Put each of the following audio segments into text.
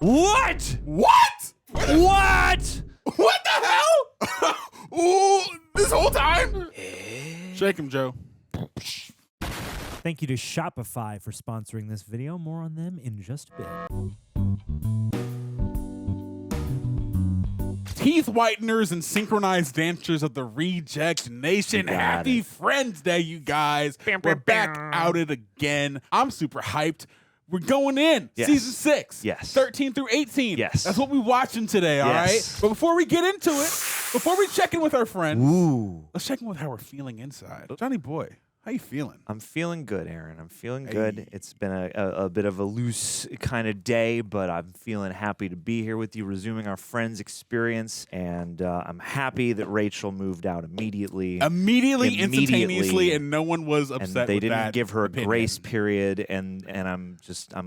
What? What? What? What the hell? Ooh, this whole time? Shake him, Joe. Thank you to Shopify for sponsoring this video. More on them in just a bit. Teeth whiteners and synchronized dancers of the Reject Nation. Happy Friends Day, you guys. We're back out it again. I'm super hyped. We're going in. Yes. Season 6. Yes. 13 through 18. Yes. That's what we're watching today, all right? But before we get into it, before we check in with our friends, let's check in with how we're feeling inside. Johnny boy, how you feeling? I'm feeling good, Aaron. I'm feeling good. It's been a bit of a loose kind of day, but I'm feeling happy to be here with you, resuming our Friends experience. And I'm happy that Rachel moved out immediately. Instantaneously, and no one was upset and they with didn't that give her opinion. a grace period, and I'm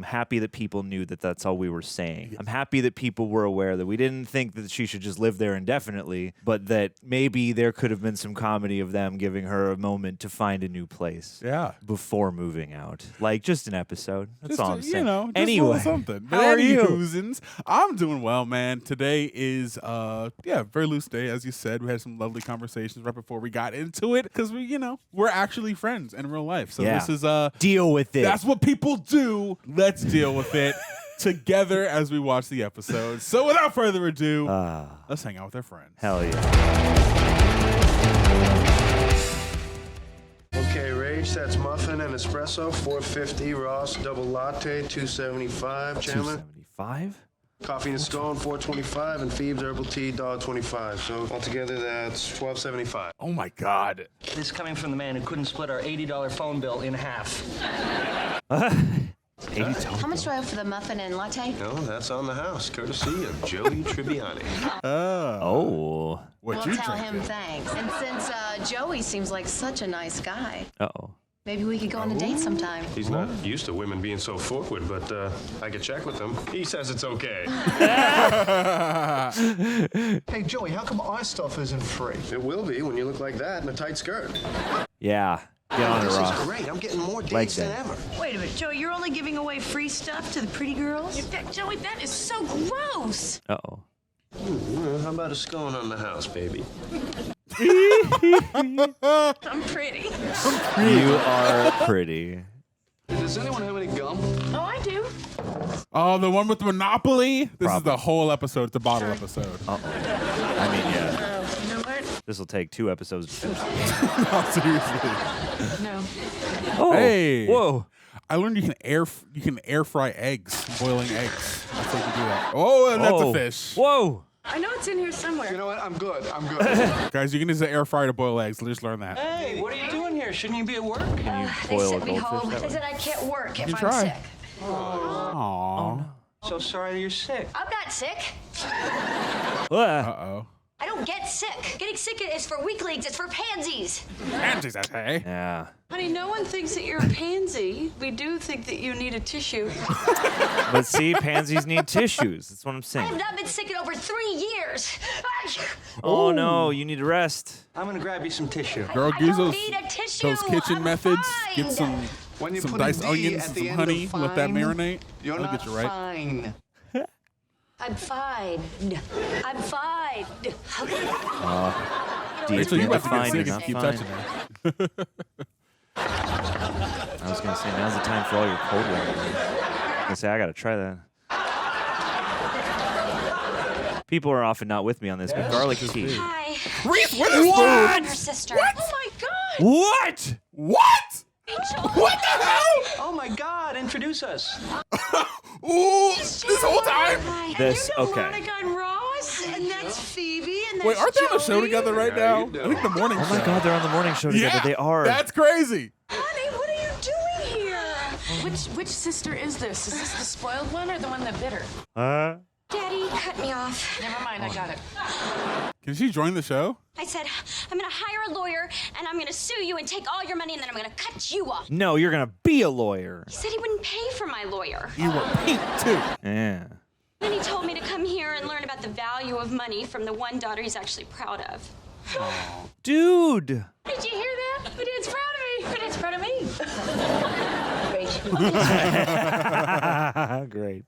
happy that people knew that that's all we were saying. Yes. I'm happy that people were aware that we didn't think that she should just live there indefinitely, but that maybe there could have been some comedy of them giving her a moment to find a new place. Yeah. Before moving out, like just an episode. That's all I'm saying. You know, just anyway, a little something. how are you? Hoosins, I'm doing well, man. Today is very loose day, as you said. We had some lovely conversations right before we got into it because we're actually friends in real life. So this is deal with it. That's what people do. Let's deal with it together as we watch the episode. So without further ado, let's hang out with our friends. Hell yeah. Okay, Rage, that's muffin and espresso, $4.50. Ross, double latte, $2.75. Chandler, $2.75. coffee and scone, $4.25, and Phoebe's herbal tea, $1.25. So altogether, that's $12.75. Oh my God. This is coming from the man who couldn't split our $80 phone bill in half. How much do I owe for the muffin and latte? No, that's on the house, courtesy of Joey Tribbiani. Oh. What We'll you tell drinking? him thanks. And since Joey seems like such a nice guy, Uh-oh. maybe we could go on a date sometime. He's not used to women being so forward, but I could check with him. He says it's okay. Hey, Joey, how come our stuff isn't free? It will be when you look like that in a tight skirt. Yeah. Get on it, This is Ross. great. I'm getting more Like dates than that. ever. Wait a minute, Joey, you're only giving away free stuff to the pretty girls? Joey, that is so gross. Uh-oh. How about a scone on the house, baby? I'm pretty. You are pretty. Does anyone have any gum? Oh, I do. Oh, the one with the Monopoly? This is the whole episode. It's a bottle episode. I mean, yeah. Oh, you know what? This will take 2 episodes to finish. Oh, seriously. No. Oh. Hey. Whoa. I learned you can air fry eggs, boiling eggs. That's how you do that. Oh, and that's a fish. Whoa. I know it's in here You somewhere. know what? I'm good. Guys, you can use an air fryer to boil eggs. Just learn that. Hey, what are you doing here? Shouldn't you be at work? Can you They boil a sent me goldfish home. that They way? said I can't work if You I'm try. sick. Aww. So sorry you're sick. I'm not sick. Ah. Uh-oh. I don't get sick. Getting sick is for weaklings. It's for pansies. Pansies, I say. Yeah. Honey, no one thinks that you're a pansy. We do think that you need a tissue. But see, pansies need tissues. That's what I'm I have saying. not been sick in over 3 years. Oh, no. You need to rest. I'm gonna grab you some tissue. Girl, I use don't those, need a tissue. those kitchen I'm methods. fine. Get some When you some put a diced D onions at and the some end honey. of Let that fine, marinate. You're That'll not get you right. fine. I'm fine. I'm fine. Rachel, you about to get fine, sick you're if you not keep fine. touching her. I was going to say, now's the time for all your cold water. I was going to say, I got to try that. People are often not with me on this, but garlic tea. Hi. Reese Witherspoon! I'm her sister. What? Oh my God. What? What? Rachel. What the hell? Oh my God, introduce us. Ooh, this whole time? Hi. This, You know okay. Monica and Ross, and that's Phoebe, and that's Wait, aren't they on the show Joey. together right now? I think the morning show. Oh my God, they're on the morning show together. Yeah, They are. That's crazy. Honey, what are you doing here? Which sister is this? Is this the spoiled one or the one that bit her? Daddy cut me off. Never mind, I got it. Can she join the show? I said, I'm going to hire a lawyer, and I'm going to sue you and take all your money, and then I'm going to cut you off. No, you're going to be a lawyer. He said he wouldn't pay for my lawyer. You were pink, too. Yeah. Then he told me to come here and learn about the value of money from the one daughter he's actually proud of. Dude. Did you hear that? But it's proud of me. But it's proud of me. Rach, Great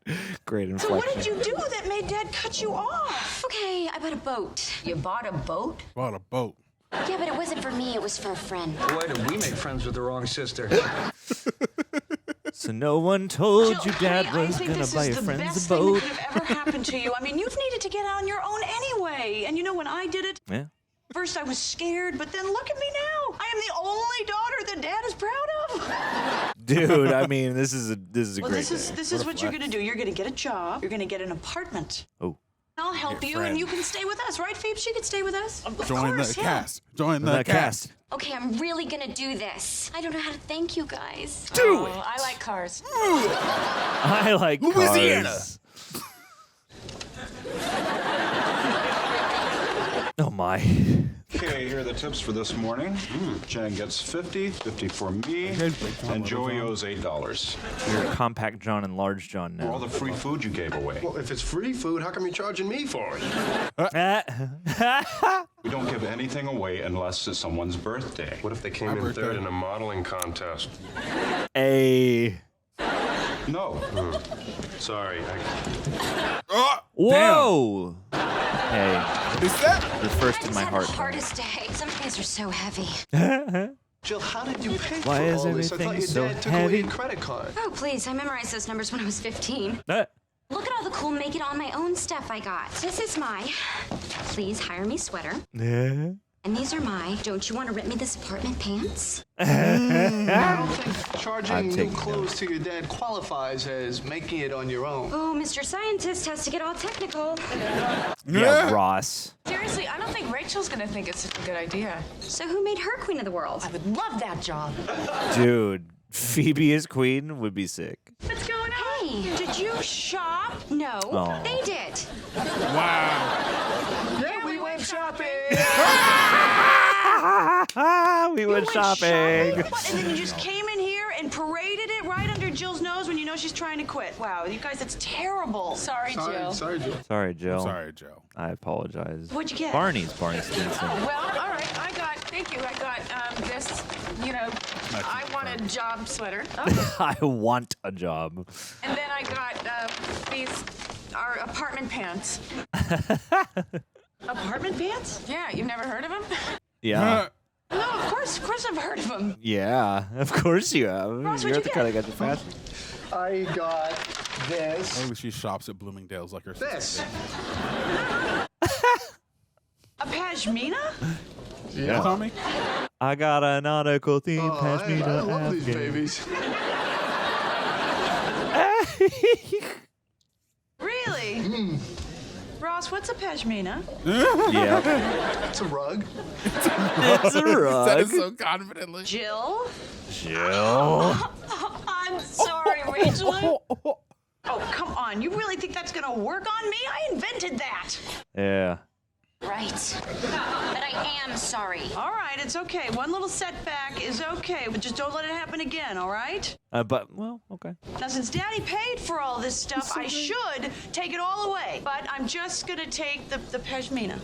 inflection. So what did you do that made Dad cut you off? Okay, I bought a boat. You bought a boat? Bought a boat. Yeah, but it wasn't for me. It was for a friend. Boy, did we make friends with the wrong sister. So no one told Jill, you Dad honey, was I think gonna this buy is your the friends best a thing boat. that could have ever happened to you. I mean, you've needed to get out on your own anyway. And you know, when I did it, Yeah. first I was scared, but then look at me now. I am the only daughter that Dad is proud of. Dude, I mean, this is a Well, great this is what you're gonna do. You're gonna get a job. You're gonna get an apartment. Oh. I'll help Your you, friend. and you can stay with us, right, Phoebe? She could stay with us. Of Join course, the yeah. cast. Join the cast. Okay, I'm really gonna do this. I don't know how to thank you guys. Do it. I like cars. I like Louisiana. cars. Oh my. Okay, here are the tips for this morning. Jen gets 50, 50 for me, and Joey owes $8. You're Compact John and Large John For all now. the free food you gave away. Well, if it's free food, how come you're charging me for it? We don't give anything away unless it's someone's birthday. What if they came in third in a modeling contest? Hey. No. Sorry. Whoa. Hey, Is that? you're first I in just my had heart. the hardest day. Some days are so heavy. Jill, how did you pay Why for is all this? I everything thought your so dad took away heavy? your credit card. Oh, please. I memorized those numbers when I was 15. Look at all the cool make it on my own stuff I got. This is my please hire me sweater. And these are my don't you want to rent me this apartment pants? I don't think I'm charging new taking clothes to your dad qualifies as making it on your own. Oh, Mr. Scientist has to get all technical. Yeah, Ross. Seriously, I don't think Rachel's gonna think it's such a good idea. So who made her queen of the world? I would love that job. Dude, Phoebe as queen would be sick. What's going on? Hey, Did you shop? no, Oh. they did. Wow. Yeah, we went shopping. We went shopping. What, and then you just came in here and paraded it right under Jill's nose when you know she's trying to quit. Wow, you guys, that's terrible. Sorry, Jill. Sorry, Jill. Sorry, Jill. Sorry, Joe. I apologize. What'd you get? Barney Stinson. Well, all right, thank you. I got this, I want a job sweater. I want a job. And then I got our apartment pants. Apartment pants? Yeah, you've never heard of them? Yeah. No, of course I've heard of them. Yeah, of course you have. Ross, You're what'd the you kind of get? guy that fashion. I got this. Oh, she shops at Bloomingdale's like her This. sister. A pashmina? Yeah, Tommy? I got an article theme. Oh, Pass me I the love these Afghan. babies. Really? Ross, what's a pashmina? Yeah. It's a rug. It's a Said it rug. so confidently. Jill? Jill. I'm sorry, Rachel. Oh, come on. You really think that's gonna work on me? I invented that. Yeah. Right. But I am sorry. All right, it's okay. One little setback is okay, but just don't let it happen again, all right? Okay. Now, since Daddy paid for all this stuff, I should take it all away. But I'm just gonna take the pashmina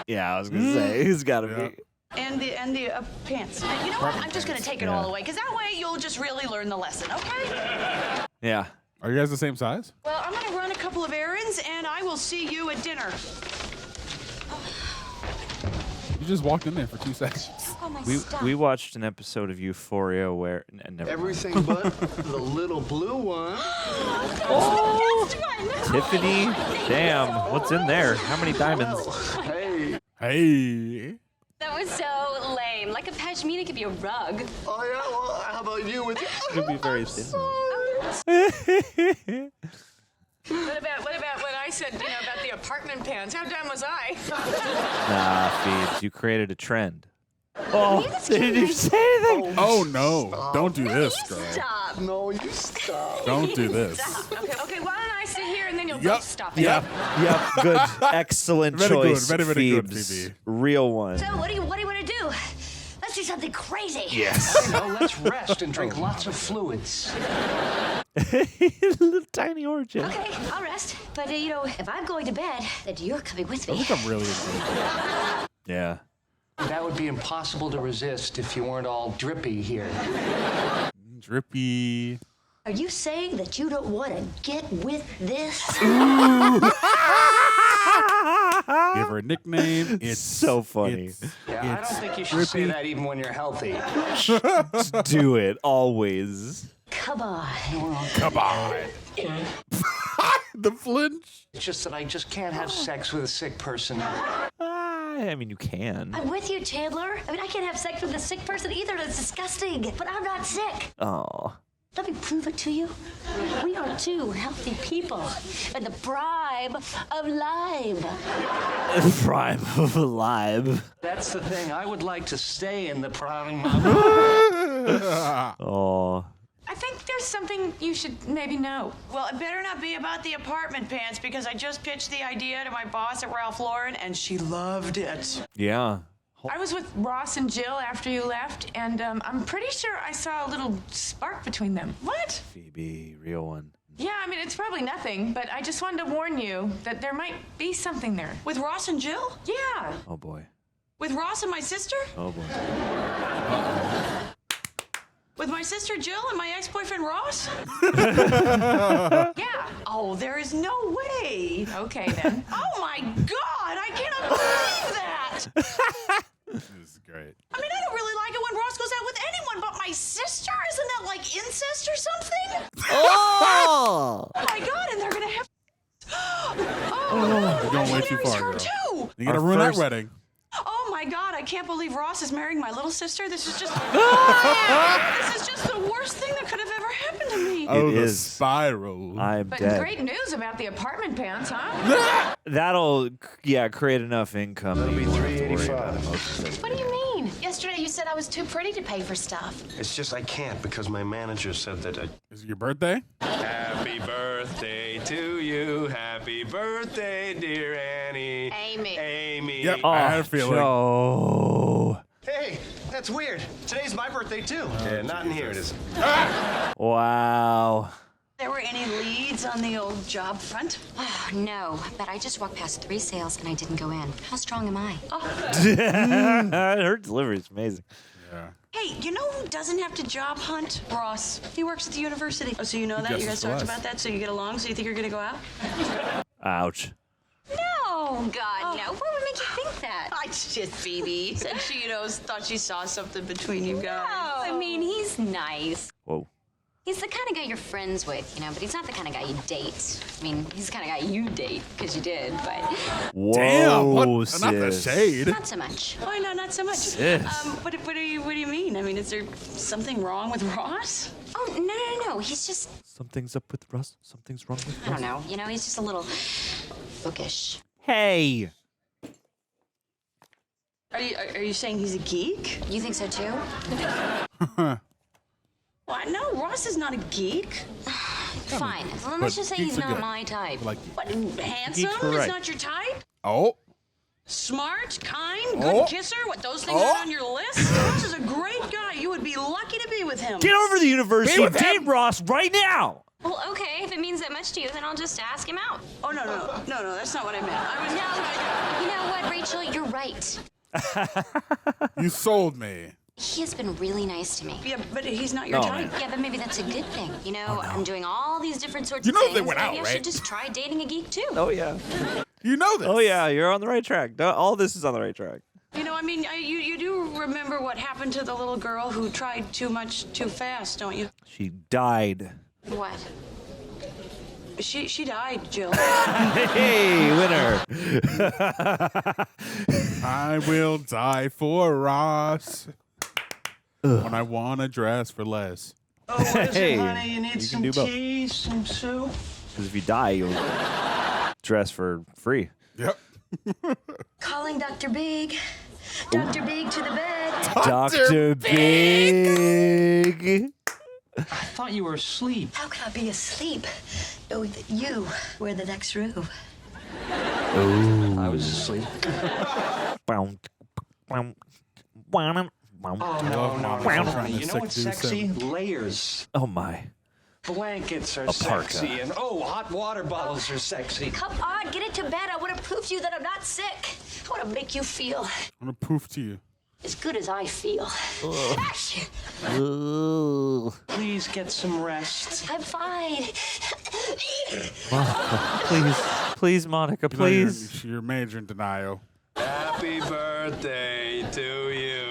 Yeah, I was gonna say it's gotta be. and the pants. And you know what? I'm just gonna take it all away, because that way you'll just really learn the lesson, okay? Yeah. Are you guys the same size? Well, I'm gonna run a couple of errands, and I will see you at dinner. You just walked in there for 2 seconds. Oh, my We stuff. we watched an episode of Euphoria where never mind. Everything but the little blue one. Oh, that's one. Tiffany. Damn, what's in there? How many diamonds? Hey. Hey. That was so lame. Like a pashmina could be a rug. Oh, yeah? Well, how about you with Could be very thin. What about what I said, about the apartment pants? How dumb was I? Nah, Phoebes, you created a trend. Oh, did you say anything? Oh, no. Don't do this, girl. Stop. No, you stop. Don't do this. Okay, why don't I sit here and then you'll Yep. both stop it? Yep. Yep, good. Excellent Very good, choice, very, very good, Phoebes. Phoebe. Real one. So what do you want to do? Let's do something crazy. Yes. No, let's rest and drink lots of fluids. Little tiny origin. Okay, I'll rest. But, if I'm going to bed, then you're coming with I me. think I'm really enjoying That would be impossible to resist if you weren't all drippy here. Drippy. Are you saying that you don't want to get with this? Give her a nickname. It's so funny. Yeah, I don't think you should say that even when you're healthy. Do it always. Come on. Come on. The flinch. It's just that I just can't have sex with a sick person. I mean, you can. I'm with you, Chandler. I mean, I can't have sex with a sick person either. That's disgusting. But I'm not sick. Oh. Let me prove it to you. We are two healthy people in the prime of life. Prime of live. That's the thing. I would like to stay in the prime. Oh. I think there's something you should maybe know. Well, it better not be about the apartment pants because I just pitched the idea to my boss at Ralph Lauren and she loved it. Yeah. I was with Ross and Jill after you left, and I'm pretty sure I saw a little spark between them. What? Phoebe, real one. Yeah, I mean, it's probably nothing, but I just wanted to warn you that there might be something there. With Ross and Jill? Yeah. Oh, boy. With Ross and my sister? Oh, boy. With my sister Jill and my ex-boyfriend Ross? Yeah. Oh, there is no way. Okay, then. Oh, my God. I cannot believe that. This is great. I mean, I don't really like it when Ross goes out with anyone but my sister. Isn't that like incest or something? Oh! Oh, my God. And they're going to have... You're going way too far, girl. Too. You gotta ruin that wedding. Oh my God, I can't believe Ross is marrying my little sister. This is just this is just the worst thing that could have ever happened to me. Oh, It the is. spiral. I'm But dead. great news about the apartment pants, huh? That'll, create enough income. That'll be that you won't have to worry $385. about it most of the What do you mean? Yesterday you said I was too pretty to pay for stuff. It's just I can't because my manager said that Is it your birthday? Happy birthday to you. Happy birthday, dear Annie. Amy. Amy. Yep, I had a feeling. Oh. Hey, that's weird. Today's my birthday, too. Yeah, not in here, it is. Wow. There were any leads on the old job front? Oh, no, but I just walked past 3 sales and I didn't go in. How strong am I? Her delivery's amazing. Yeah. Hey, you know who doesn't have to job hunt? Ross. He works at the university. Oh, so you know that? You guys talked about that? So you get along? So you think you're going to go out? Ouch. No, God, no. What would make you think that? I just, Phoebe. Said she, thought she saw something between you guys. No, I mean, he's nice. Whoa. He's the kind of guy you're friends with, but he's not the kind of guy you date. I mean, he's the kind of guy you date, because you did, but... Whoa, Damn, what? sis. Not the shade. Not so much. Oh, no, not so much. Sis. What do you mean? I mean, is there something wrong with Ross? Oh, no. He's just, Something's up with Russ. Something's wrong with I Russ. don't know. He's just a little bookish. Hey. Are you saying he's a geek? You think so, too? Well, no, Ross is not a geek. Fine. Well, let's just say geeks he's are not good. my type. Like, What, handsome Geeks are is right. not your type? oh. Smart, kind, good Oh. kisser? What, those things Oh. are on your list? Ross is a great guy. You would be lucky to be with him. Get over to the university Be and with date him. Ross right now. Well, okay, if it means that much to you, then I'll just ask him out. Oh, no, that's not what I meant. I was You know what, Rachel? You're right. You sold me. He has been really nice to me. Yeah, but he's not your Oh, type. Yeah, but maybe that's a good thing. I'm doing all these different sorts You of know things. they went Maybe out, I should right? just try dating a geek, too. Oh, yeah. You know this. Oh, yeah. You're on the right track. All this is on the right track. I mean, you do remember what happened to the little girl who tried too much too fast, don't you? She died. What? She died, Jill. Hey, winner. I will die for Ross when I want to dress for less. Oh, what is Hey, it, honey? You need you can some do both. tea, some soup? Because if you die, you'll dress for free. Yep. Calling Dr. Big. Dr. Big to the bed. Dr. Big. I thought you were asleep. How can I be asleep knowing that you were in the next room? I was asleep. Bow, bow, bow, bow. Oh, no, honey. You know what's Sick sexy? dude Layers. Oh, my. Blankets are parka. sexy, and hot water bottles are sexy. Come on, get into bed. I want to prove to you that I'm not sick. I want to make you feel I'm going to poof to you. as good as I feel. Please get some rest. I'm fine. Monica, please, Monica, please. You're major in denial. Happy birthday to you.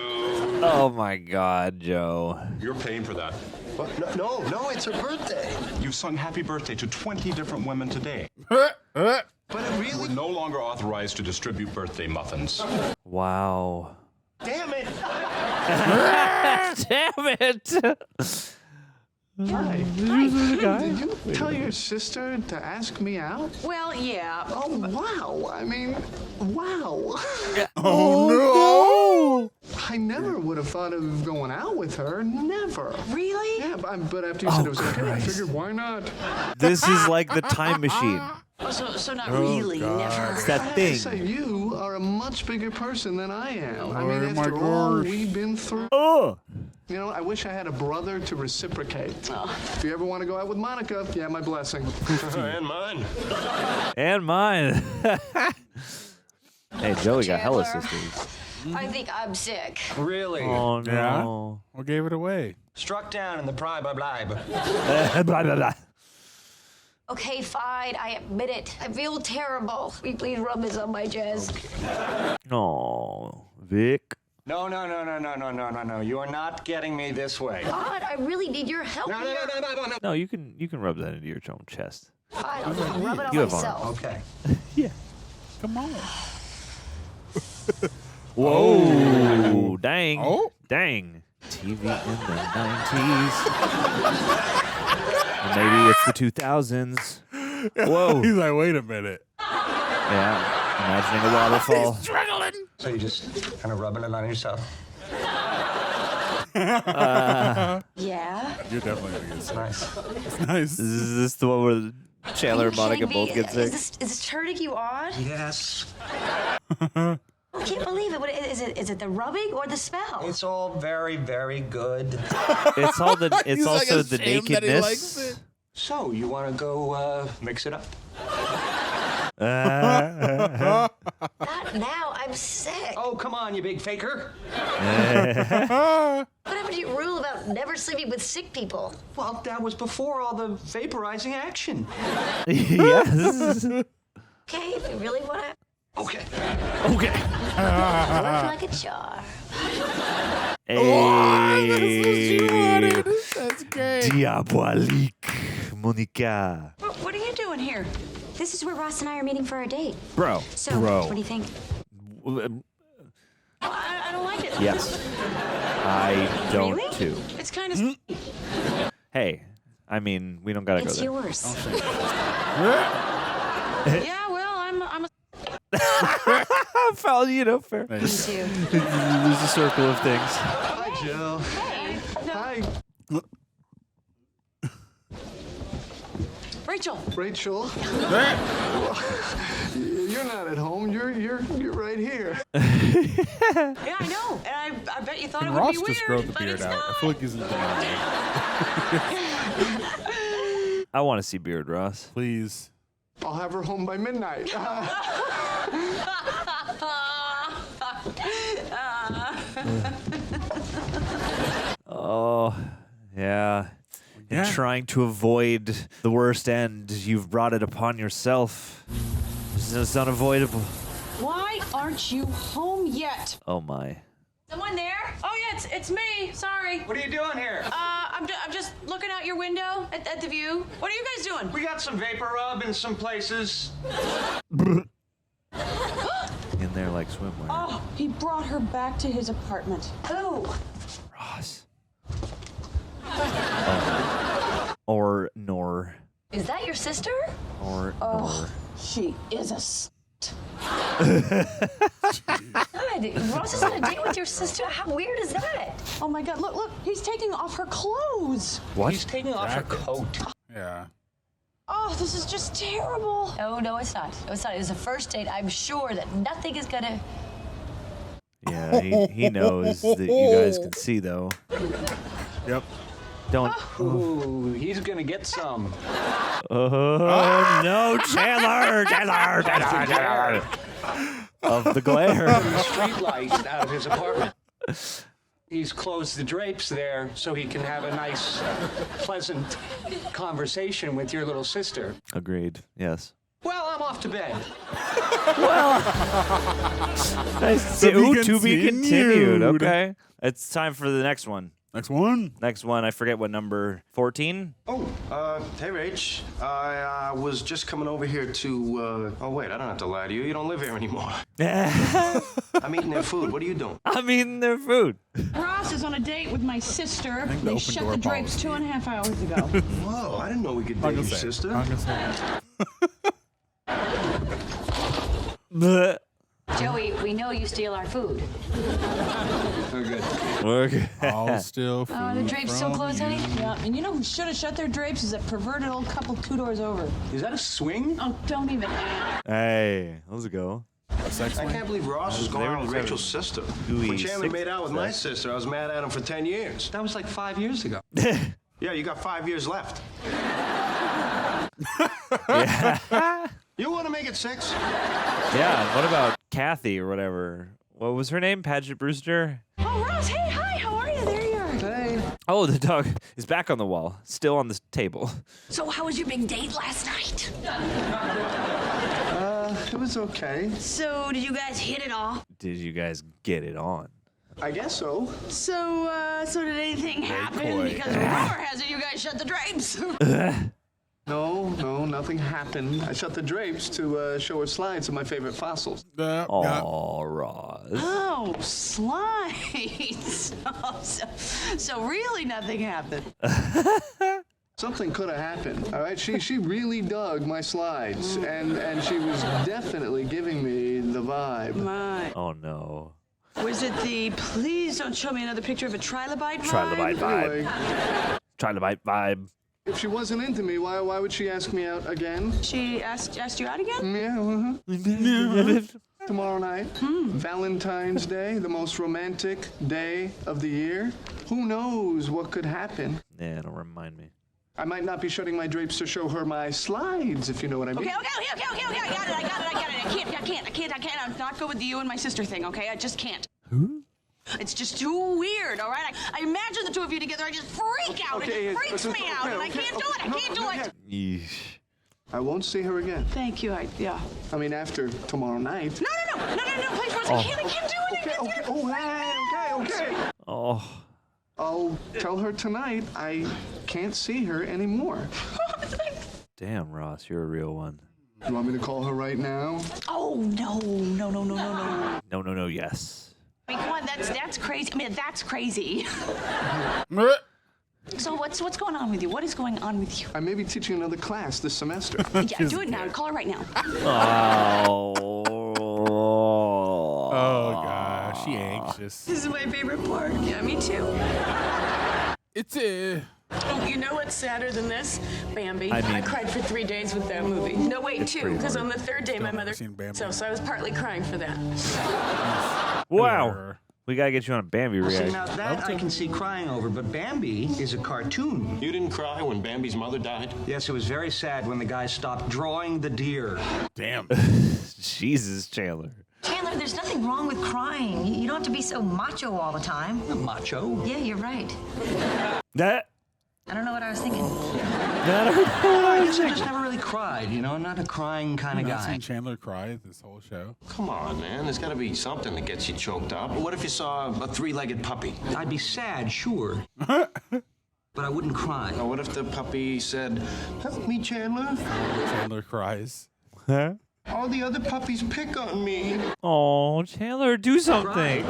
Oh my God, Joe. You're paying for that. What? No, it's her birthday. You've sung happy birthday to 20 different women today. But it really... We're no longer authorized to distribute birthday muffins. Wow. Damn it! Damn it! Hi. Did you tell your sister to ask me out? Well, yeah. Oh, wow. I mean, wow. Oh, no! I never would have thought of going out with her. Never. Really? Yeah, but after you said it was okay, I figured, why not? This is like the time machine. Oh, so not really, never. It's that I have thing. to say, you are a much bigger person than I am. I Oh, mean, my after all gosh. we've been through. Oh. You know, I wish I had a brother to reciprocate. If you ever want to go out with Monica, yeah, my blessing. And mine. And mine. Hey, Joey got hella Chandler. sisters. I think I'm sick. Really? Oh no. Yeah? What gave it away? Struck down in the bribe. Blah, blah, blah. Okay, fine. I admit it. I feel terrible. Will you please rub this on my chest? Oh, Vic. No. You are not getting me this way. God, I really need your help here. No. No, you can rub that into your own chest. Fine, I'll just rub it on You have myself. Okay. Yeah. Come on. Whoa. Dang. Oh. Dang. TV in the 90s. Or maybe it's the 2000s. Whoa. He's like, wait a minute. Yeah. Imagining a waterfall. So you just kind of rubbing it on yourself? Yeah? You're definitely going to get sick. Nice. Nice. Is this the one where Chandler and Monica both get sick? Is this turning you on? Yes. I can't believe it. What is it? Is it the rubbing or the smell? It's all very, very good. It's all the. It's He's also like the ashamed that he likes nakedness. it. So you want to go mix it up? Not now. I'm sick. Oh, come on, you big faker. What happened to your rule about never sleeping with sick people? Well, that was before all the vaporizing action. Yes. Okay, if you really want to. Okay. Okay. Work like a jar. Hey. That's great. Diabolique, Monica. What are you doing here? This is where Ross and I are meeting for our date. Bro. So, Bro. what do you think? I don't like it. Yes. I don't Really? too. It's kind of. Hey, I mean, we don't gotta It's go there. yours. Yeah, well, I'm a. Foul, you know, fair. Me too. There's a circle of things. Hi, Jill. Hey, no. Hi, Rachel. Rachel. You're not at home. You're right here. Yeah, I know. And I bet you thought Can it would Ross be weird, just grow the but beard it's out? I not. feel like he's in denial. I want to see Beard Ross. Please. I'll have her home by midnight. Oh, yeah. Yeah. And trying to avoid the worst end, you've brought it upon yourself. It's unavoidable. Why aren't you home yet? Oh my. Someone there? Oh yeah, it's me. Sorry. What are you doing here? I'm just looking out your window at the view. What are you guys doing? We got some vapor rub in some places. In there like swimwear. Oh, he brought her back to his apartment. Who? Ross. Oh. Or nor. Is that your sister? Or Oh, she is a. God, Ross is on a date with your sister. How weird is that? Oh my God! Look! He's taking off her clothes. What? He's taking off her coat. Yeah. Oh, this is just terrible. No, it's not. No, it's not. It was a first date. I'm sure that nothing is gonna. Yeah, he knows that you guys can see though. Yep. Don't. Ooh, he's gonna get some. Oh no, Chandler! Chandler! Of the glare. Street lights out of his apartment. He's closed the drapes there so he can have a nice, pleasant conversation with your little sister. Agreed. Yes. Well, I'm off to bed. To be continued. Okay. It's time for the next one. Next one? Next one. I forget what number. 14? Oh, hey, Rach. I was just coming over here to, oh, wait, I don't have to lie to you. You don't live here anymore. I'm eating their food. What are you doing? I'm eating their food. Ross is on a date with my sister. the They open shut door the drapes policy. 2.5 hours ago. Whoa, I didn't know we could date your sister. I'm gonna say Bleh. Joey, we know you steal our food. Okay. I'll still food Oh, the drape's still from closed, honey? you. Yeah, and you know who should have shut their drapes is that perverted old couple 2 doors over. Is that a swing? Oh, don't even ask. Hey, let's go. Sex I one? can't believe Ross is going They out were with Rachel's sister. gooey When Chandler six made out with my sex. sister, I was mad at him for 10 years. That was like 5 years ago. Yeah, you got 5 years left. Yeah. You want to make it 6? Yeah. What about Kathy or whatever? What was her name? Paget Brewster? Oh, Ross, hey, hi, how are you? There you are. Hey. Oh, the dog is back on the wall, still on the table. So how was your big date last night? It was okay. So did you guys hit it off? Did you guys get it on? I guess so. So did anything happen? coy. Because rumor has it you guys shut the drapes. No, nothing happened. I shut the drapes to show her slides of my favorite fossils. Oh, Ross. Oh, slides. Oh, so really nothing happened. Something could have happened. All right, she really dug my slides, and she was definitely giving me the vibe. My. Oh, no. Was it the please don't show me another picture of a trilobite vibe? Trilobite vibe. Anyway, Trilobite vibe. if she wasn't into me, why would she ask me out again? She asked you out again? Yeah, tomorrow night, Valentine's Day, the most romantic day of the year. Who knows what could happen? Yeah, don't remind me. I might not be shutting my drapes to show her my slides, if you know what I mean. Okay, I got it. I can't. I'm not go with the you and my sister thing, okay? I just can't. Who? It's just too weird, all right? I imagine the two of you together, I just freak out. Okay, It freaks me out, and I can't do it. I can't do it. Yeesh. I won't see her again. Thank you, yeah. I mean, after tomorrow night. No, please, Ross, I can't do it. Okay. Oh. I'll tell her tonight I can't see her anymore. Damn, Ross, you're a real one. You want me to call her right now? Oh, no. No, yes. I mean, come on, that's crazy. I mean, that's crazy. So what's going on with you? What is going on with you? I may be teaching another class this semester. Yeah, do it now. Call her right now. Oh, gosh. She anxious. This is my favorite part. Yeah, me too. It's a... Oh, you know what's sadder than this? Bambi. I mean- I cried for 3 days with that movie. No, wait, 2, because on the 3rd day, my Still mother... never seen Bambi. So I was partly crying for that. Wow. We gotta get you on a Bambi See, reaction. now that I can see crying over, but Bambi is a cartoon. You didn't cry when Bambi's mother died? Yes, it was very sad when the guy stopped drawing the deer. Damn. Jesus, Chandler. Chandler, there's nothing wrong with crying. You don't have to be so macho all the time. Macho. Yeah, you're right. That. I don't know what I was thinking. I guess I just never really cried, you know, not a crying kind of I've guy. seen Chandler cry this whole show. Come on, man. There's got to be something that gets you choked up. What if you saw a three-legged puppy? I'd be sad, sure. But I wouldn't cry. Or what if the puppy said, "Help me, Chandler. Chandler cries. Huh? All the other puppies pick on me." Oh, Chandler, do something.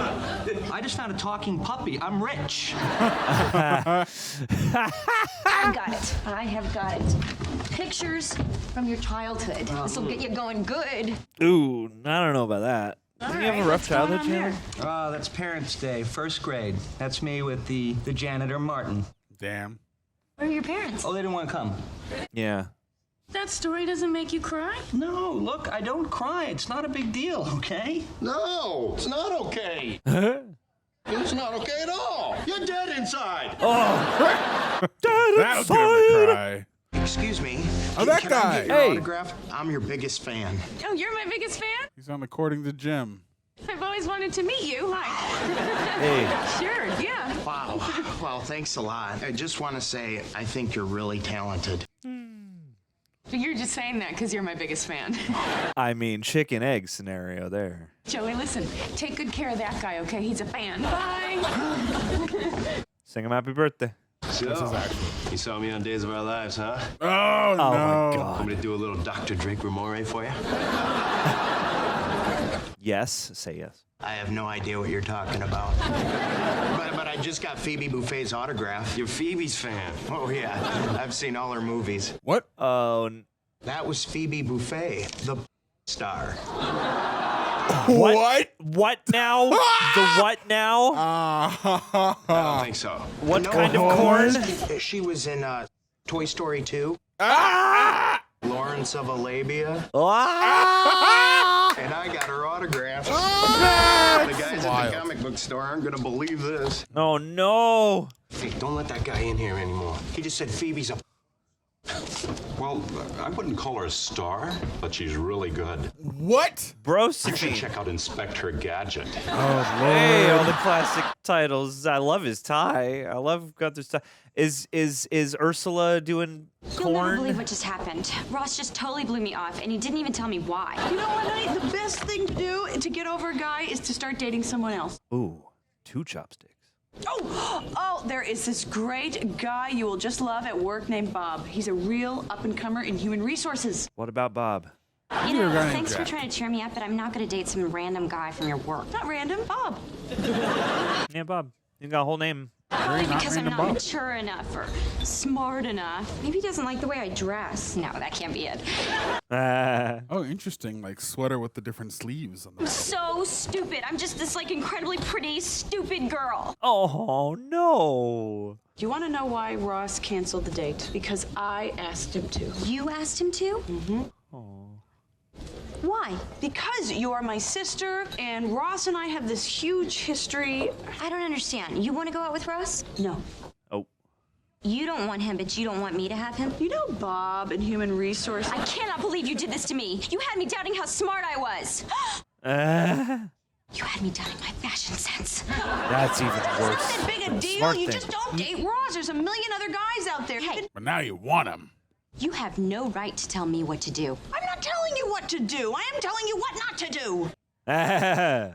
I just found a talking puppy. I'm rich. I've got it. I have got it. Pictures from your childhood. This will get you going good. Ooh, I don't know about that. Didn't you have a rough childhood, Chandler? Oh, that's Parents' Day, 1st grade. That's me with the janitor, Martin. Damn. Where are your parents? Oh, they didn't want to come. Yeah. That story doesn't make you cry? No, look, I don't cry. It's not a big deal, okay? No, it's not okay. It's not okay at all. You're dead inside. That'll get him to cry. Excuse me. Oh, that Can I guy. get your Hey. autograph? I'm your biggest fan. Oh, you're my biggest fan? He's on According to Jim. I've always wanted to meet you. Hi. Hey. Sure, yeah. Wow. Well, thanks a lot. I just want to say I think you're really talented. You're just saying that because you're my biggest fan. I mean, chicken egg scenario there. Joey, listen, take good care of that guy, okay? He's a fan. Bye. Sing him happy birthday. So, you saw me on Days of Our Lives, huh? Oh, no. My God. Want me to do a little Dr. Drake Ramore for you? Yes. Say yes. I have no idea what you're talking about. But I just got Phoebe Buffay's autograph. You're Phoebe's fan. Oh, yeah. I've seen all her movies. What? Oh. That was Phoebe Buffay, the star. What? What now? The what now? I don't think so. What kind of corn? She was in Toy Story 2. Lawrence of Arabia. And I got her autograph. The guys at the comic book store aren't going to believe this. Oh, no. Hey, don't let that guy in here anymore. He just said Phoebe's a... Well, I wouldn't call her a star, but she's really good. What? You should Broski. check out Inspector Gadget. Oh, Hey, all the classic titles. I love his tie. I love Gunther's tie. Is Ursula doing You'll never corn? believe what just happened. Ross just totally blew me off, and he didn't even tell me why. You know what, honey? The best thing to do to get over a guy is to start dating someone else. Ooh, 2 chopsticks. Oh, there is this great guy you will just love at work named Bob. He's a real up-and-comer in human resources. What about Bob? You know, thanks for trying to cheer me up, but I'm not going to date some random guy from your work. Not random, Bob. Yeah, Bob. You got a whole name. Probably not because I'm random not Bob. mature enough or smart enough. Maybe he doesn't like the way I dress. No, that can't be it. Oh, interesting. Like sweater with the different sleeves on I'm the so stupid. I'm just this, like, incredibly pretty, stupid girl. Oh, no. Do you want to know why Ross canceled the date? Because I asked him to. You asked him to? Mm-hmm. Why? Because you are my sister, and Ross and I have this huge history. I don't understand. You want to go out with Ross? No. Oh. You don't want him, but you don't want me to have him? You know Bob and Human Resources. I cannot believe you did this to me. You had me doubting how smart I was. You had me doubting my fashion sense. That's even worse. It's not that big a deal. Smart You thing. just don't date Ross. There's a million other guys out there. Hey, But now you want him. you have no right to tell me what to do. I'm not telling you what to do. I am telling you what not to do. Why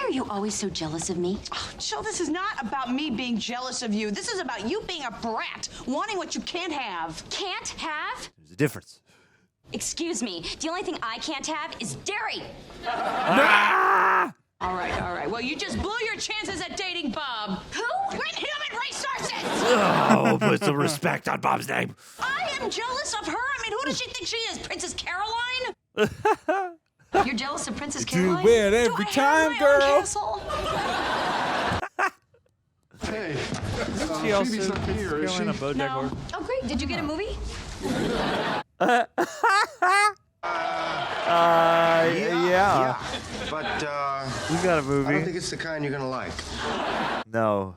are you always so jealous of me? Oh, Jill, this is not about me being jealous of you. This is about you being a brat, wanting what you can't have. Can't have? There's a difference. Excuse me. The only thing I can't have is dairy. All right. Well, you just blew your chances at dating Bob. Who? Human Resources! Oh, put some respect on Bob's name. I am jealous of her. I mean, who does she think she is? Princess Caroline? You're jealous of Princess Do Caroline? it every time, My own girl. castle? Hey, She also Phoebe's not here, is she? going on BoJack No. Horseman. Oh, great. Did you get a movie? Yeah. But, We got a I don't movie. think it's the kind you're gonna like. No.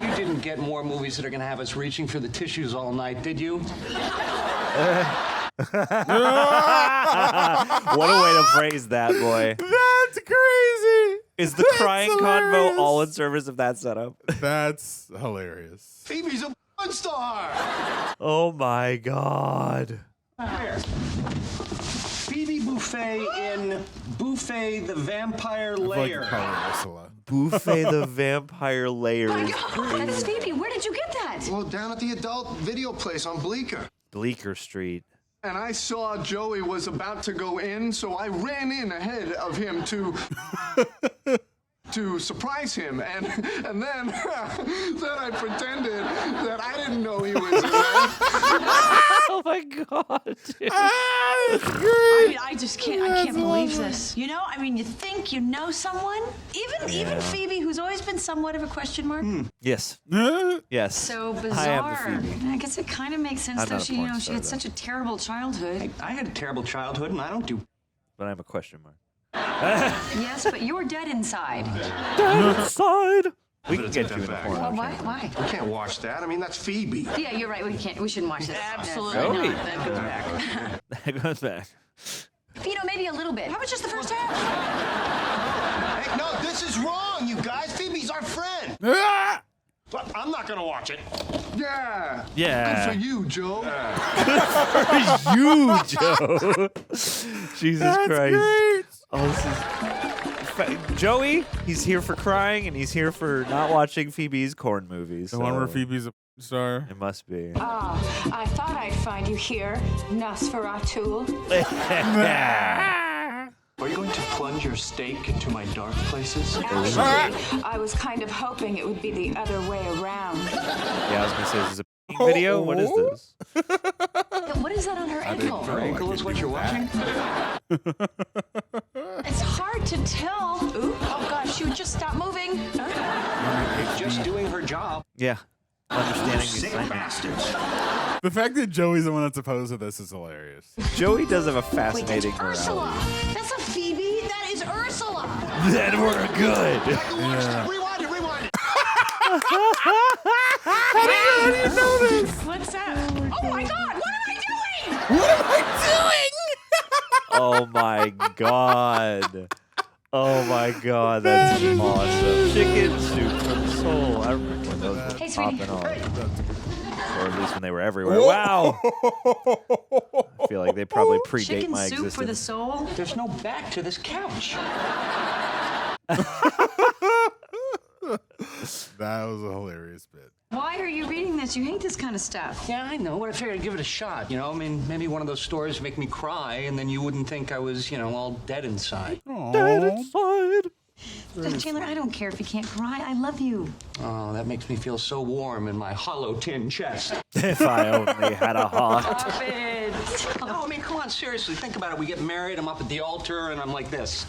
You didn't get more movies that are going to have us reaching for the tissues all night, did you? What a way to phrase that, boy. That's crazy. Is the crying convo all in service of that setup? That's hilarious. Phoebe's a porn star. Oh my God. Phoebe Buffay in Buffay the Vampire Lair. Buffet the Vampire Lair. My God, that's Phoebe. Where did you get that? Well, down at the adult video place on Bleecker. Bleecker Street. And I saw Joey was about to go in, so I ran in ahead of him to surprise him, and then then I pretended that I didn't know he was there. Oh my God, dude. I mean, I can't believe this. You know, I mean, you think you know someone? Even Phoebe, who's always been somewhat of a question mark. Yes. Yes. So I am the bizarre. Phoebe. I guess it kind of makes sense, I'm though. not a She, porn she star, had though. such a terrible childhood. I had a terrible childhood, and I don't do. But I'm a question mark. Yes, but you're dead inside. Dead inside. We can Better get take you in that a back. porn. Well, why? We can't watch that. I mean, that's Phoebe. Yeah, you're right. We shouldn't watch this. Absolutely Joey. not. That goes back. That goes back. You know, maybe a little bit. How about just the first half? Hey, no, This is wrong, you guys. Phoebe's our friend. But I'm not gonna watch it. Yeah. Yeah. Good for you, Joe. For you, Joe. Jesus That's Christ. great. Oh, this is Joey. He's here for crying, and he's here for not watching Phoebe's corn movies. The one where Phoebe's a star. It must be. I thought I'd find you here, Nosferatu. Are you going to plunge your stake into my dark places? Actually, I was kind of hoping it would be the other way around. Yeah, I was gonna say this is a video. What is this? What is that on her ankle? Her ankle is what you're watching? It's hard to tell. Ooh, oh gosh, she would just stop moving. Just doing her job. Yeah, understanding these Sick things. bastards. The fact that Joey's the one that's opposed to this is hilarious. Joey does have a Wait, fascinating that's Ursula. morality. That's a Phoebe. That is Ursula. Then we're good. Yeah. Rewind it, rewind it. How do you know this? What's up? Oh my God! What am I doing? What am I Oh my god. Oh my god, that's awesome. Chicken soup for the soul. I remember when those were Hey, sweetie. popping off. Or at least when they were everywhere. Wow. I feel like they probably predate Chicken my soup existence. for the soul. There's no back to this couch. That was a hilarious bit. Why are you reading this? You hate this kind of stuff. Yeah, I know, but I figured I'd give it a shot. You know, I mean, maybe one of those stories make me cry, and then you wouldn't think I was, you know, all dead inside. Dead inside. Chandler, I don't care if you can't cry. I love you. Oh, that makes me feel so warm in my hollow tin chest. If I only had a heart. Stop it. No, I mean, come on, seriously, think about it. We get married, I'm up at the altar, and I'm like this.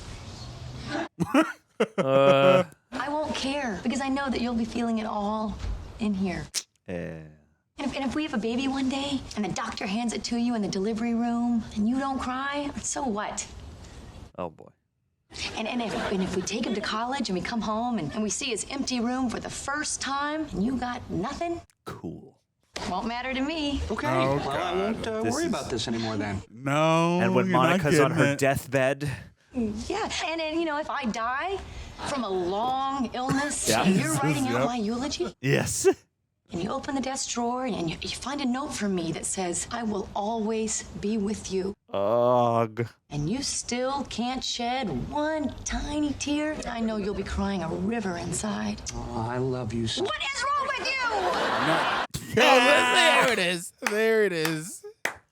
I won't care because I know that you'll be feeling it all in here. And if we have a baby one day and the doctor hands it to you in the delivery room and you don't cry, so what? Oh boy. And if we take him to college and we come home and we see his empty room for the first time and you got nothing, cool. won't matter to me. Okay, Oh, well, I won't This worry is- about this anymore then. No. And when you're not Monica's on getting her it. deathbed. Yeah, and then, you know, if I die from a long illness Yeah. and you're writing out Yep. my eulogy, Yes. and you open the desk drawer and you find a note from me that says, I will always be with you. Ugh. And you still can't shed one tiny tear, I know you'll be crying a river inside. Oh, I love you so. What is wrong with you? There it is. There it is.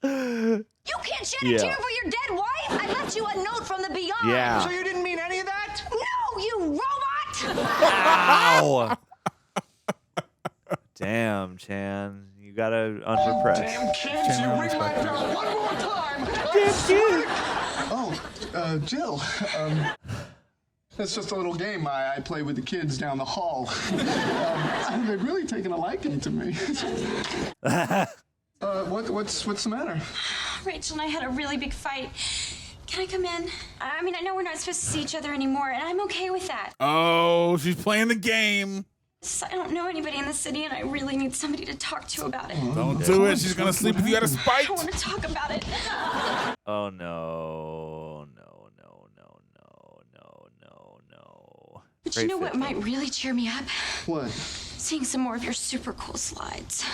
You can't shed a Yeah. tear for your dead wife? I left you a note from the beyond. Yeah. So you didn't mean any of that? No, you robot! Ow. Damn, Chan. You gotta unrepress. Damn kids, you ring my bell one more time. Oh, Jill. That's just a little game I play with the kids down the hall. They've really taken a liking to me. What's the matter? Rachel and I had a really big fight. Can I come in? I mean, I know we're not supposed to see each other anymore, and I'm okay with that. Oh, she's playing the game. I don't know anybody in the city, and I really need somebody to talk to about it. Don't do it. She's going to sleep with you out of spite. I want to talk about it. Oh no. No, no, no, no, no, no, no. But you know what might really cheer me up? What? Seeing some more of your super cool slides.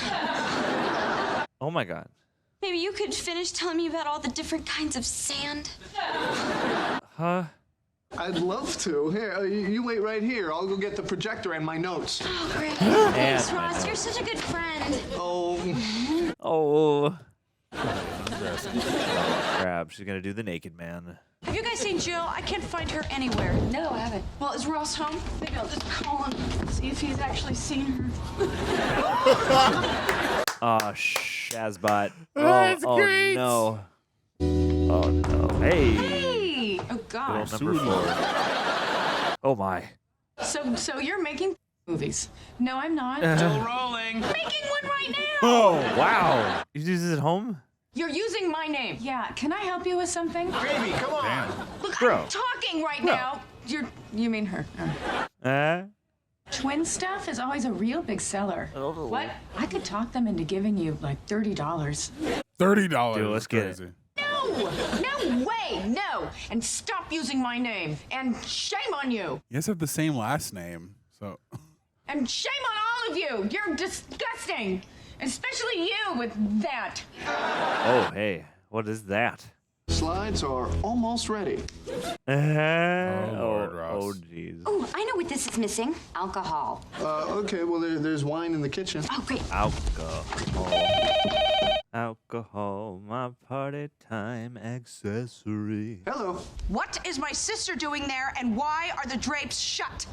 Oh my god. Maybe you could finish telling me about all the different kinds of sand. Huh? I'd love to. Here, you wait right here. I'll go get the projector and my notes. Oh, great. And Thanks, my Ross. You're such a good friend. Oh. Oh. Crap. She's gonna do the naked man. Have you guys seen Jill? I can't find her anywhere. No, I haven't. Well, is Ross home? Maybe I'll just call him, see if he's actually seen her. Oh, Shazbot. That's oh great. no. Oh no. Hey. Hey! Oh, Good gosh. old number 4. Oh my. So you're making movies. No, I'm not. Still rolling. Making one right now! Oh wow. You do this at home? You're using my name. Yeah, can I help you with something? Baby, come on. Look, Bro. I'm talking right now. You mean her. Twin stuff is always a real big seller. Oh. What? I could talk them into giving you like $30. $30. Dude, let's get it. Crazy. No! No way, no. And stop using my name. And shame on you. You guys have the same last name, so. And shame on all of you. You're disgusting. Especially you with that. Oh, hey. What is that? Slides are almost ready. Lord, Ross. Oh, jeez. Oh, I know what this is missing. Alcohol. Okay, well, there's wine in the kitchen. Oh, great. Alcohol. Alcohol, my party time accessory. Hello. What is my sister doing there, and why are the drapes shut?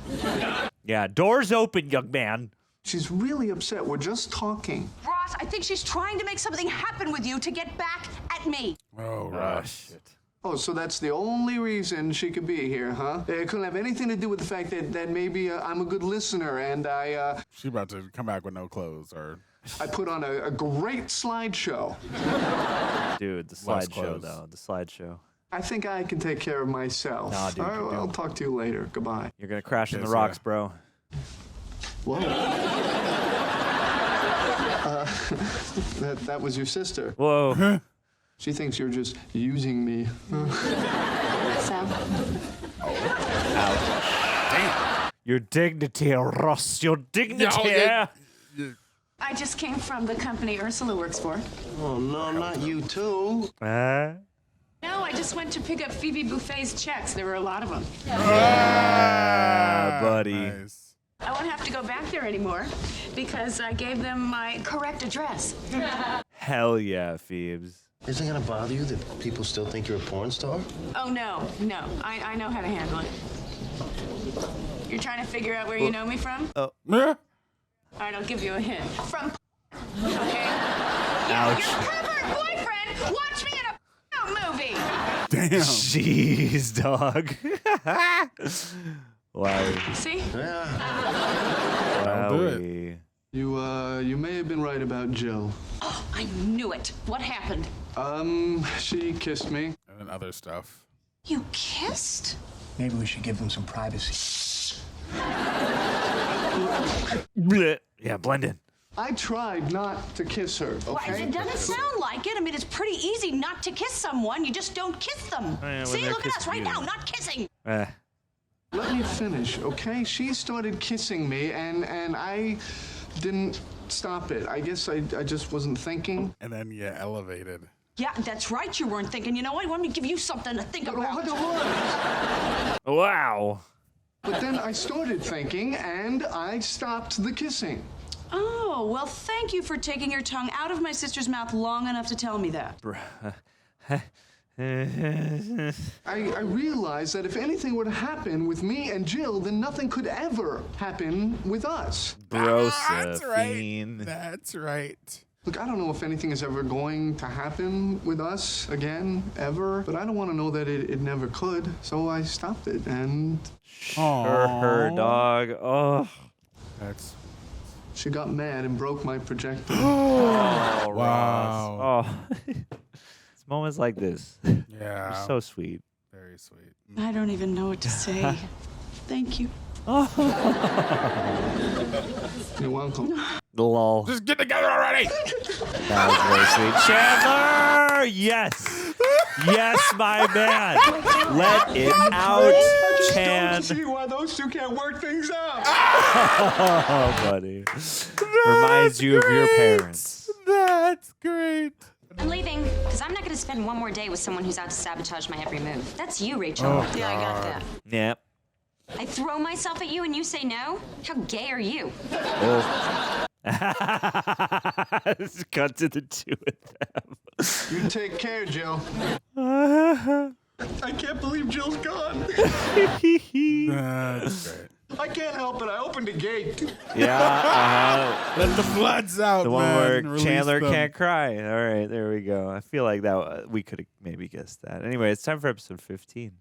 Yeah, doors open, young man. She's really upset. We're just talking. Ross, I think she's trying to make something happen with you to get back at me. Oh, Ross. Shit. Oh, so that's the only reason she could be here, huh? It couldn't have anything to do with the fact that maybe I'm a good listener and She's about to come back with no clothes, or... I put on a great slideshow. Dude, the Less slideshow, clothes. though. The slideshow. I think I can take care of myself. Nah, dude, All right, you well, I'll don't. talk to you later. Goodbye. You're going to crash in the Yes, rocks, yeah. bro. Whoa. That was your sister. Whoa. She thinks you're just using me. So, Ouch. Your dignity, Ross. Your dignity. I just came from the company Ursula works for. Oh, no, not you too. No, I just went to pick up Phoebe Buffet's checks. There were a lot of them. Buddy. Nice. I won't have to go back there anymore because I gave them my correct address. Hell yeah, Phoebes. Isn't it gonna bother you that people still think you're a porn star? Oh, no. I know how to handle it. You're trying to figure out where you know me from? Oh. All right, I'll give you a hint. From okay? Ouch. Your pervert boyfriend watched me in a movie. Damn. Jeez, dog. Wow. See? Yeah. That'll do it. Wowie. You may have been right about Jill. Oh, I knew it. What happened? She kissed me. And then other stuff. You kissed? Maybe we should give them some privacy. Blech. Yeah, blend in. I tried not to kiss her, Well, okay? it doesn't sound like it. I mean, it's pretty easy not to kiss someone. You just don't kiss them. Yeah, when See, they're look at us kissing right you. now, not kissing. Let me finish, okay? She started kissing me, and I didn't stop it. I guess I just wasn't thinking. And then, yeah, elevated. Yeah, that's right. You weren't thinking. You know what? Let me give you something to think about. Wow. But then I started thinking, and I stopped the kissing. Oh, well, thank you for taking your tongue out of my sister's mouth long enough to tell me that. I realized that if anything were to happen with me and Jill, then nothing could ever happen with us. That's right. Brosephine. That's right. Look, I don't know if anything is ever going to happen with us again, ever, but I don't want to know that it never could, so I stopped it, and... Her dog. Oh. That's... She got mad and broke my projector. Oh, Wow. Ross. Oh. It's moments like this. Yeah. You're so sweet. Very sweet. I don't even know what to say. Thank you. You're welcome. Lol. Just get together already! That was very sweet. Chandler! Yes! Yes, my man! Let it out, Chan. See why those two can't work things out. Oh, buddy. Reminds you of your parents. That's great. I'm leaving because I'm not going to spend one more day with someone who's out to sabotage my every move. That's you, Rachel. Oh, Yeah, I got that. Yep. I throw myself at you and you say no? How gay are you? Oh. Cut to the two of them. You take care, Jill. I can't believe Jill's gone. That's great. I can't help it. I opened the gate. Yeah. Let the floods out, The one man. where Release Chandler them. can't cry. All right, there we go. I feel like that we could have maybe guessed that. Anyway, it's time for episode 15.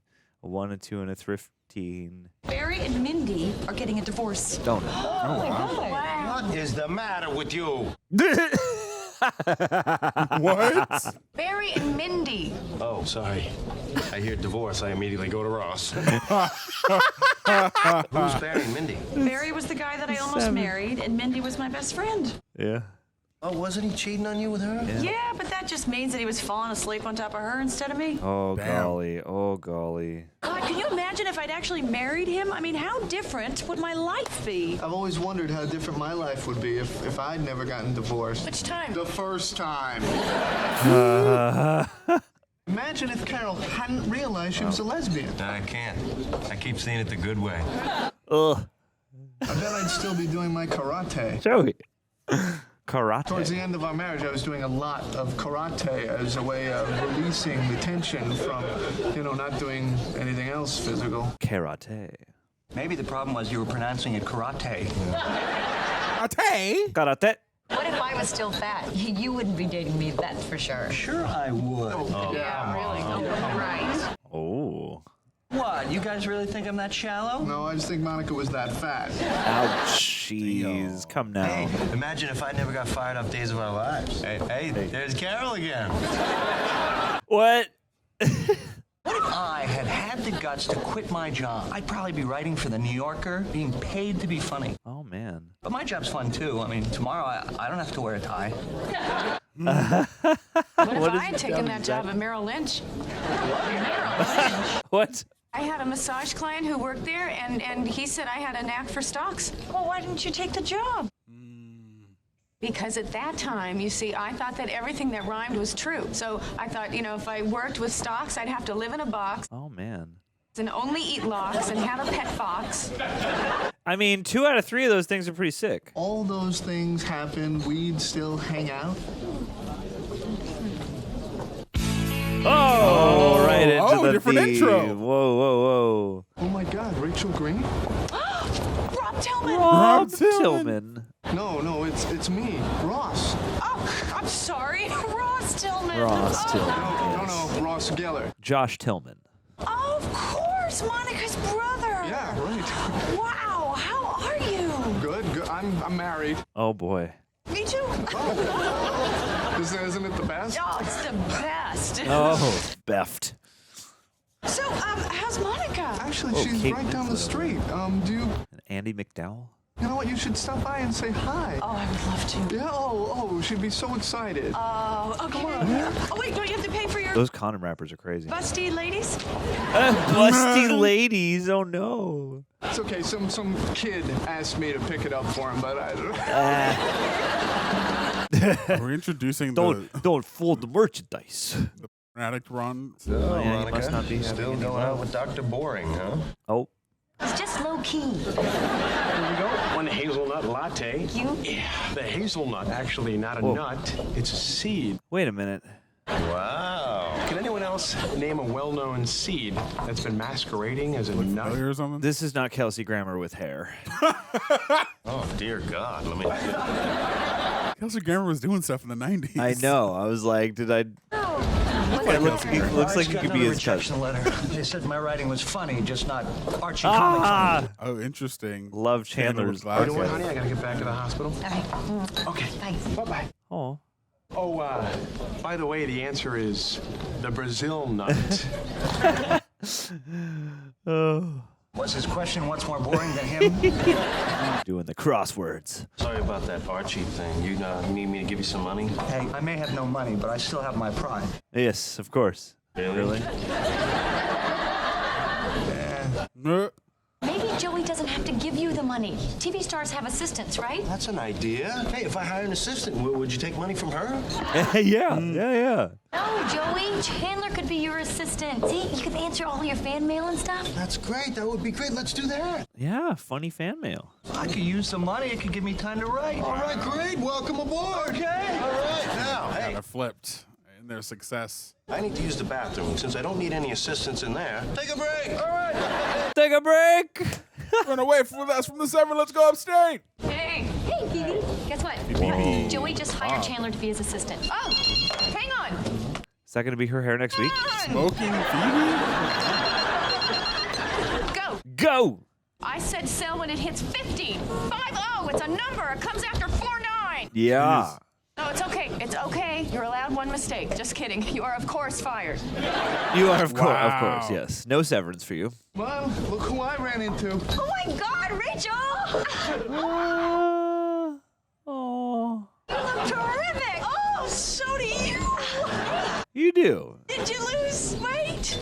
A 1, a 2, and a 15. Barry and Mindy are getting a divorce. Don't. What is the matter with you? What? Barry and Mindy. Oh, sorry. I hear divorce. I immediately go to Ross. Who's Barry and Mindy? Barry was the guy that I almost married, and Mindy was my best friend. Yeah. Oh, wasn't he cheating on you with her? Yeah, but that just means that he was falling asleep on top of her instead of me. Oh, golly. Oh, golly. God, can you imagine if I'd actually married him? I mean, how different would my life be? I've always wondered how different my life would be if I'd never gotten divorced. Which time? The first time. Imagine if Carol hadn't realized she was a lesbian. I can't. I keep seeing it the good way. Ugh. I bet I'd still be doing my karate. Joey. Karate. Towards the end of our marriage, I was doing a lot of karate as a way of releasing the tension from, not doing anything else physical. Karate. Maybe the problem was you were pronouncing it karate. Karate? Karate. What if I was still fat? You wouldn't be dating me, that's for sure. Sure I would. Yeah, really. Right. Oh. What? You guys really think I'm that shallow? No, I just think Monica was that fat. Ouch. Jeez. Come now. Hey, imagine if I never got fired off Days of Our Lives. Hey, there's Carol again. What? What if I had the guts to quit my job? I'd probably be writing for The New Yorker, being paid to be funny. Oh, man. But my job's fun, too. I mean, tomorrow I don't have to wear a tie. What if I had taken that job at Merrill Lynch? What? I had a massage client who worked there, and he said I had a knack for stocks. Well, why didn't you take the job? Because at that time, you see, I thought that everything that rhymed was true. So I thought, if I worked with stocks, I'd have to live in a box Oh, man. and only eat lox and have a pet fox. I mean, 2 out of 3 of those things are pretty sick. All those things happen, we'd still hang out. Oh, right into the different theme. intro. Whoa. Oh my God, Rachel Green? Rob Tillman! Rob Tillman. No, it's me, Ross. Oh, I'm sorry. Ross Tillman. Ross Tillman. No, Ross Geller. Josh Tillman. Oh, of course, Monica's brother. Yeah, right. Wow, how are you? Good. I'm married. Oh, boy. Me too. Isn't it the best? Oh, it's the best. Oh, Beft. So, how's Monica? Actually, Oh, she's Kate right down the Winslet. street. Do you... And Andy McDowell. You know what? You should stop by and say hi. Oh, I would love to. Yeah, oh, she'd be so excited. Oh, okay. Oh, wait, don't you have to pay for your Those condom wrappers are crazy. busty ladies? Busty ladies. Oh, no. It's okay. Some kid asked me to pick it up for him, but We're introducing Don't fold the merchandise. the addict run. So, yeah, Monica, he must not be still having going out with Dr. Boring, huh? Oh. It's just low key. Here we go. One hazelnut latte. You? Yeah, the hazelnut, actually not a nut, it's a seed. Wait a minute. Wow. Can anyone else name a well-known seed that's been masquerading as a nut? Or something? This is not Kelsey Grammer with hair. Oh, dear God. Let me... Kelsey Grammer was doing stuff in the 90s. I know. I was like, did I... It looks like he could be his cousin. Letter. They said my writing was funny, just not Archie Ah! comics. Oh, interesting. Love Chandler's Chandler You know what, glasses. honey? I gotta get back to the hospital. Okay. Thanks. Bye-bye. Oh. Oh, by the way, the answer is the Brazil nut. Oh. Was his question what's more boring than him? Doing the crosswords. Sorry about that Archie thing. You need me to give you some money? Hey, I may have no money, but I still have my pride. Yes, of course. Really? Maybe Joey doesn't have to give you the money. TV stars have assistants, right? That's an idea. Hey, if I hire an assistant, would you take money from her? Yeah. No, Joey. Chandler could be your assistant. See, you could answer all your fan mail and stuff. That's great. That would be great. Let's do that. Yeah, funny fan mail. I could use some money. It could give me time to write. All right, great. Welcome aboard. Okay. All right. Now, hey. Kind of flipped in their success. I need to use the bathroom. Since I don't need any assistants in there, take a break. All right. Take a break. Run away from us from the 7. Let's go upstate. Hey, Phoebe. Guess what? Whoa. Joey just hired Chandler to be his assistant. Oh, hang on. Is that going to be her hair next week? Smoking Phoebe? Go. I said sell when it hits 50. 5-0. It's a number. It comes after 4-9. Yeah. No, it's okay. It's okay. You're allowed one mistake. Just kidding. You are, of course, fired. You are, of course, yes. No severance for you. Well, look who I ran into. Oh my God, Rachel! Oh. terrific. Oh, so do you. You do. Did you lose weight?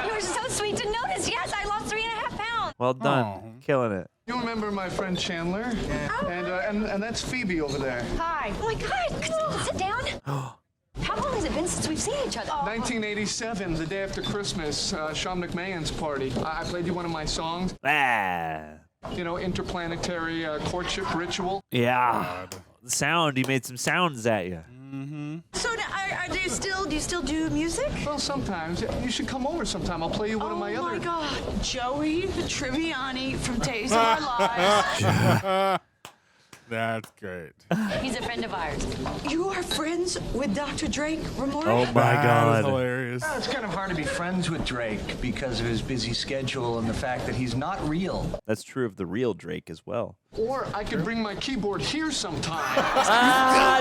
You were so sweet to notice. Yes, I lost 3.5 pounds. Well done. Killing it. You remember my friend Chandler? And that's Phoebe over there. Hi. Oh my God. Could you sit down? How long has it been since we've seen each other? 1987, the day after Christmas, Sean McMahon's party. I played you one of my songs. You know, interplanetary courtship ritual. Yeah. Sound. He made some sounds at you. So do you still do music? Well, sometimes. You should come over sometime. I'll play you one of my other. Oh my God, Joey Tribbiani from Days of Our Lives. That's great. He's a friend of ours. You are friends with Dr. Drake Ramore? Oh my God. Hilarious. Well, it's kind of hard to be friends with Drake because of his busy schedule and the fact that he's not real. That's true of the real Drake as well. Or I could bring my keyboard here sometime.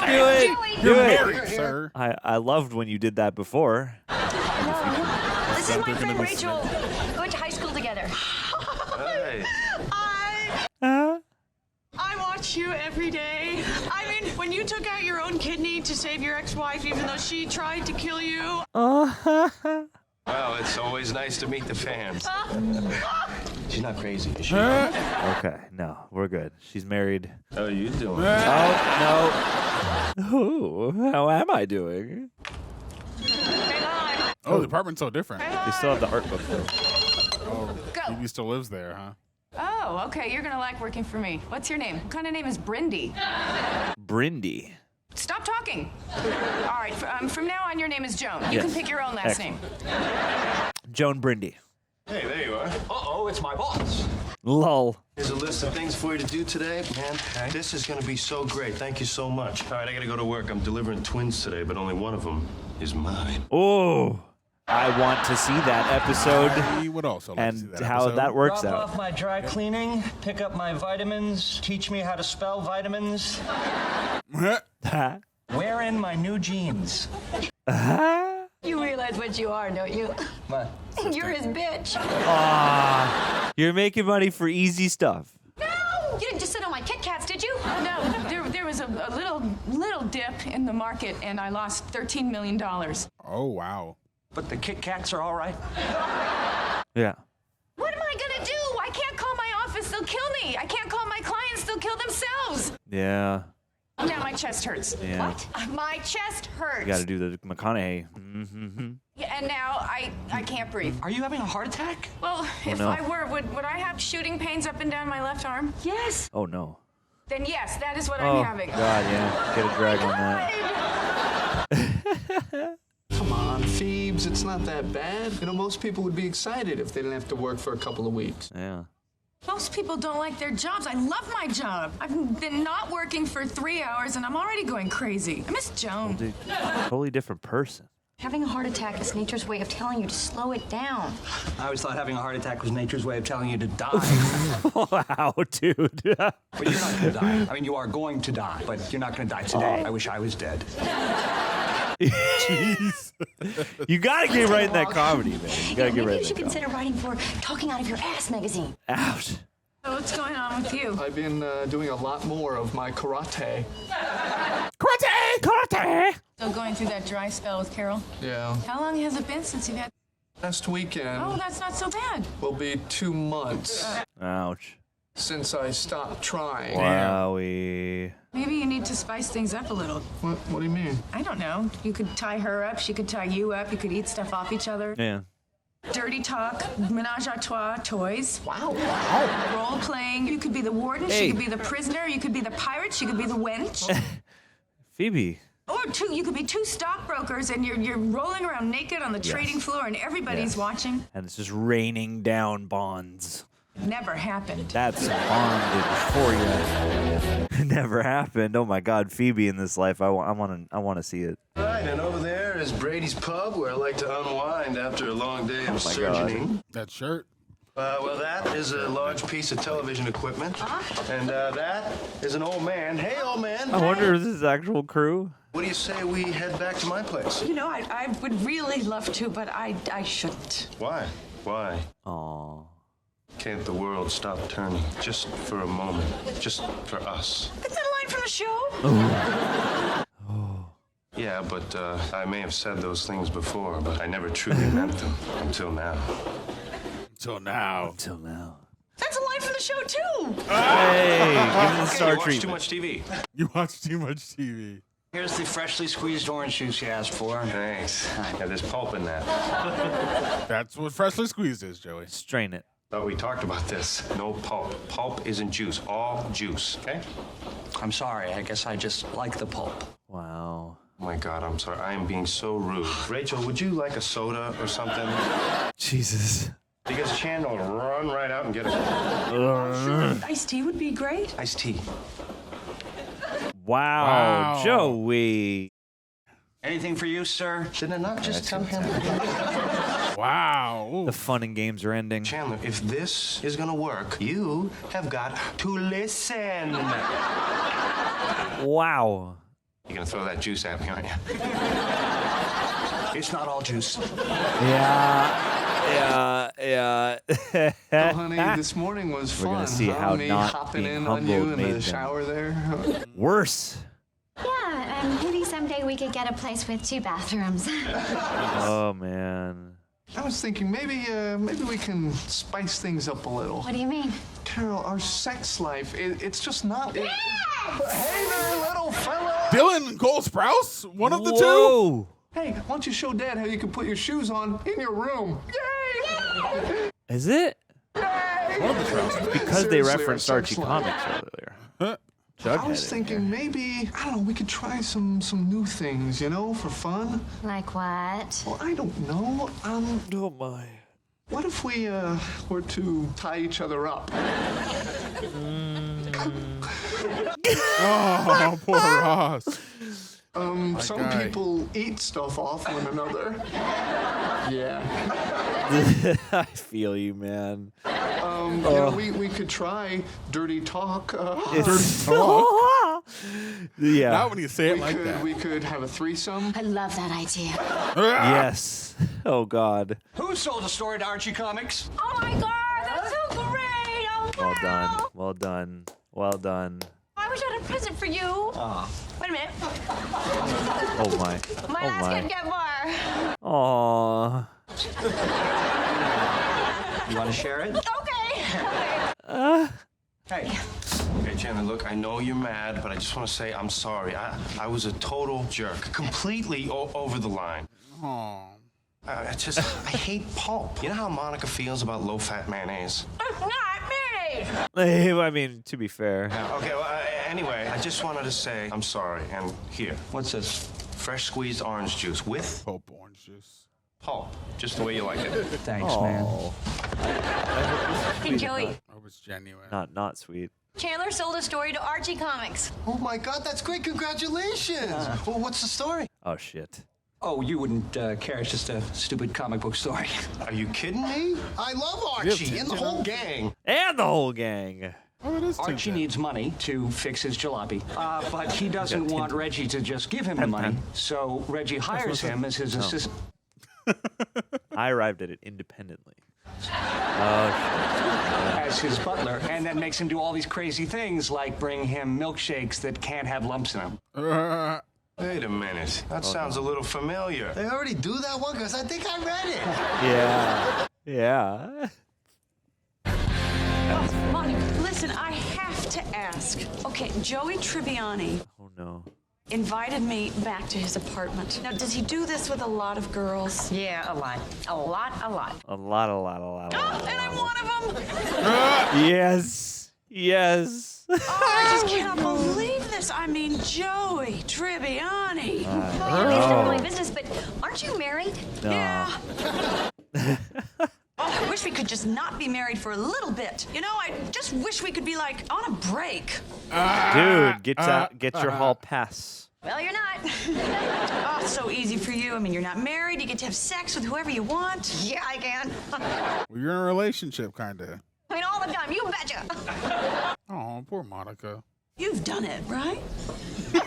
Do it. Do You're it. married, sir. I loved when you did that before. This is my friend Rachel. We went to high school together. Hey. I watch you every day. I mean, when you took out your own kidney to save your ex-wife, even though she tried to kill you. Well, it's always nice to meet the fans. She's not crazy, is she? Okay, no, we're good. She's married. How are you doing? Oh, no. Ooh, how am I doing? Oh, the apartment's so different. They still have the art book, though. Oh, Phoebe still lives there, huh? Oh, okay. You're gonna like working for me. What's your name? What kind of name is Brindy? Brindy. Stop talking. All right. From now on, your name is Joan. You Yes. can pick your own last Excellent. name. Joan Brindy. Hey, there you are. Uh-oh, it's my boss. Lol. Here's a list of things for you to do today, man. This is going to be so great. Thank you so much. All right, I got to go to work. I'm delivering twins today, but only one of them is mine. Oh, I want to see that episode I would also like to see and that how episode. that works Drop out. off my dry cleaning, pick up my vitamins, teach me how to spell vitamins, wear in my new jeans. You realize what you are, don't you? What? You're his bitch. Aw, you're making money for easy stuff. No! You didn't just sit on my Kit Kats, did you? No, there was a little dip in the market, and I lost $13 million. Oh, wow. But the Kit Kats are all right. Yeah. What am I gonna do? I can't call my office; they'll kill me. I can't call my clients; they'll kill themselves. Yeah. Now my chest hurts. Yeah. What? My chest hurts. You got to do the McConaughey. Mm-hmm. Yeah, and now I can't breathe. Are you having a heart attack? Well, if no. I were, would I have shooting pains up and down my left arm? Yes. Oh, no. Then yes, that is what Oh, I'm having. God, yeah. Get a drag on that. Come on, Phoebes, it's not that bad. You know, most people would be excited if they didn't have to work for a couple of weeks. Yeah. Most people don't like their jobs. I love my job. I've been not working for 3 hours, and I'm already going crazy. I miss Joan. Dude, totally different person. Having a heart attack is nature's way of telling you to slow it down. I always thought having a heart attack was nature's way of telling you to die. Wow, dude. But you're not going to die. I mean, you are going to die, but you're not going to die today. I wish I was dead. Jeez. You got to get right in that comedy, man. You got to get Maybe right you in should that comedy. consider writing for Talking Out of Your Ass magazine. Ouch. So what's going on with you? I've been doing a lot more of my karate. Karate! Still going through that dry spell with Carol? Yeah. How long has it been since you've had... Last weekend Oh, that's not so bad. will be 2 months Ouch. since I stopped trying. Wowie. Maybe you need to spice things up a little. What do you mean? I don't know. You could tie her up. She could tie you up. You could eat stuff off each other. Yeah. Dirty talk, menage a trois, toys. Wow. Role playing. You could be the warden. Hey. She could be the prisoner. You could be the pirate. She could be the wench. Phoebe. Or you could be 2 stockbrokers, and you're rolling around naked on the trading floor, and everybody's Yes. watching. And it's just raining down bonds. Never happened. That's bondage for you. Never happened. Oh my God, Phoebe in this life. I want to see it. All right, and over there is Brady's Pub, where I like to unwind after a long day of surgery. That shirt. Well, that is a large piece of television equipment. And that is an old man. Hey, old man. I wonder if this is actual crew. What do you say we head back to my place? You know, I would really love to, but I shouldn't. Why? Why? Aw. Can't the world stop turning just for a moment? Just for us? It's a line line from the show? Yeah, but I may have said those things before, but I never truly meant them until now. Until now. Until now. That's a line from the show, too. Hey, give him the star you watch treatment. too much TV. You watch too much TV. Here's the freshly squeezed orange juice you asked for. Thanks. Yeah, there's pulp in that. That's what freshly squeezed is, Joey. Strain it. Thought we talked about this. No pulp. Pulp isn't juice. All juice. Okay? I'm sorry. I guess I just like the pulp. Wow. Oh my God, I'm sorry. I am being so rude. Rachel, would you like a soda or something? Jesus. Because Chandler will run right out and get it. Sure, iced tea would be great. Iced tea. Wow, Joey. Anything for you, sir? Did I not just tell him? Wow. The fun and games are ending. Chandler, if this is gonna work, you have got to listen. Wow. You're gonna throw that juice at me, aren't you? It's not all juice. Yeah. Oh, honey, this morning was fun. We're gonna see how me not hopping being in on you humbled in made the them shower there. worse. Yeah, maybe someday we could get a place with 2 bathrooms. Oh man. I was thinking maybe we can spice things up a little. What do you mean? Carol, our sex life, it's just not... Hey there, little fella! Dylan Cole Sprouse? One of the two? Whoa. Hey, why don't you show Dad how you can put your shoes on in your room? Yay! Is it? Because they Seriously, referenced our Archie sex Comics life. earlier. Jughead I was thinking maybe, I don't know, we could try some new things, you know, for fun. Like what? Well, I don't know. Oh my. What if we were to tie each other up? Oh, poor Ross. Some guy. people eat stuff off one another. Yeah. I feel you, man. You know, we could try dirty talk. Dirty talk. Yeah. Not when you say it like that. We could have a threesome. I love that idea. Yes. Oh God. Who sold a story to Archie Comics? Oh my God, that's so great! Oh, Well wow. done. Well done. Well done. I wish I had a present for you. Wait a minute. Oh my. My Oh last my. Kit Kat bar. Aww. You want to share it? Okay. Hey. Hey, Chandler, look, I know you're mad, but I just want to say I'm sorry. I was a total jerk. Completely over the line. I hate pulp. You know how Monica feels about low-fat mayonnaise? It's not me. I mean, to be fair. Okay, well, anyway, I just wanted to say I'm sorry. And here, What's this? fresh squeezed orange juice with Pulp orange juice. pulp, just the way you like it. Thanks, man. Oh. Hey, Joey. I hope it's genuine. Not sweet. Chandler sold a story to Archie Comics. Oh my God, that's great! Congratulations. Well, what's the story? Oh shit. Oh, you wouldn't care. It's just a stupid comic book story. Are you kidding me? I love Archie and the whole gang. And the whole gang. Oh, it is Archie needs money to fix his jalopy, but he doesn't want Reggie to just give him the money, so Reggie hires him as his assistant. I arrived at it independently. Oh As his butler, and then makes him do all these crazy things like bring him milkshakes that can't have lumps in them. Wait a minute. That sounds a little familiar. They already do that one because I think I read it. Yeah. Monica, listen, I have to ask. Okay, Joey Tribbiani Oh no. invited me back to his apartment. Now, does he do this with a lot of girls? Yeah, a lot. A lot. A lot. Oh, and I'm one of them. Yes. Yes. Oh, I just cannot believe this. I mean, Joey Tribbiani. At least in my business, but aren't you married? No. Yeah. Oh, I wish we could just not be married for a little bit. You know, I just wish we could be like on a break. Dude, get your hall pass. Well, you're not. Oh, it's so easy for you. I mean, you're not married. You get to have sex with whoever you want. Yeah, I can. Well, you're in a relationship, kind of. I mean, all the time. You betcha. Oh, poor Monica. You've done it, right? Of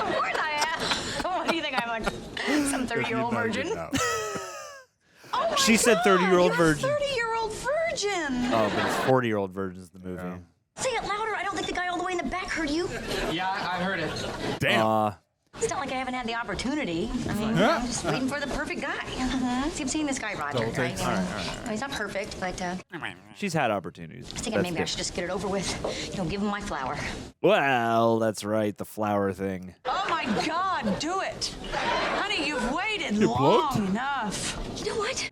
course I am. What do you think? I'm like some 30-year-old virgin? Oh my She said God, 30-year-old you're a virgin. 30-year-old virgin. Oh, but it's 40-year-old virgins in the movie. Say it louder. I don't think the guy all the way in the back heard you? Yeah, I heard it. Damn. It's not like I haven't had the opportunity. I mean, Yeah. I'm just waiting for the perfect guy. See, I'm seeing this guy, Roger. Double take. Right? All right. Well, he's not perfect, but She's had opportunities. I was thinking That's maybe I good. should just get it over with. Give him my flower. Well, that's right, the flower thing. Oh my God, do it. Honey, you've waited You long plugged? enough. You know what?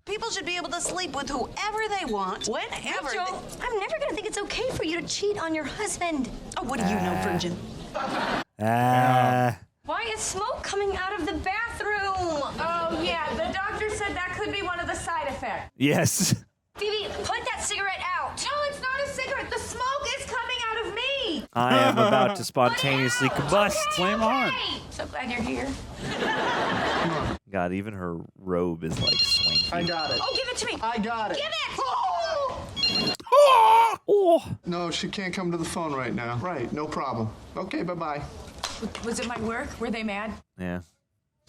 People should be able to sleep with whoever they want, whenever. Rachel, I'm never going to think it's okay for you to cheat on your husband. Oh, what do you know, virgin? Why is smoke coming out of the bathroom? Oh, yeah, the doctor said that could be one of the side effects. Yes. Phoebe, put that cigarette out. No, it's not a cigarette. The smoke is coming out of me. I am about to spontaneously combust. Flame on. So glad you're here. God, even her robe is like swanky. I got it. Oh, give it to me. I got it. Give it. No, she can't come to the phone right now. Right, no problem. Okay, bye-bye. Was it my work? Were they mad? Yeah.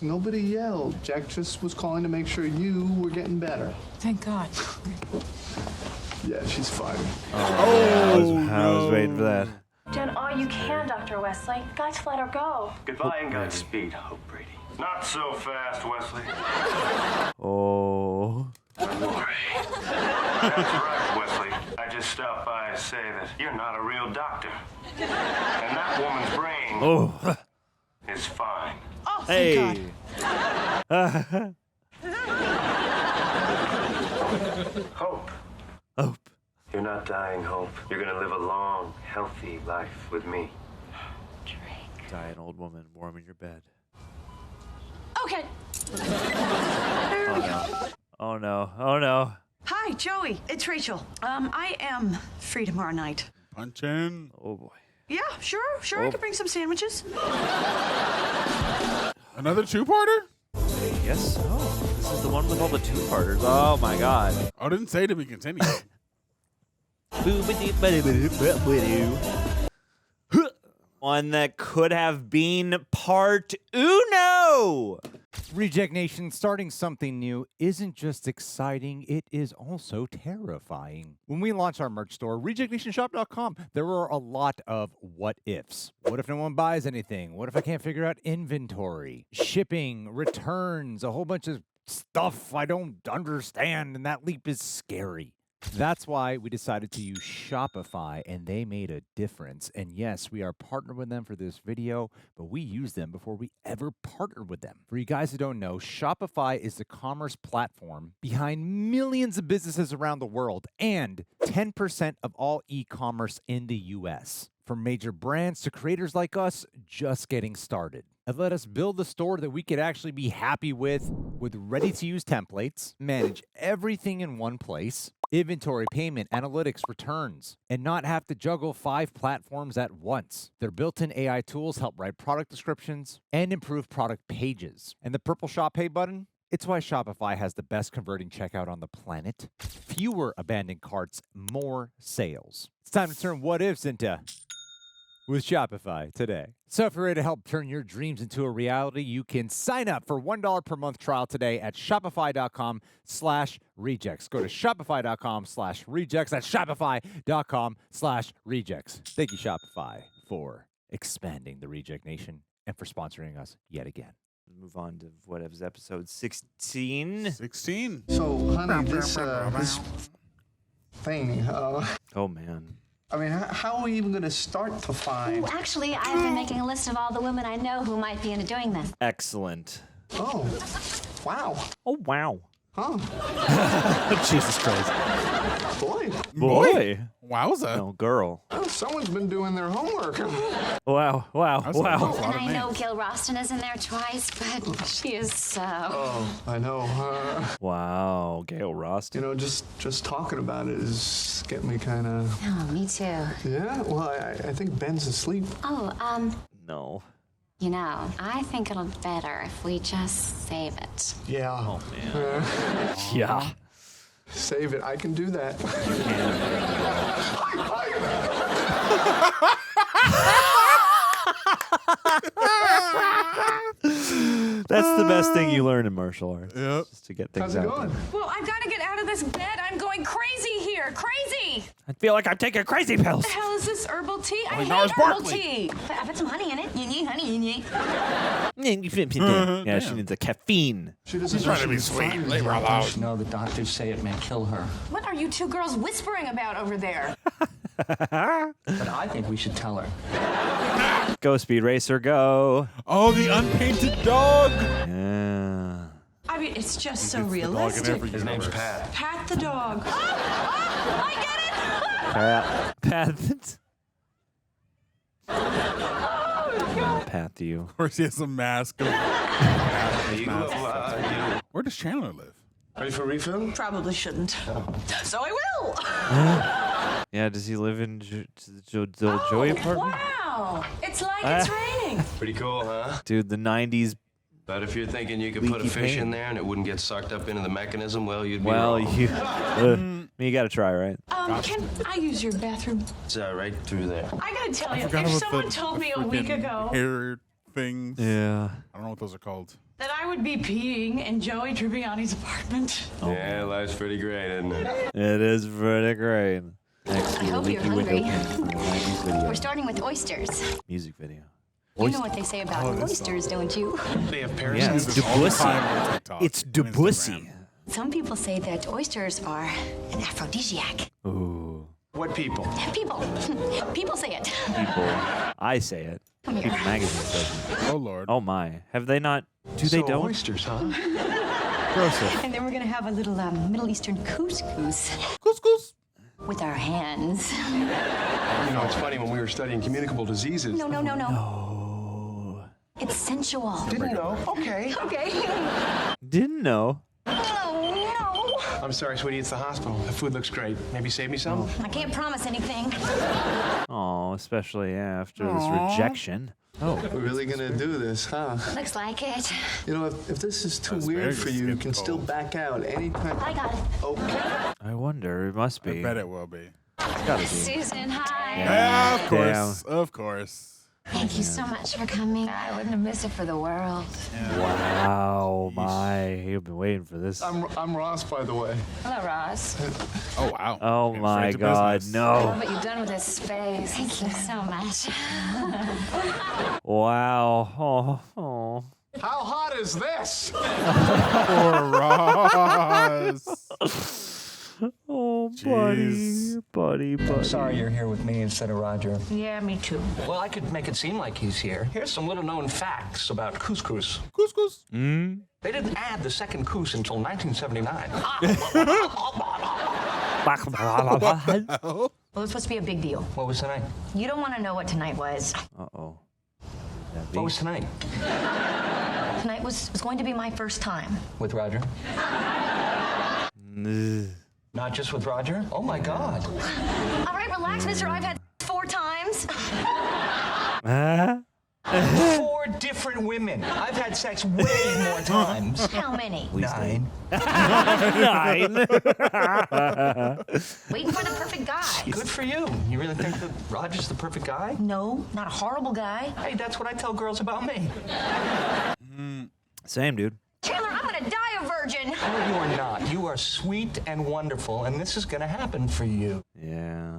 Nobody yelled. Jack just was calling to make sure you were getting better. Thank God. Yeah, she's fine. I was waiting for that. Done all you can, Dr. Wesley. Got to let her go. Goodbye and Godspeed, Hope Brady. Not so fast, Wesley. Oh. Don't worry. That's right, Wesley. I just stopped by to say that you're not a real doctor. And that woman's brain is fine. Oh, thank Hey. Hope. Hope. You're not dying, Hope. You're gonna live a long, healthy life with me. Die an old woman warm in your bed. Okay. Oh no. Oh no. Oh no. Hi, Joey. It's Rachel. I am free tomorrow night. Punch in. Oh boy. Yeah, sure. I could bring some sandwiches. Another two-parter? Yes. Oh, this is the one with all the two-parters. Oh my God. I didn't say to be continued. One that could have been part uno. Reject Nation, starting something new isn't just exciting, it is also terrifying. When we launched our merch store, rejectnationshop.com, there were a lot of what ifs. What if no one buys anything? What if I can't figure out inventory, shipping, returns, a whole bunch of stuff I don't understand, and that leap is scary. That's why we decided to use Shopify, and they made a difference. And yes, we are partnered with them for this video, but we used them before we ever partnered with them. For you guys who don't know, Shopify is the commerce platform behind millions of businesses around the world and 10% of all e-commerce in the US. From major brands to creators like us just getting started. And let us build the store that we could actually be happy with ready-to-use templates, manage everything in one place, inventory, payment, analytics, returns, and not have to juggle 5 platforms at once. Their built-in AI tools help write product descriptions and improve product pages. And the purple Shop Pay button? It's why Shopify has the best converting checkout on the planet. Fewer abandoned carts, more sales. It's time to turn what ifs into with Shopify today. So if you're ready to help turn your dreams into a reality, you can sign up for $1 per month trial today at shopify.com/rejects. Go to shopify.com/rejects. That's shopify.com/rejects. Thank you, Shopify, for expanding the Reject Nation and for sponsoring us yet again. Move on to what is episode 16. 16. So, honey, this thing, Oh man. I mean, how are we even going to start to find... Ooh, actually, I've been making a list of all the women I know who might be into doing this. Excellent. Oh, wow. Oh, wow. Huh. Jesus Christ. Boy. Wowza. No, girl. Oh, someone's been doing their homework. Wow. And I know Gil Roston is in there twice, but she is so... Oh, I know. Wow, Gail Roston. You know, just talking about it is getting me kind of... Oh, me too. Yeah? Well, I think Ben's asleep. Oh, No. you know, I think it'll be better if we just save it. Yeah. Oh, man. Yeah. Save it. I can do that. That's the best thing you learn in martial arts. Yep. Just to get things out there. Well, I've got to get out of this bed. I'm going crazy here. Crazy. I feel like I'm taking crazy pills. What the hell is this herbal tea? I now hate it's herbal Barkley. tea. I put some honey in it. Honey. Yeah, she needs a caffeine. She's trying to be sweet. Leave her alone. No, the doctors say it may kill her. What are you two girls whispering about over there? But I think we should tell her. Go, Speed Racer, go. Oh, the unpainted dog. Yeah. I mean, it's just so It's the dog in realistic. every His name's universe. Pat. Pat the dog. I get it. Pat you. Of course, he has a mask. Of Where does Chandler live? Ready for a refill? Probably shouldn't. So I will. Yeah, does he live in the Joey apartment? Wow. It's like it's raining. Pretty cool, huh? Dude, the 90s. But if you're thinking you could put a Leaky fish paint. in there and it wouldn't get sucked up into the mechanism, well, you'd be Well, wrong. you got to try, right? Can I use your bathroom? It's right through there. I gotta tell you, Forgot if about someone the told me a week freaking ago hair things. Yeah. I don't know what those are called. that I would be peeing in Joey Tribbiani's apartment. Yeah, life's pretty great, isn't it? It is pretty great. Next I year, hope you're Leaky Window hungry. Paint for a 90s video. We're starting with oysters. Music video. You know what they say about oysters, don't you? They have Yeah, parasites. it's All the time on Debussy. TikTok It's and Debussy. Instagram. Some people say that oysters are an aphrodisiac. Ooh. What people? People. People say it. People. I say it. Come here. People magazine says it. Oh, Lord. Oh, my. Have they not? Do they So don't? oysters, huh? Gross. And then we're going to have a little Middle Eastern couscous Couscous. with our hands. You know, it's funny when we were studying communicable diseases. No. Oh. It's sensual. Didn't know. Okay. Okay. Didn't know. Oh, no. I'm sorry, sweetie. It's the hospital. The food looks great. Maybe save me some. I can't promise anything. Oh, especially after this rejection. Oh. We're really gonna do this, huh? Looks like it. You know, if this is too That's weird very for you, you can still cold. back out anytime. I got it. Okay. I wonder. It must I be. bet it will be. It's gotta be. Susan, hi. Yeah, of course. Of course. Thank you so much for coming. I wouldn't have missed it for the world. Wow, my. You've been waiting for this. I'm Ross, by the way. Hello, Ross. Oh, wow. Oh, Getting my straight to God. business. I No. love what you've done with this space. Thank you so much. Wow. Oh. How hot is this? Poor Ross. Oh, Jeez. buddy. I'm sorry you're here with me instead of Roger. Yeah, me too. Well, I could make it seem like he's here. Here's some little-known facts about couscous. Couscous. Mm? They didn't add the second couscous until 1979. Well, it's supposed to be a big deal. What was tonight? You don't want to know what tonight was. Uh-oh. What was tonight? Tonight was going to be my first time. With Roger? Not just with Roger? Oh, my God. All right, relax, mister. I've had 4 times. 4 different women. I've had sex way more times. How many? 9. 9. Waiting for the perfect guy. Good for you. You really think that Roger's the perfect guy? No, not a horrible guy. Hey, that's what I tell girls about me. Same, dude. Chandler, I'm going to die a virgin. No, you are not. You are sweet and wonderful, and this is going to happen for you. Yeah.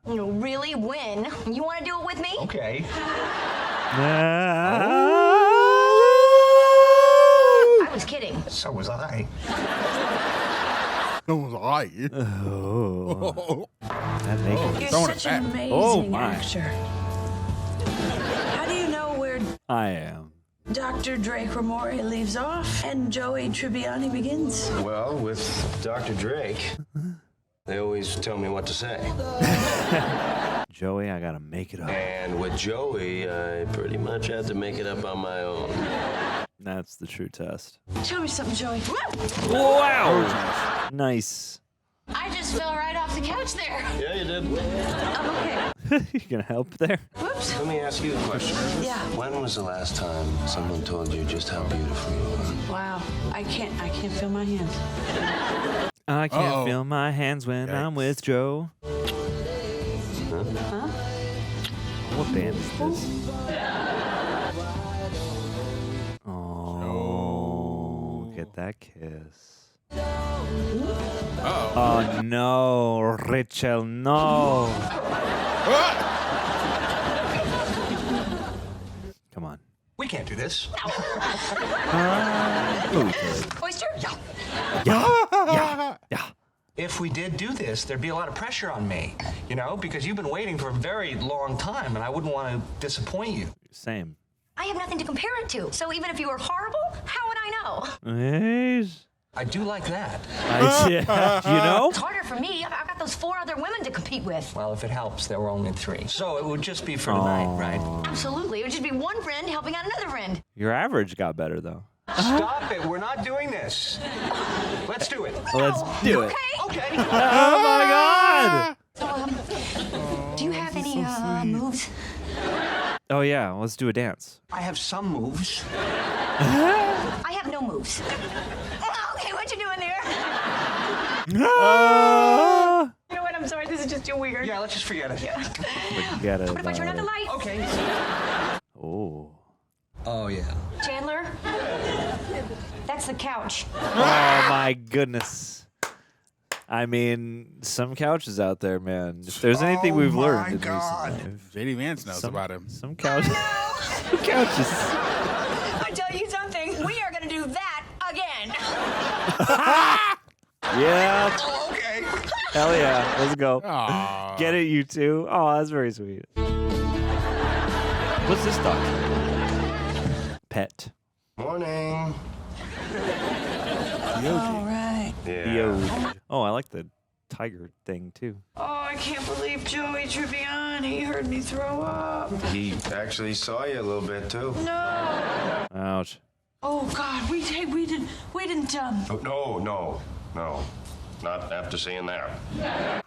No, really? When? You want to do it with me? Okay. I was kidding. So was I. So was I. Oh. That makes You're throwing such it an back. amazing Oh, my. actor. How do you know where I am. Dr. Drake Ramori leaves off and Joey Tribbiani begins? Well, with Dr. Drake, they always tell me what to say. Joey, I gotta make it up. And with Joey, I pretty much had to make it up on my own. That's the true test. Tell me something, Joey. Wow. Nice. I just fell right off the couch there. Yeah, you did. I'm okay. You gonna help there? Whoops. Let me ask you a question. Yeah. When was the last time someone told you just how beautiful you are? Wow. I can't feel my hands. I can't Uh-oh. feel my hands when I'm with Joe. Huh? What band is this? Oh, get that kiss. Oh no, Rachel, no. Come on. We can't do this. Oh, we could. Oyster? Yeah. If we did do this, there'd be a lot of pressure on me, you know, because you've been waiting for a very long time, and I wouldn't want to disappoint you. Same. I have nothing to compare it to. So even if you were horrible, how would I know? Yes. I do like that. You know? It's harder for me. I've got those 4 other women to compete with. Well, if it helps, there were only 3. So it would just be for tonight, right? Absolutely. It would just be one friend helping out another friend. Your average got better though. Stop it. We're not doing this. Let's do it. Let's do it. Okay. Oh my God. So, do you have any moves? Oh yeah, let's do a dance. I have some moves. I have no moves. Okay, what you doing there? You know what? I'm sorry. This is just too weird. Yeah, let's just forget it. Yeah. Forget it. What if I turn out the lights? Okay. Oh. Oh, yeah. Chandler, that's the couch. Oh my goodness. I mean, some couches out there, man. If there's anything we've learned in recent life, JD Vance knows about him. Some couches. Some couches. I tell you something, we are going to do that again. Yeah. Oh, okay. Hell yeah. Let's go. Aww. Get it, you two. Oh, that's very sweet. What's this dog? Pet. Morning. All right. Yeah. Oh, I like the tiger thing too. Oh, I can't believe Joey Tribbiani heard me throw up. He actually saw you a little bit too. No. Ouch. Oh God, we didn't. Oh, no. Not after seeing that.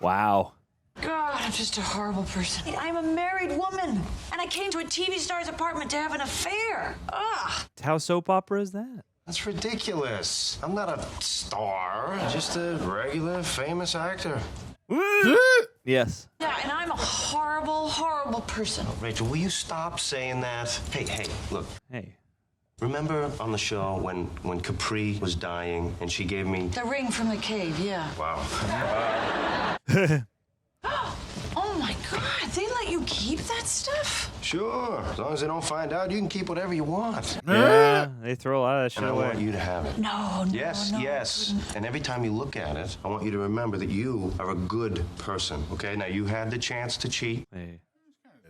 Wow. God, I'm just a horrible person. I'm a married woman, and I came to a TV star's apartment to have an affair. Ugh. How soap opera is that? That's ridiculous. I'm not a star. Just a regular famous actor. Yes. Yeah, and I'm a horrible, horrible person. Rachel, will you stop saying that? Hey, look. Hey. Remember on the show when Capri was dying and she gave me... The ring from the cave, yeah. Wow. Oh my God, they let you keep that stuff? Sure. As long as they don't find out, you can keep whatever you want. Yeah, they throw a lot of that shit And I away. want you to have it. No. Yes. And every time you look at it, I want you to remember that you are a good person, okay? Now, you had the chance to cheat,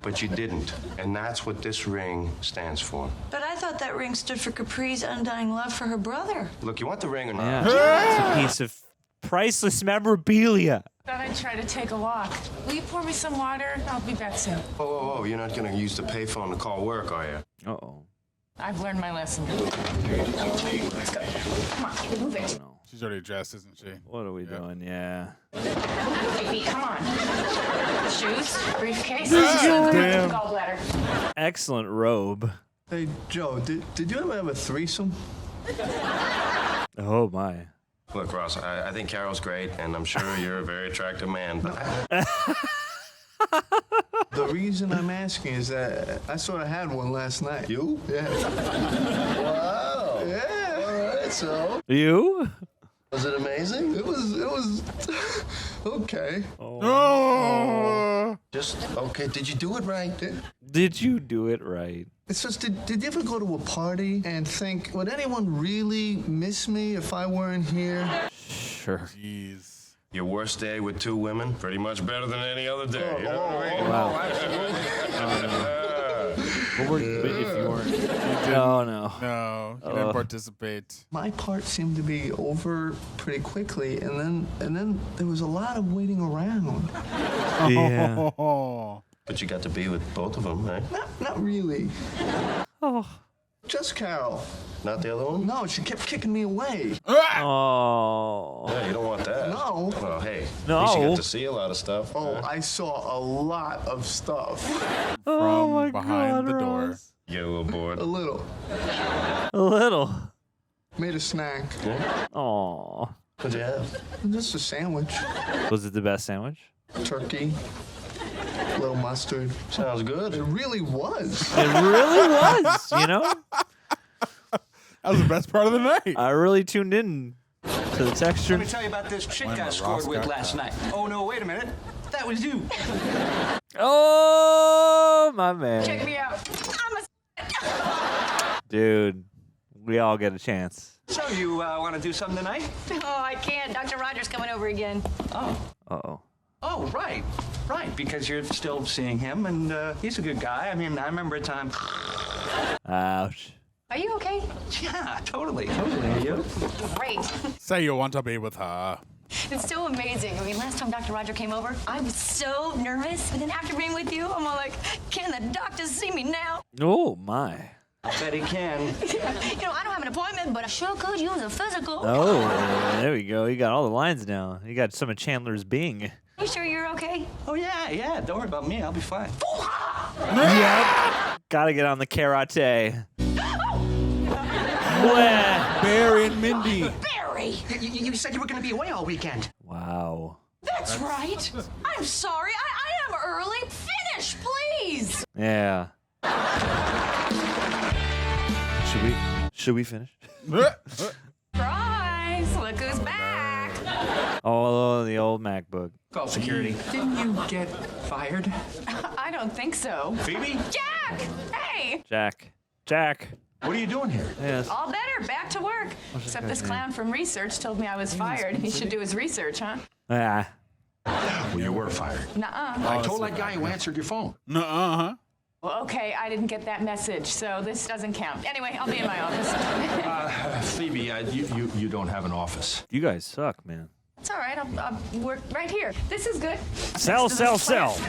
but you didn't. And that's what this ring stands for. But I thought that ring stood for Capri's undying love for her brother. Look, you want the ring or not? Yeah. It's a piece of priceless memorabilia. Thought I'd try to take a walk. Will you pour me some water? I'll be back soon. Oh, you're not going to use the payphone to call work, are you? Uh-oh. I've learned my lesson. Let's go. Come on, move it. She's already dressed, isn't she? What are we doing? Yeah. Baby, come on. Shoes, briefcase, Damn. gallbladder. Excellent robe. Hey, Joe, did you ever have a threesome? Oh, my. Look, Ross, I think Carol's great, and I'm sure you're a very attractive man. But The reason I'm asking is that I sort of had one last night. You? Yeah. Wow. Yeah. All right, so. You? Was it amazing? It was okay. Oh. Just, okay, did you do it right? Did you do it right? It's just, did you ever go to a party and think, would anyone really miss me if I weren't here? Sure. Jeez. Your worst day with 2 women? Pretty much better than any other day. You know what I mean? Wow. But if you weren't. No. No, you didn't participate. My part seemed to be over pretty quickly, and then there was a lot of waiting around. Yeah. But you got to be with both of them, right? Not really. Oh. Just Carol. Not the other one? No, she kept kicking me away. Oh. Yeah, you don't want that. No. Well, hey. No. At least you got to see a lot of stuff. Oh, I saw a lot of stuff. Oh my behind God, the door. Ross. You get a little bored. A little. A little. Made a snack. Aw. What'd you have? Just a sandwich. Was it the best sandwich? Turkey. A little mustard. Sounds good. It really was. It really was, you know? That was the best part of the night. I really tuned in to the texture. Let me tell you about this chick I scored with last night. Oh, no, wait a minute. That was you. Oh, my man. Check me out. Dude, we all get a chance. So you want to do something tonight? Oh, I can't. Dr. Roger's coming over again. Oh. Uh-oh. Oh, right. Right, because you're still seeing him, and he's a good guy. I mean, I remember a time... Ouch. Are you okay? Yeah, totally. Are you? Great. Say you want to be with her. It's so amazing. I mean, last time Dr. Roger came over, I was so nervous. But then after being with you, I'm all like, can the doctors see me now? Oh, my. I bet he can. You know, I don't have an appointment, but I sure could use a physical. Oh, there we go. You got all the lines now. You got some of Chandler's Bing. You sure you're okay? Oh, yeah. Don't worry about me. I'll be fine. Yep. Gotta get on the karate. Barry and Mindy. Barry! You said you were going to be away all weekend. Wow. That's right. I'm sorry. I am early. Finish, please. Yeah. Should we finish? Surprise! Look who's back. Oh, the old MacBook. Call security. Didn't you get fired? I don't think so. Phoebe? Jack! Hey! Jack. What are you doing here? Yes. All better. Back to work. Except this clown from research told me I was fired. He should do his research, huh? Ah. Well, you were fired. Nuh-uh. I told that guy who answered your phone. Nuh-uh. Well, okay, I didn't get that message, so this doesn't count. Anyway, I'll be in my office. Phoebe, you don't have an office. You guys suck, man. It's all right. I'll work right here. This is good. Sell.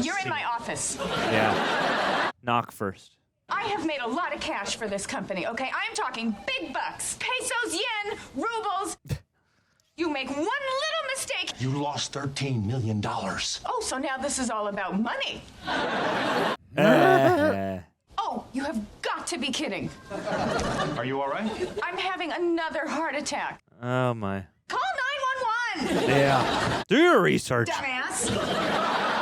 You're in my office. Yeah. Knock first. I have made a lot of cash for this company, okay? I'm talking big bucks. Pesos, yen, rubles. You make one little mistake. You lost $13 million. Oh, so now this is all about money. Oh, you have got to be kidding. Are you all right? I'm having another heart attack. Oh, my. Call 911. Yeah. Do your research. Dumbass.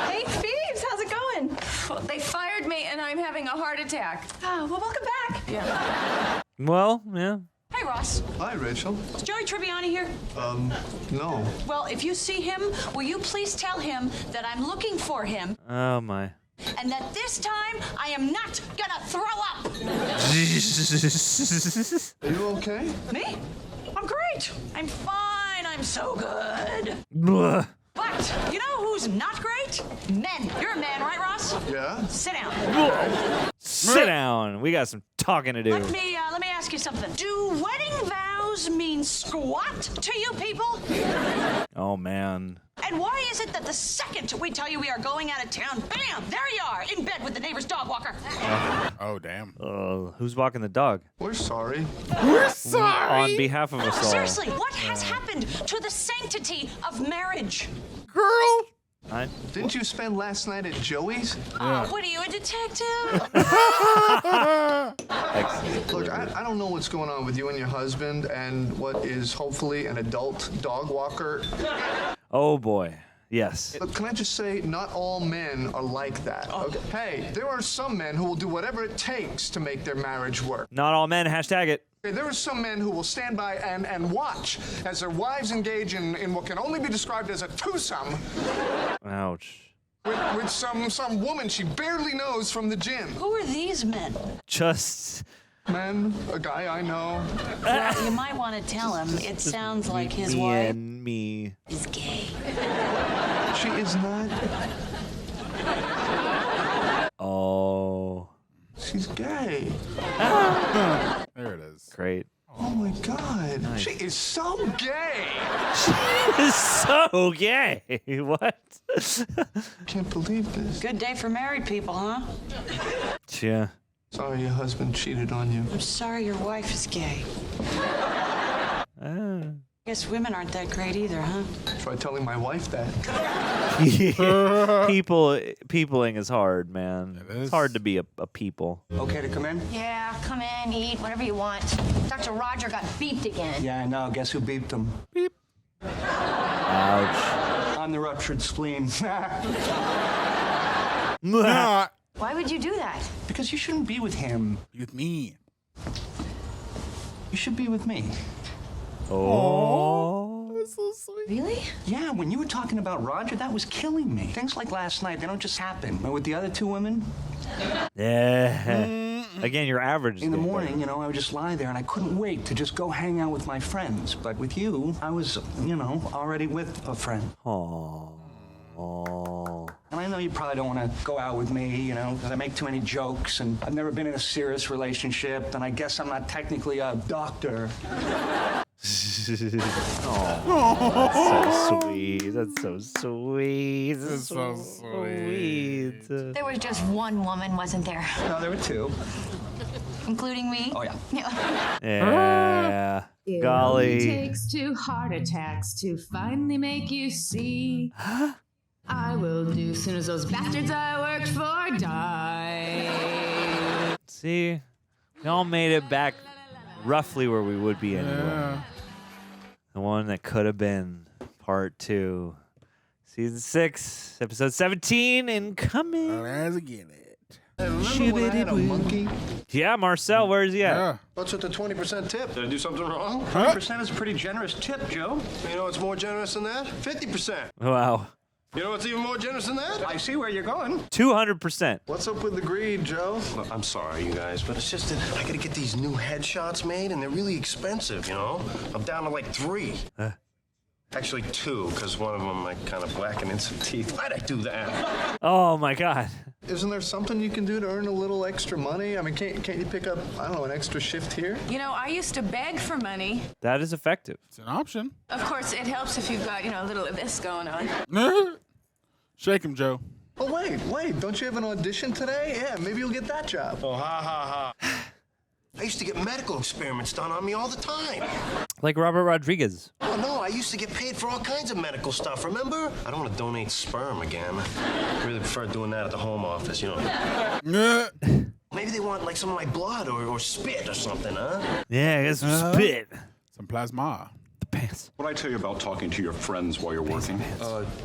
Hey, Phoebes, how's it going? Well, they fired me and I'm having a heart attack. Oh, well, welcome back. Yeah. Well, yeah. Hey, Ross. Hi, Rachel. Is Joey Tribbiani here? No. Well, if you see him, will you please tell him that I'm looking for him Oh, my. and that this time I am not gonna throw up? Are you okay? Me? I'm great. I'm fine. I'm so good. Blah. But you know who's not great? Men. You're a man, right, Ross? Yeah. Sit down. Sit down. We got some talking to do. Let me ask you something. Do wedding vows mean squat to you people? Oh, man. And why is it that the second we tell you we are going out of town, bam, there you are, in bed with the neighbor's dog walker? Oh, damn. Who's walking the dog? We're sorry. We're sorry. On behalf of us all. Seriously, what has happened to the sanctity of marriage? Girl. Didn't you spend last night at Joey's? Oh, what are you, a detective? Look, I don't know what's going on with you and your husband and what is hopefully an adult dog walker. Oh, boy. Yes. But can I just say, not all men are like that. Okay? Hey, there are some men who will do whatever it takes to make their marriage work. Not all men. Hashtag it. There are some men who will stand by and watch as their wives engage in what can only be described as a twosome Ouch. with some woman she barely knows from the gym. Who are these men? Just... Men, a guy I know. Well, you might want to tell him. It sounds like his wife and me. is gay. She is not. Oh. She's gay. There it is. Great. Oh my God. Nice. She is so gay. It's so gay. What? Can't believe this. Good day for married people, huh? Yeah. Sorry your husband cheated on you. I'm sorry your wife is gay. Guess women aren't that great either, huh? Try telling my wife that. Peopling is hard, man. It's hard to be a people. Okay to come in? Yeah, come in, eat, whatever you want. Dr. Roger got beeped again. Yeah, I know. Guess who beeped him? Beep. Ouch. I'm the ruptured spleen. Nah. Why would you do that? Because you shouldn't be with him. Be with me. You should be with me. Oh. That's so sweet. Really? Yeah, when you were talking about Roger, that was killing me. Things like last night, they don't just happen. But with the other two women, Yeah. Again, you're average. in the morning, you know, I would just lie there and I couldn't wait to just go hang out with my friends. But with you, I was, you know, already with a friend. Oh. And I know you probably don't want to go out with me, you know, because I make too many jokes and I've never been in a serious relationship and I guess I'm not technically a doctor. Oh, that's so sweet. That's so sweet. That's so sweet. There was just one woman, wasn't there? No, there were two. Including me? Oh, yeah. Yeah. It Golly. only takes 2 heart attacks to finally make you see. I will do soon as those bastards I worked for die. See, we all made it back roughly where we would be anyway. Yeah. The one that could have been part 2. Season 6, episode 17, incoming. Let's get it. Hey, remember when I had a monkey? Yeah, Marcel, where's he at? Yeah. What's with the 20% tip? Did I do something wrong? 20% is a pretty generous tip, Joe. You know what's more generous than that? 50%. Wow. You know what's even more generous than that? I see where you're going. 200%. What's up with the greed, Joe? Look, I'm sorry, you guys, but it's just that I gotta get these new headshots made, and they're really expensive, you know? I'm down to like 3. Actually 2, because one of them I kind of blackened in some teeth. Why'd I do that? Oh, my God. Isn't there something you can do to earn a little extra money? I mean, can't you pick up, I don't know, an extra shift here? You know, I used to beg for money. That is effective. It's an option. Of course, it helps if you've got, you know, a little of this going on. Shake him, Joe. Oh, wait, don't you have an audition today? Yeah, maybe you'll get that job. Oh, ha. I used to get medical experiments done on me all the time. Like Robert Rodriguez. Oh, no, I used to get paid for all kinds of medical stuff, remember? I don't want to donate sperm again. I really prefer doing that at the home office, you know. Maybe they want, like, some of my blood or spit or something, huh? Yeah, I guess some spit. Some plasma. The pants. What I tell you about talking to your friends while you're working?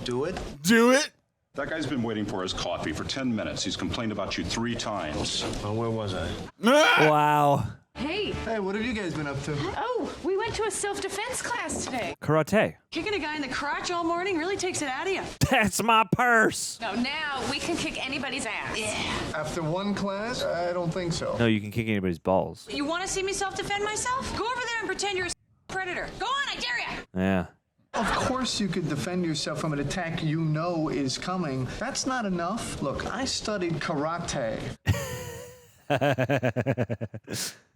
Do it? Do it? That guy's been waiting for his coffee for 10 minutes. He's complained about you 3 times. Oh, where was I? Wow. Hey. Hey, what have you guys been up to? Oh, we went to a self-defense class today. Karate. Kicking a guy in the crotch all morning really takes it out of you. That's my purse. No, now we can kick anybody's ass. Yeah. After one class? I don't think so. No, you can kick anybody's balls. You want to see me self-defend myself? Go over there and pretend you're a predator. Go on, I dare you. Yeah. Of course you could defend yourself from an attack you know is coming. That's not enough. Look, I studied karate.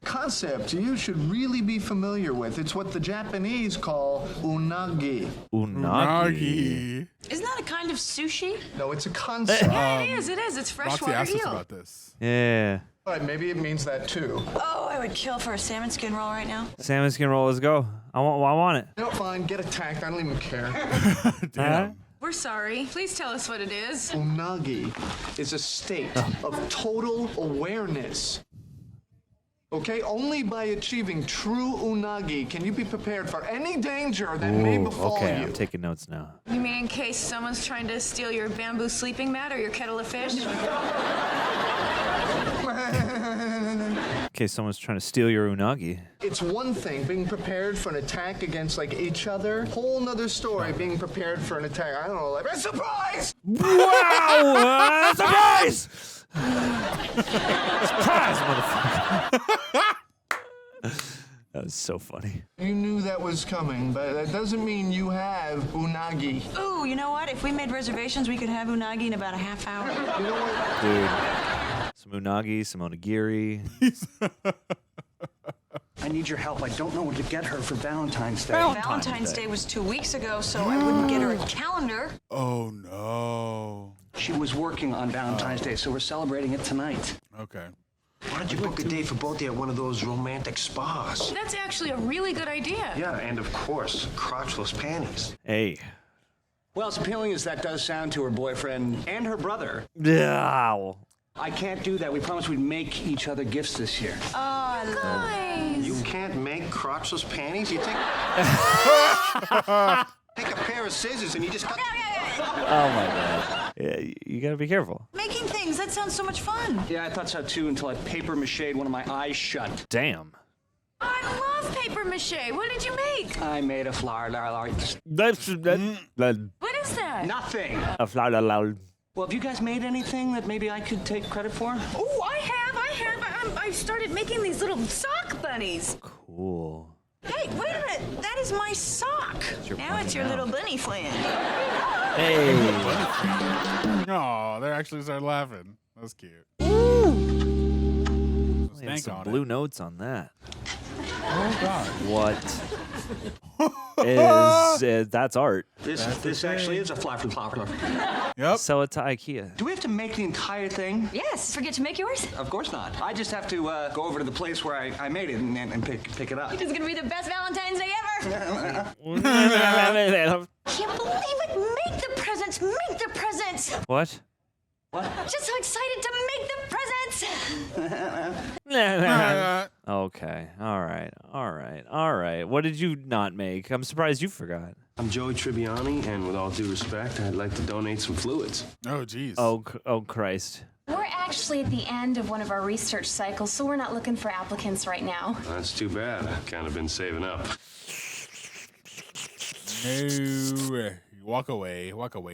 Concept you should really be familiar with. It's what the Japanese call unagi. Unagi. Isn't that a kind of sushi? No, it's a concept. Yeah, it is. It's Roxy freshwater asked us eel. about this. Yeah. All right, maybe it means that too. Oh, I would kill for a salmon skin roll right now. Salmon skin roll, let's go. I want it. You know, fine, get attacked. I don't even care. Damn. We're sorry. Please tell us what it is. Unagi is a state of total awareness. Okay, only by achieving true unagi can you be prepared for any danger that may befall okay, you. I'm taking notes now. You mean in case someone's trying to steal your bamboo sleeping mat or your kettle of fish? In case someone's trying to steal your unagi. It's one thing being prepared for an attack against like each other. Whole nother story being prepared for an attack. I don't know, like a surprise! Wow! Surprise! Surprise, motherfucker! That was so funny. You knew that was coming, but that doesn't mean you have unagi. Ooh, you know what? If we made reservations, we could have unagi in about a half hour. You know what? Dude. Some unagi, some onigiri. I need your help. I don't know what to get her for Valentine's Day. Valentine's Day was 2 weeks ago, so I wouldn't get her a calendar. Oh, no. She was working on Valentine's Day, so we're celebrating it tonight. Okay. Why don't you book a date for both of you at one of those romantic spas? That's actually a really good idea. Yeah, and of course, crotchless panties. Hey. Well, as appealing as that does sound to her boyfriend and her brother, Yeah. I can't do that. We promised we'd make each other gifts this year. Oh, Guys. You can't make crotchless panties? You take take a pair of scissors and you just cut. Oh my God. Yeah, you gotta be careful. Making things, that sounds so much fun. Yeah, I thought so too until I paper mached one of my eyes shut. Damn. I love paper mache. What did you make? I made a flower. What is that? Nothing. A flower. Well, have you guys made anything that maybe I could take credit for? Oh, I have. I started making these little sock bunnies. Cool. Hey, wait a minute. That is my sock. Now it's your little bunny friend. Hey. Oh, they actually started laughing. That's cute. Ooh. Some blue notes on that. Oh, God. What? That's art. This actually is a flower. Yep. Sell it to IKEA. Do we have to make the entire thing? Yes. Forget to make yours? Of course not. I just have to go over to the place where I made it and pick it up. It's going to be the best Valentine's Day ever. Can't believe it. Make the presents. Make the presents. What? What? Just so excited to make the presents. Okay. All right. What did you not make? I'm surprised you forgot. I'm Joey Tribbiani, and with all due respect, I'd like to donate some fluids. Oh, geez. Oh, Christ. We're actually at the end of one of our research cycles, so we're not looking for applicants right now. That's too bad. I've kind of been saving up. No. Walk away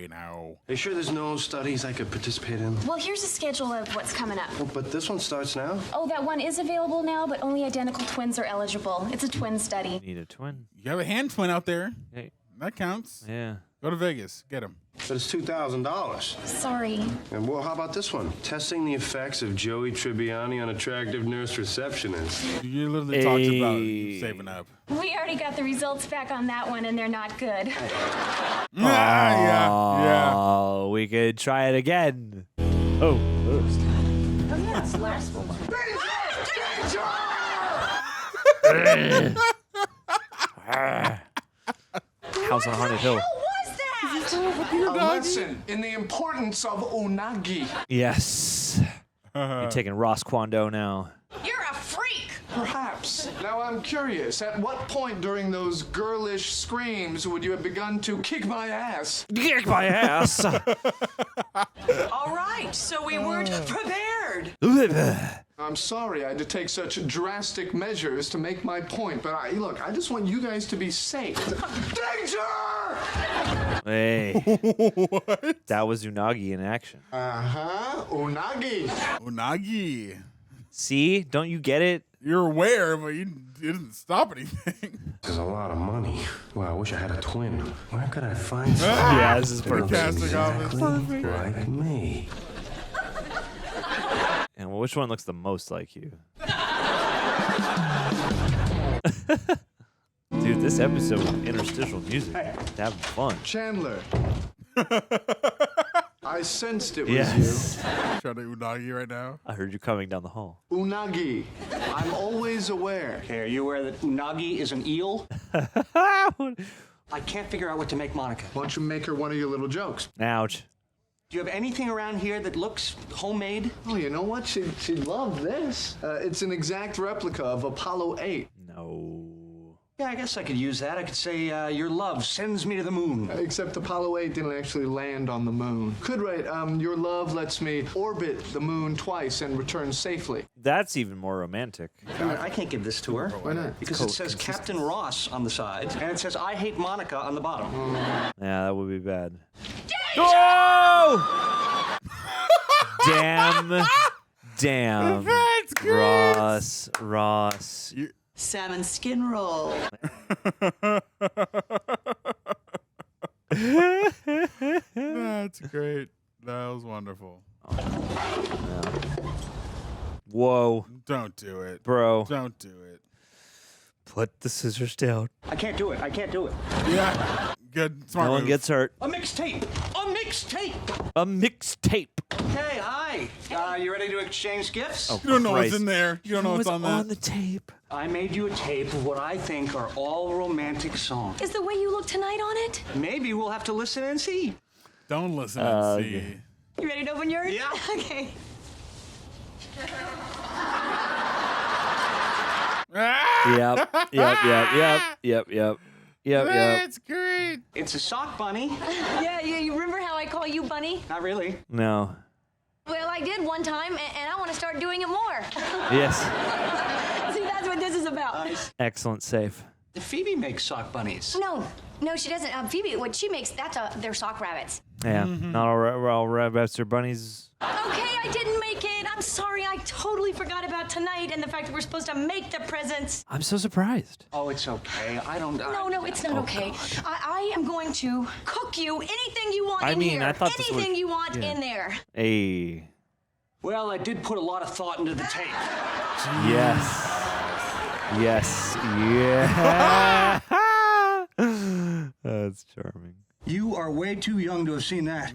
now. Are you sure there's no studies I could participate in? Well, here's a schedule of what's coming up. Oh, but this one starts now? Oh, that one is available now, but only identical twins are eligible. It's a twin study. Need a twin. You have a hand twin out there. Hey. That counts. Yeah. Go to Vegas. Get him. But it's $2,000. Sorry. And well, how about this one? Testing the effects of Joey Tribbiani on attractive nurse receptionist. You literally talked about saving up. We already got the results back on that one, and they're not good. Yeah. Oh, we could try it again. Oh. That's the last one. House on Haunted Hill. A lesson in the importance of unagi. Yes. You're taking Ross Kwando now. You're a freak. Perhaps. Now I'm curious, at what point during those girlish screams would you have begun to kick my ass? Kick my ass. All right, so we weren't prepared. I'm sorry I had to take such drastic measures to make my point, but I just want you guys to be safe. Danger! Hey. What? That was Unagi in action. Uh-huh. Unagi. See? Don't you get it? You're aware, but you didn't stop anything. There's a lot of money. Wow, I wish I had a twin. Where could I find someone? Yeah, this is perfect. Casting office. Exactly like me. And which one looks the most like you? Dude, this episode with interstitial music. Having fun. Chandler. I sensed it was Yes. Trying to Unagi right now. I heard you coming down the hall. Unagi. I'm always aware. Okay, are you aware that Unagi is an eel? I can't figure out what to make Monica. Why don't you make her one of your little jokes? Ouch. Do you have anything around here that looks homemade? Oh, you know what? She'd love this. It's an exact replica of Apollo 8. No. Yeah, I guess I could use that. I could say, your love sends me to the moon. Except Apollo 8 didn't actually land on the moon. Could write, your love lets me orbit the moon twice and return safely. That's even more romantic. I can't give this to her. Why not? Because it says Captain Ross on the side, and it says I hate Monica on the bottom. Yeah, that would be bad. Oh! Damn. That's good. Ross. Salmon skin roll. That's great. That was wonderful. Whoa. Don't do it. Bro. Don't do it. Put the scissors down. I can't do it. Yeah. Good. Smart No one move. gets hurt. A mixtape. A mixtape. Hey, hi. You ready to exchange gifts? Oh, You don't know Christ. what's in there. You don't know what's on that. the tape. I made you a tape of what I think are all romantic songs. Is the way you look tonight on it? Maybe we'll have to listen and see. Don't listen and see. Okay. You ready to open yours? Yeah. Okay. Yep. Yep. That's great. It's a sock bunny. Yeah, you remember how I call you Bunny? Not really. No. Well, I did one time, and I want to start doing it more. Yes. See, that's what this is about. Excellent save. Phoebe makes sock bunnies. No, she doesn't. Phoebe, what she makes, they're sock rabbits. Yeah. Not all rabbits or bunnies. Okay, I didn't make it. I'm sorry. I totally forgot about tonight and the fact that we're supposed to make the presents. I'm so surprised. Oh, it's okay. I don't. No, it's not okay. I am going to cook you anything you want in here. I thought this anything was, you want in there. Hey. Well, I did put a lot of thought into the tape. Yes. Yeah. That's charming. You are way too young to have seen that.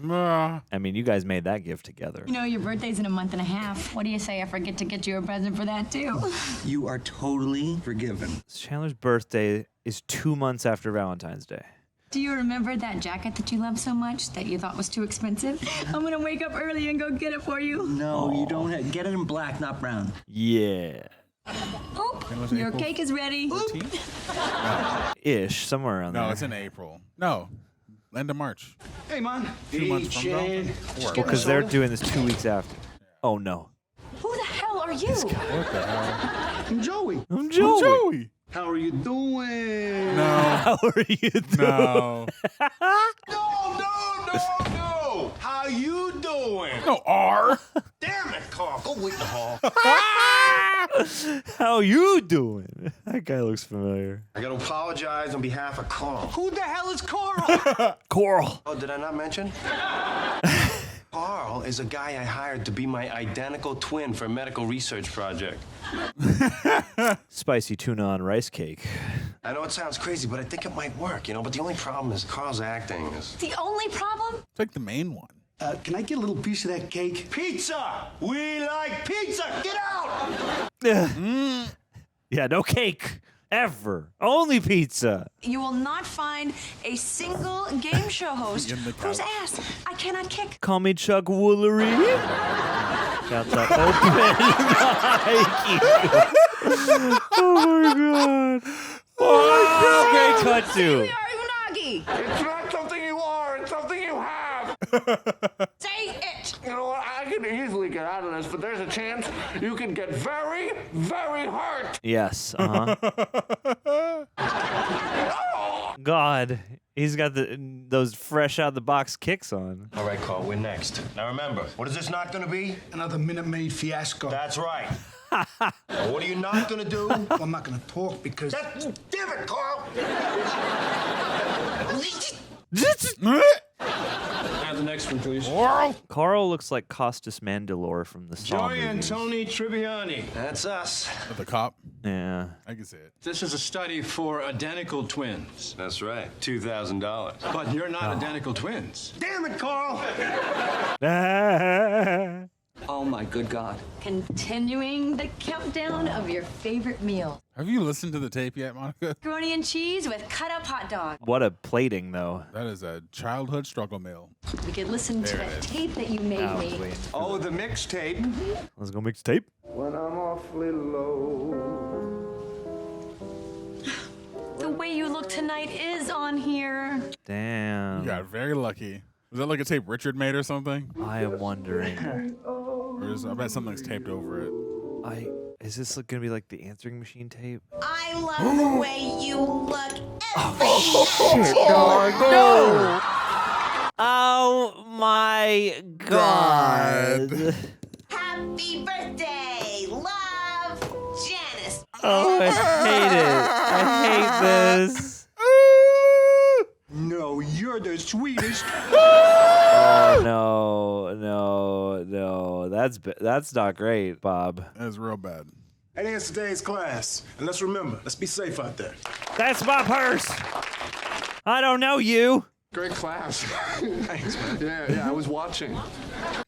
I mean, you guys made that gift together. You know, your birthday's in a month and a half. What do you say I forget to get you a present for that, too? You are totally forgiven. Chandler's birthday is 2 months after Valentine's Day. Do you remember that jacket that you love so much that you thought was too expensive? I'm going to wake up early and go get it for you. No, you don't. Get it in black, not brown. Yeah. Oop, your cake is ready. Ish, somewhere around there. No, it's in April. No, end of March. Hey, man. 2 months from now. Well, because they're doing this 2 weeks after. Oh, no. Who the hell are you? What the hell? I'm Joey. I'm Joey. How are you doing? No. How are you doing? No. No. How you doing? No, R. Damn it, Carl. Go wait in the hall. How you doing? That guy looks familiar. I got to apologize on behalf of Carl. Who the hell is Carl? Coral. Oh, did I not mention? Carl is a guy I hired to be my identical twin for a medical research project. Spicy tuna on rice cake. I know it sounds crazy, but I think it might work, But the only problem is Carl's acting is... The only problem? It's like the main one. Can I get a little piece of that cake? Pizza! We like pizza! Get out! Yeah, no cake. Ever. Only pizza. You will not find a single game show host whose ass I cannot kick. Call me Chuck Woolery. Got that open mic. Oh, my God. Oh, great cut to. We are Unagi. It's not something you are, it's something you have. Say it. You know what? I can easily get out of this, but there's a chance you can get very, very hurt. Yes. God, he's got those fresh out the box kicks on. All right, Carl, we're next. Now remember, what is this not going to be? Another Minute Maid fiasco. That's right. Well, what are you not going to do? Well, I'm not going to talk because... Damn it, Carl! Have the next one, please. Carl looks like Costas Mandylor from the Saw Joey and movies. Tony Tribbiani. That's us. The cop? Yeah. I can see it. This is a study for identical twins. That's right. $2,000. But you're not identical twins. Damn it, Carl! Oh, my good God. Continuing the countdown of your favorite meal. Have you listened to the tape yet, Monica? Macaroni and cheese with cut-up hot dog. What a plating, though. That is a childhood struggle meal. We could listen to There the it is. tape that you made me. Oh, the mixtape. Let's go mix tape. When I'm awfully low. The way you look tonight is on here. Damn. You got very lucky. Was that like a tape Richard made or something? I am wondering. Or I bet something's taped over it. Is this gonna be like the answering machine tape? I love the way you look. Shit, dog. No! Oh my God. Happy birthday, love, Janice. Oh, I hate it. I hate this. No, you're the sweetest. Oh no. That's not great, Bob. That's real bad. And it's today's class. And let's remember, let's be safe out there. That's my purse. I don't know you. Great class. Thanks, man. Yeah, I was watching.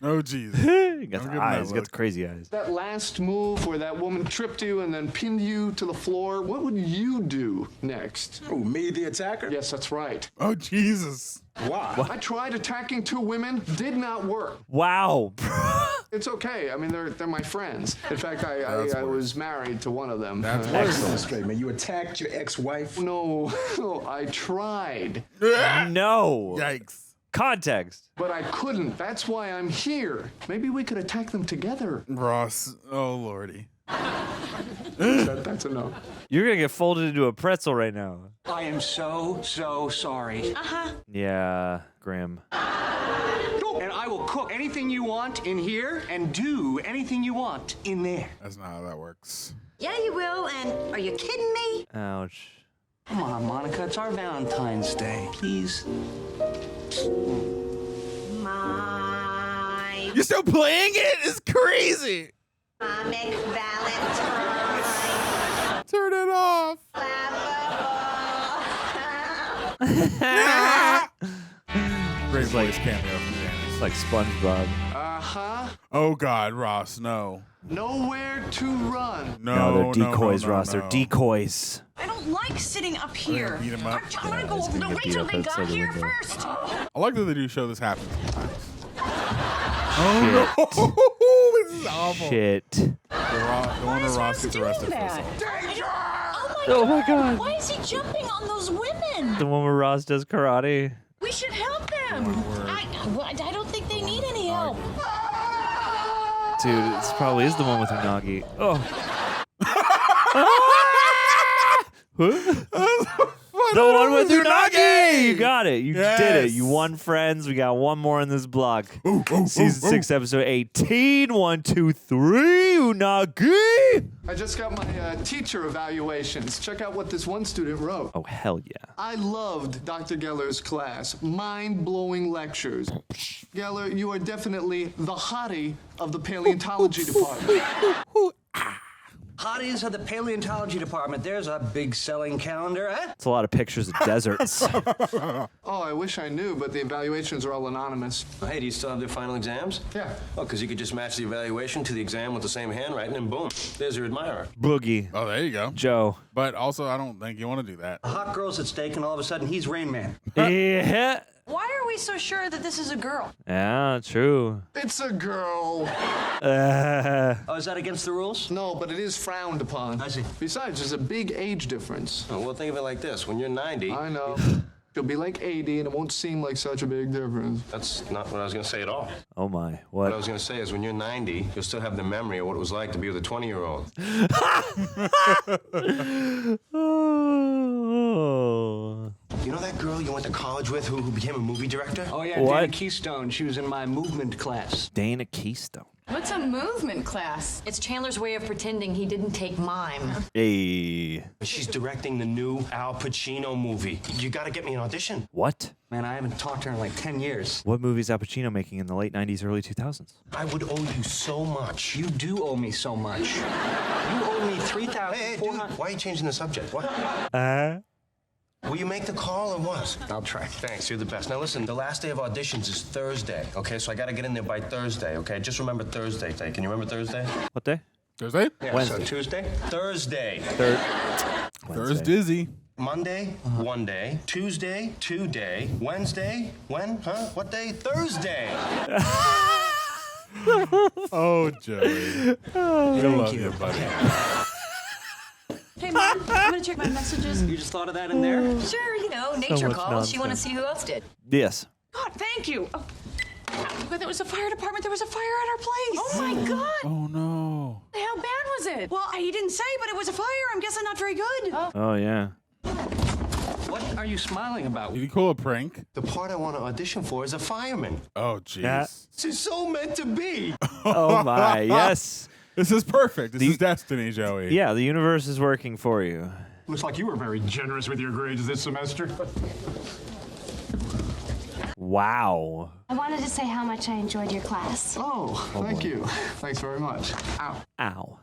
Oh, jeez. He got the eyes. He got the crazy eyes. That last move where that woman tripped you and then pinned you to the floor, what would you do next? Oh, me, the attacker? Yes, that's right. Oh, Jesus. Why? I tried attacking two women, did not work. Wow. It's okay. I mean, they're my friends. In fact, I was married to one of them. That's excellent. Straight, man. You attacked your ex-wife? No, I tried. No. Yikes. Context. But I couldn't. That's why I'm here. Maybe we could attack them together. Ross. Oh, Lordy. That's enough. You're going to get folded into a pretzel right now. I am so sorry. Yeah, Grim. And I will cook anything you want in here and do anything you want in there. That's not how that works. Yeah, you will. And are you kidding me? Ouch. Come on, Monica. It's our Valentine's Day. Please. My You're still playing it? It's crazy. comic Valentine. Turn it off. Great voice cameo from Janice. It's like SpongeBob. Uh-huh. Oh, God, Ross, no. Nowhere to run. No, they're decoys, Ross. They're decoys. I don't like sitting up here. Beat him up. I'm gonna go. No, wait till they got here first. I like that they do show this happen sometimes. Oh, no. This is awful. Shit. The one where Ross gets arrested for assault. Oh, my God. Why is he jumping on those women? The one where Ross does karate. We should help them. I don't think they need any help. Dude, this probably is the one with Unagi. Oh. The one with Unagi! You got it. You did it. You won, friends. We got one more in this block. Season 6, episode 18. 1, 2, 3. Unagi! I just got my teacher evaluations. Check out what this one student wrote. Oh, hell yeah. I loved Dr. Geller's class. Mind-blowing lectures. Geller, you are definitely the hottie of the paleontology department. Hotties of the paleontology department. There's a big selling calendar, huh? It's a lot of pictures of deserts. Oh, I wish I knew, but the evaluations are all anonymous. Hey, do you still have their final exams? Yeah. Oh, because you could just match the evaluation to the exam with the same handwriting, and boom, there's your admirer. Boogie. Oh, there you go. Joe. But also, I don't think you want to do that. A hot girl's at stake, and all of a sudden, he's Rain Man. Yeah. Why are we so sure that this is a girl? Yeah, true. It's a girl. Oh, is that against the rules? No, but it is frowned upon. I see. Besides, there's a big age difference. Oh, well, think of it like this. When you're 90... I know. She'll be like 80, and it won't seem like such a big difference. That's not what I was going to say at all. Oh, my. What I What? was going to say is when you're 90, you'll still have the memory of what it was like to be with a 20-year-old. Oh. You know that girl you went to college with who became a movie director? Oh, yeah, What? Dana Keystone. She was in my movement class. Dana Keystone. What's a movement class? It's Chandler's way of pretending he didn't take mime. Hey. She's directing the new Al Pacino movie. You got to get me an audition. What? Man, I haven't talked to her in like 10 years. What movie is Al Pacino making in the late 90s, early 2000s? I would owe you so much. You do owe me so much. You owe me $3,400. Hey, dude, why are you changing the subject? What? Will you make the call or what? I'll try. Thanks, you're the best. Now listen, the last day of auditions is Thursday, okay? So I gotta get in there by Thursday, okay? Just remember Thursday. Can you remember Thursday? What day? Thursday? Yeah, Wednesday. so Tuesday? Thursday. Thursday dizzy. Monday, 1 day. Tuesday, 2 day. Wednesday, when? Huh? What day? Thursday. Oh, Joey. We love you, buddy. Hey, Mom, I'm gonna check my messages. You just thought of that in there? Sure, you know, nature much calls. You want to nonsense. see who else did. Yes. God, thank you. Oh, but there was a fire department. There was a fire at our place. Oh my God! Oh, no. How bad was it? Well, he didn't say, but it was a fire. I'm guessing not very good. Oh, yeah. What are you smiling about? Did he call a prank? The part I want to audition for is a fireman. Oh, jeez. Yeah. This is so meant to be. Oh, my. Yes. This is perfect. This is destiny, Joey. Yeah, the universe is working for you. Looks like you were very generous with your grades this semester. Wow. I wanted to say how much I enjoyed your class. Oh, thank you. Thanks very much. Ow. Ow.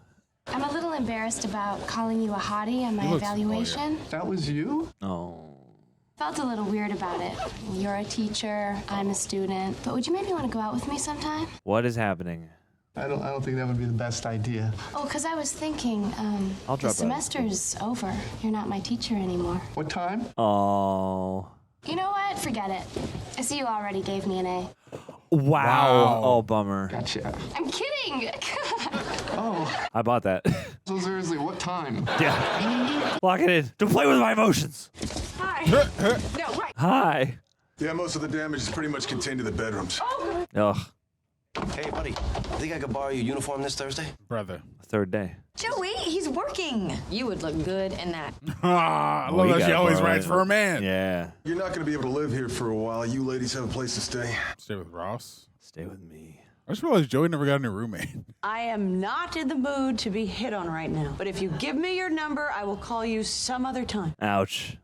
I'm a little embarrassed about calling you a hottie on my You look evaluation. That was you? Oh. Felt a little weird about it. You're a teacher, I'm a student. But would you maybe want to go out with me sometime? What is happening? I don't think that would be the best idea. Oh, because I was thinking, I'll the drop by. semester's over. You're not my teacher anymore. What time? Oh. You know what? Forget it. I see you already gave me an A. Wow. Oh, bummer. Gotcha. I'm kidding. Oh. I bought that. So seriously, what time? Yeah. Lock it in. Don't play with my emotions. Hi. No, right. Hi. Yeah, most of the damage is pretty much contained to the bedrooms. Ugh. Hey, buddy. Think I could borrow your uniform this Thursday? Brother. Third day. Joey, he's working. You would look good in that. I love that she always writes for a man. Yeah. You're not going to be able to live here for a while. You ladies have a place to stay. Stay with Ross. Stay with me. I just realized Joey never got a new roommate. I am not in the mood to be hit on right now. But if you give me your number, I will call you some other time. Ouch.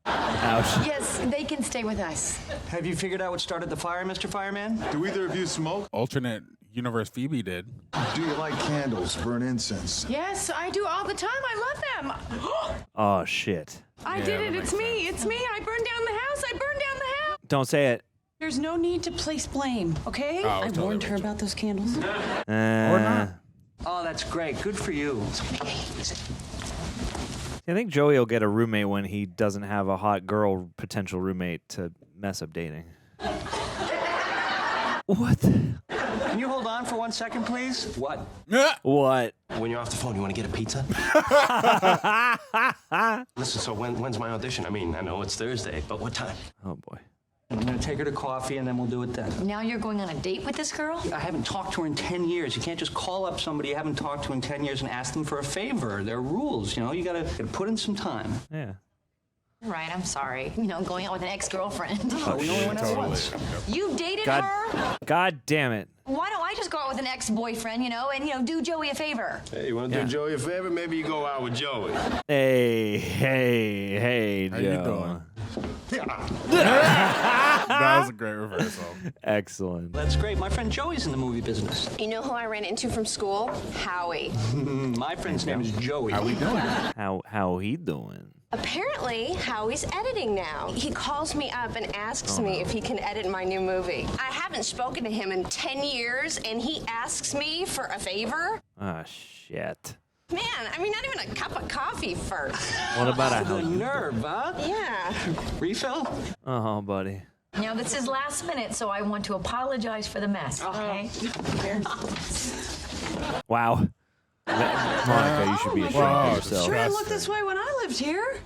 Ouch. Yes, they can stay with us. Have you figured out what started the fire, Mr. Fireman? Do either of you smoke? Alternate universe Phoebe did. Do you like candles? Burn incense? Yes, I do all the time. I love them. Oh, shit. I did it. It's me. It's me. I burned down the house. I burned down the house. Don't say it. There's no need to place blame, okay? Oh, I totally warned her Rachel. about those candles. Or not. Oh, that's great. Good for you. I think Joey will get a roommate when he doesn't have a hot girl potential roommate to mess up dating. What? Can you hold on for 1 second, please? What? What? When you're off the phone, you want to get a pizza? Listen, so when's my audition? I mean, I know it's Thursday, but what time? Oh, boy. I'm going to take her to coffee, and then we'll do it then. Now you're going on a date with this girl? I haven't talked to her in 10 years. You can't just call up somebody you haven't talked to in 10 years and ask them for a favor. There are rules, you know? You gotta put in some time. Yeah. Right, I'm sorry. You know, going out with an ex-girlfriend. Oh, we only went out once. You dated her? God damn it. Why don't I just go out with an ex-boyfriend, and, do Joey a favor? Hey, you want to do Joey a favor? Maybe you go out with Joey. Hey, How Joe. you doing? That was a great reversal. Excellent. That's great. My friend Joey's in the movie business. You know who I ran into from school? Howie. My friend's name is Joey. How we doing? How he doing? Apparently, Howie's editing now. He calls me up and asks me if he can edit my new movie. I haven't spoken to him in 10 years, and he asks me for a favor? Ah, shit. Man, I mean, not even a cup of coffee first. What about The nerve, huh? Yeah. Refill? Oh, buddy. Now, this is last minute, so I want to apologize for the mess, okay? Wow. Monica, you should be ashamed of yourself. Sure didn't look this way when I lived here.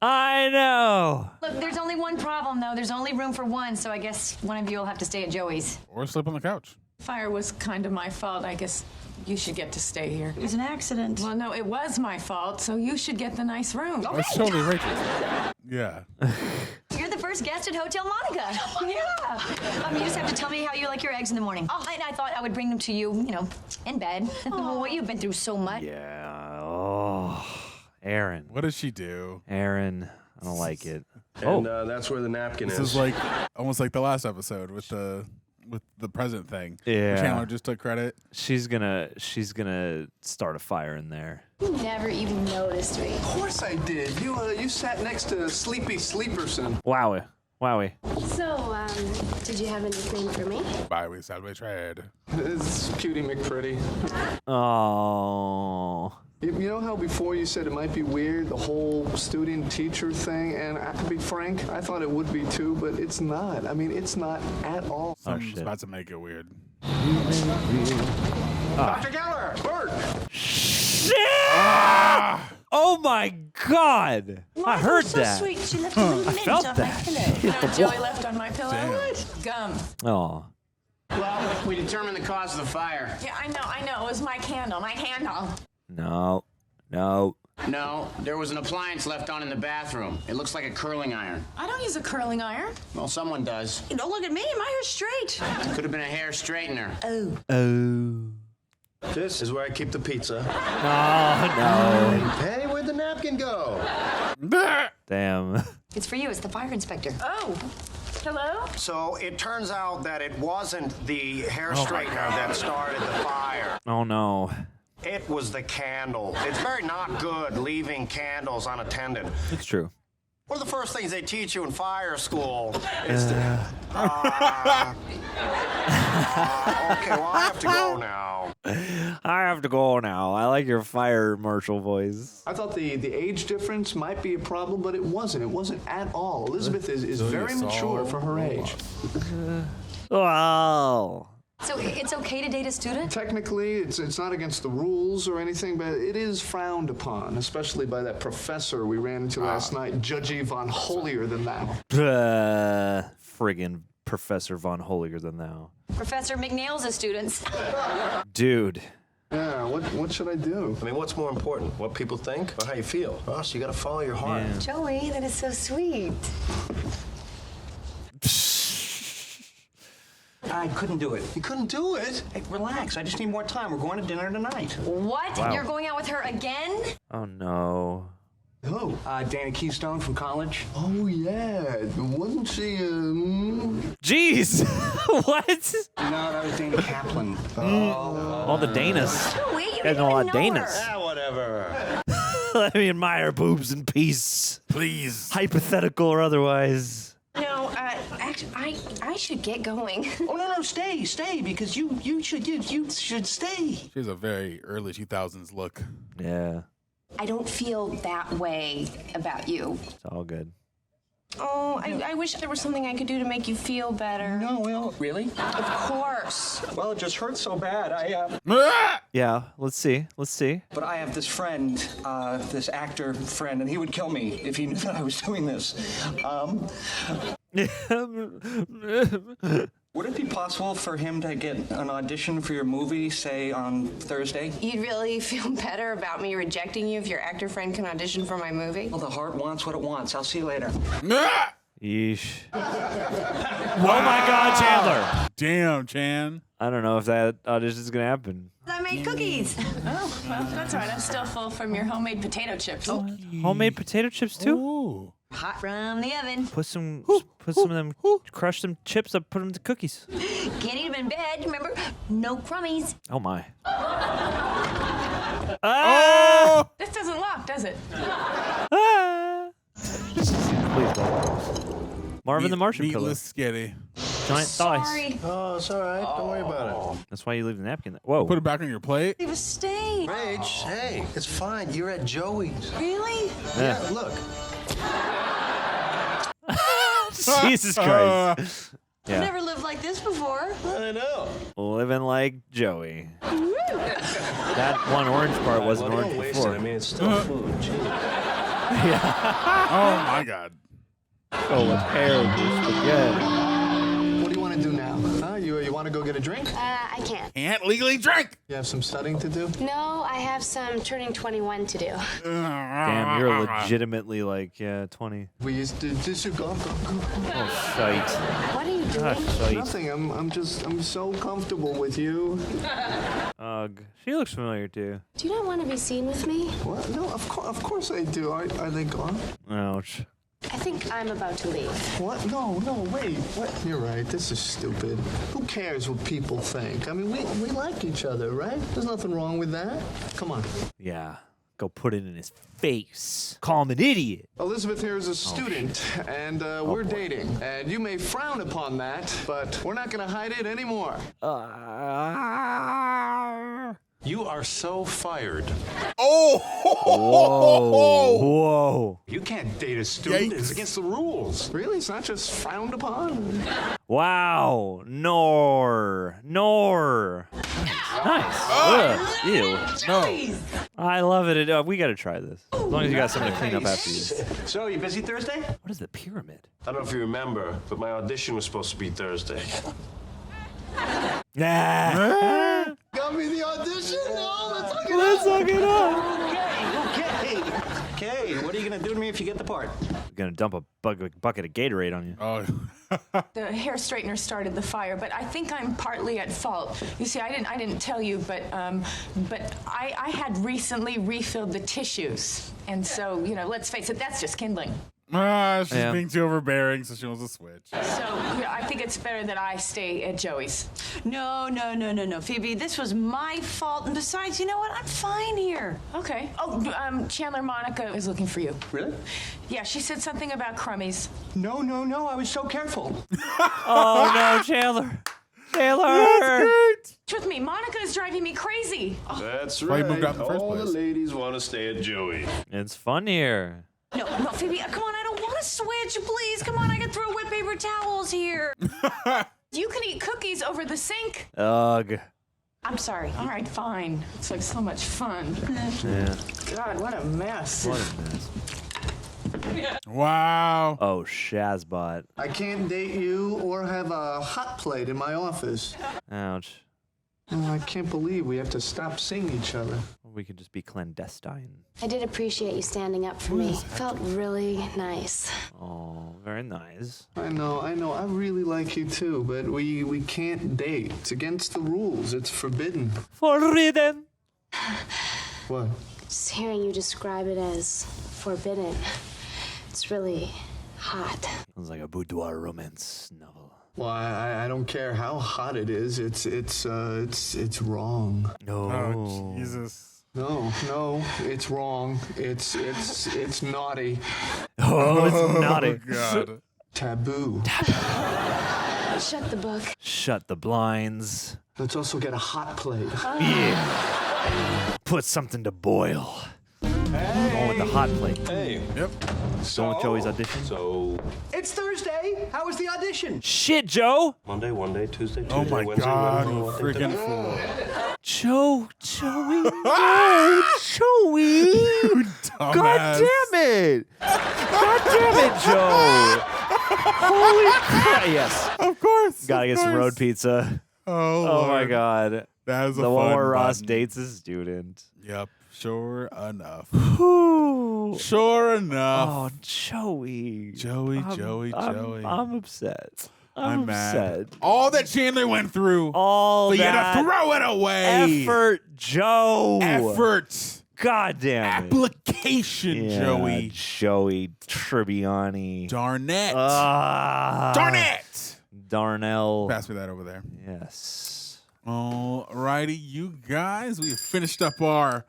I know. Look, there's only one problem, though. There's only room for one, so I guess one of you will have to stay at Joey's. Or sleep on the couch. Fire was kind of my fault. I guess you should get to stay here. It was an accident. Well, no, it was my fault, so you should get the nice room. That's totally Rachel. Yeah. You're the first guest at Hotel Monica. Yeah. You just have to tell me how you like your eggs in the morning. And I thought I would bring them to you, in bed. What, you've been through so much. Yeah. Oh, Aaron. What did she do? Aaron, I don't like it. And that's where the napkin This is. is like almost like the last episode with the present thing. Yeah. Chandler just took credit. She's gonna start a fire in there. You never even noticed me. Of course I did. You sat next to Sleepy Sleeperson. Wowie. So, did you have a nickname for me? Bye, we said we tried. It's Cutie McPretty. Oh. You know how before you said it might be weird, the whole student-teacher thing? And to be frank, I thought it would be too, but it's not. I mean, it's not at all. Something's about to make it weird. Dr. Geller! Bert! Shit! Oh my God! I heard so that. sweet. She left a little I mint felt on that. my pillow. You know what Joey left on my pillow? Damn. What? Gum. Oh. Well, we determined the cause of the fire. Yeah, I know. It was my candle. No. No, there was an appliance left on in the bathroom. It looks like a curling iron. I don't use a curling iron. Well, someone does. Hey, don't look at me. My hair's straight. Could have been a hair straightener. Oh. This is where I keep the pizza. Oh, Hey, where'd the napkin go? no. Damn. It's for you. It's the fire inspector. Oh. Hello? So it turns out that it wasn't the hair straightener that started the fire. Oh, no. It was the candle. It's very not good leaving candles unattended. It's true. One of the first things they teach you in fire school is okay, well, I have to go now. I have to go now. I like your fire marshal voice. I thought the age difference might be a problem, but it wasn't. It wasn't at all. Elizabeth is very mature for her age. Wow. So it's okay to date a student? Technically, it's not against the rules or anything, but it is frowned upon, especially by that professor we ran into last night, Judgy Von Holier Than Thou. Friggin' Professor Von Holier Than Thou. Professor McNails' students. Dude. Yeah, what should I do? I mean, what's more important, what people think or how you feel? Ross, you gotta follow your heart. Yeah. Joey, that is so sweet. I couldn't do it. You couldn't do it? Hey, relax. I just need more time. We're going to dinner tonight. What? Wow. You're going out with her again? Oh, no. Oh. Dana Keystone from college. Oh, yeah. Wasn't she, Jeez. What? No, that was Dana Kaplan. All the Danas. Wait, you Guys know a lot of Danas. Ah, whatever. Let me admire boobs in peace. Please. Hypothetical or otherwise. No, actually, I should get going. Oh, no, stay, because you should stay. She has a very early 2000s look. Yeah. I don't feel that way about you. It's all good. Oh, I wish there was something I could do to make you feel better. No, well, really? Of course. Well, it just hurts so bad. Yeah, let's see. But I have this friend, this actor friend, and he would kill me if he knew that I was doing this. Would it be possible for him to get an audition for your movie, say, on Thursday? You'd really feel better about me rejecting you if your actor friend can audition for my movie? Well, the heart wants what it wants. I'll see you later. Yeesh. Oh my God, Chandler. Damn, Chan. I don't know if that audition is gonna happen. I made cookies. Oh, well, that's all right. I'm still full from your homemade potato chips. Oh, homemade potato chips too. Ooh. Hot from the oven. Put some of them, crush some chips up, put them to cookies. Can't eat them in bed, remember? No crummies. Oh my. Oh! This doesn't lock, does it? Please don't. Marvin the Martian Killer. Meatless sketty. Giant thighs. Sorry. Oh, it's all right. Don't worry about it. That's why you leave the napkin there. Whoa. Put it back on your plate. Leave a stain. Rach, hey, it's fine. You're at Joey's. Really? Yeah. Yeah, look. Jesus Christ. I've Yeah. never lived like this before. I know. Living like Joey. That one orange part wasn't Well, orange don't waste before. it. I mean, it's still food. Gee. Oh, my God. Oh, with hair and spaghetti. What do you want to do now? Huh? You want to go get a drink? I can't. Can't legally drink. You have some studying to do? No, I have some turning 21 to do. Damn, you're legitimately like, 20. We used to just go. Oh, shite. What are you doing? Ah, shite. Nothing. I'm so comfortable with you. Ugh. She looks familiar too. Do you not want to be seen with me? What? No, of course I do. Are they gone? Ouch. I think I'm about to leave. What? No, wait. What? You're right. This is stupid. Who cares what people think? I mean, we like each other, right? There's nothing wrong with that. Come on. Yeah. Go put it in his face. Call him an idiot. Elizabeth here is a student, and we're dating. And you may frown upon that, but we're not going to hide it anymore. You are so fired. Oh! Whoa. You can't date a student. It's against the rules. Really? It's not just frowned upon? Wow. Nor. Nice. Ugh. Ew. No. I love it. We got to try this. As long as you got something to clean up after you. So, you busy Thursday? What is the pyramid? I don't know if you remember, but my audition was supposed to be Thursday. Nah. Got me the audition? No, Let's look it up. Okay. What are you going to do to me if you get the part? I'm going to dump a bucket of Gatorade on you. Oh. The hair straightener started the fire, but I think I'm partly at fault. You see, I didn't tell you, but I had recently refilled the tissues, and so let's face it, that's just kindling. She's being too overbearing, so she wants to switch. So I think it's better that I stay at Joey's. No, Phoebe. This was my fault. And besides, you know what? I'm fine here. Okay. Oh, Chandler Monica is looking for you. Really? Yeah, she said something about crummies. No. I was so careful. Oh, no, Chandler. That's great. With me, Monica is driving me crazy. That's Why you right. moved out in the first All the place? ladies want to stay at Joey. It's fun here. No, Phoebe, come on. I don't want to switch. Please, come on. I can throw wet paper towels here. You You can eat cookies over the sink. Ugh. I'm sorry. All right, fine. It's like so much fun. Yeah. God, what a mess. What a mess. Wow. Oh, Shazbot. I can't date you or have a hot plate in my office. Ouch. Oh, I can't believe we have to stop seeing each other. We could just be clandestine. I did appreciate you standing up for me. It felt really nice. Oh, very nice. I know. I really like you too, but we can't date. It's against the rules. It's forbidden. Forbidden? What? Just hearing you describe it as forbidden. It's really hot. Sounds like a boudoir romance novel. Well, I don't care how hot it is. It's wrong. No. Oh, Jesus. No, it's wrong. It's naughty. Oh, it's naughty. Oh, God. Taboo. Shut the book. Shut the blinds. Let's also get a hot plate. Yeah. Put something to boil. Going with the hot plate. Hey. Yep. Going with Joey's audition. So. It's Thursday. How was the audition? Shit, Joe. Monday, one day, Tuesday, Tuesday, Oh my Wednesday, God, Wednesday, you Wednesday, freaking Thursday. fool. Joey. Joey. God damn it. God damn it, Joe. Holy crap. Yes. Of course. Gotta get some road pizza. Oh my Lord. God. That is a the one fun where Ross button. dates a student. Yep. Sure enough. Ooh. Sure enough. Oh, Joey. Joey. I'm upset. I'm mad. upset. All that Chandler went through. All but you that had to throw it away. effort, Joe. Effort. God damn it. Application, Yeah, Joey. Joey Tribbiani. Darnett. Darnett. Darnell. Pass me that over there. Yes. Alrighty, you guys. We have finished up our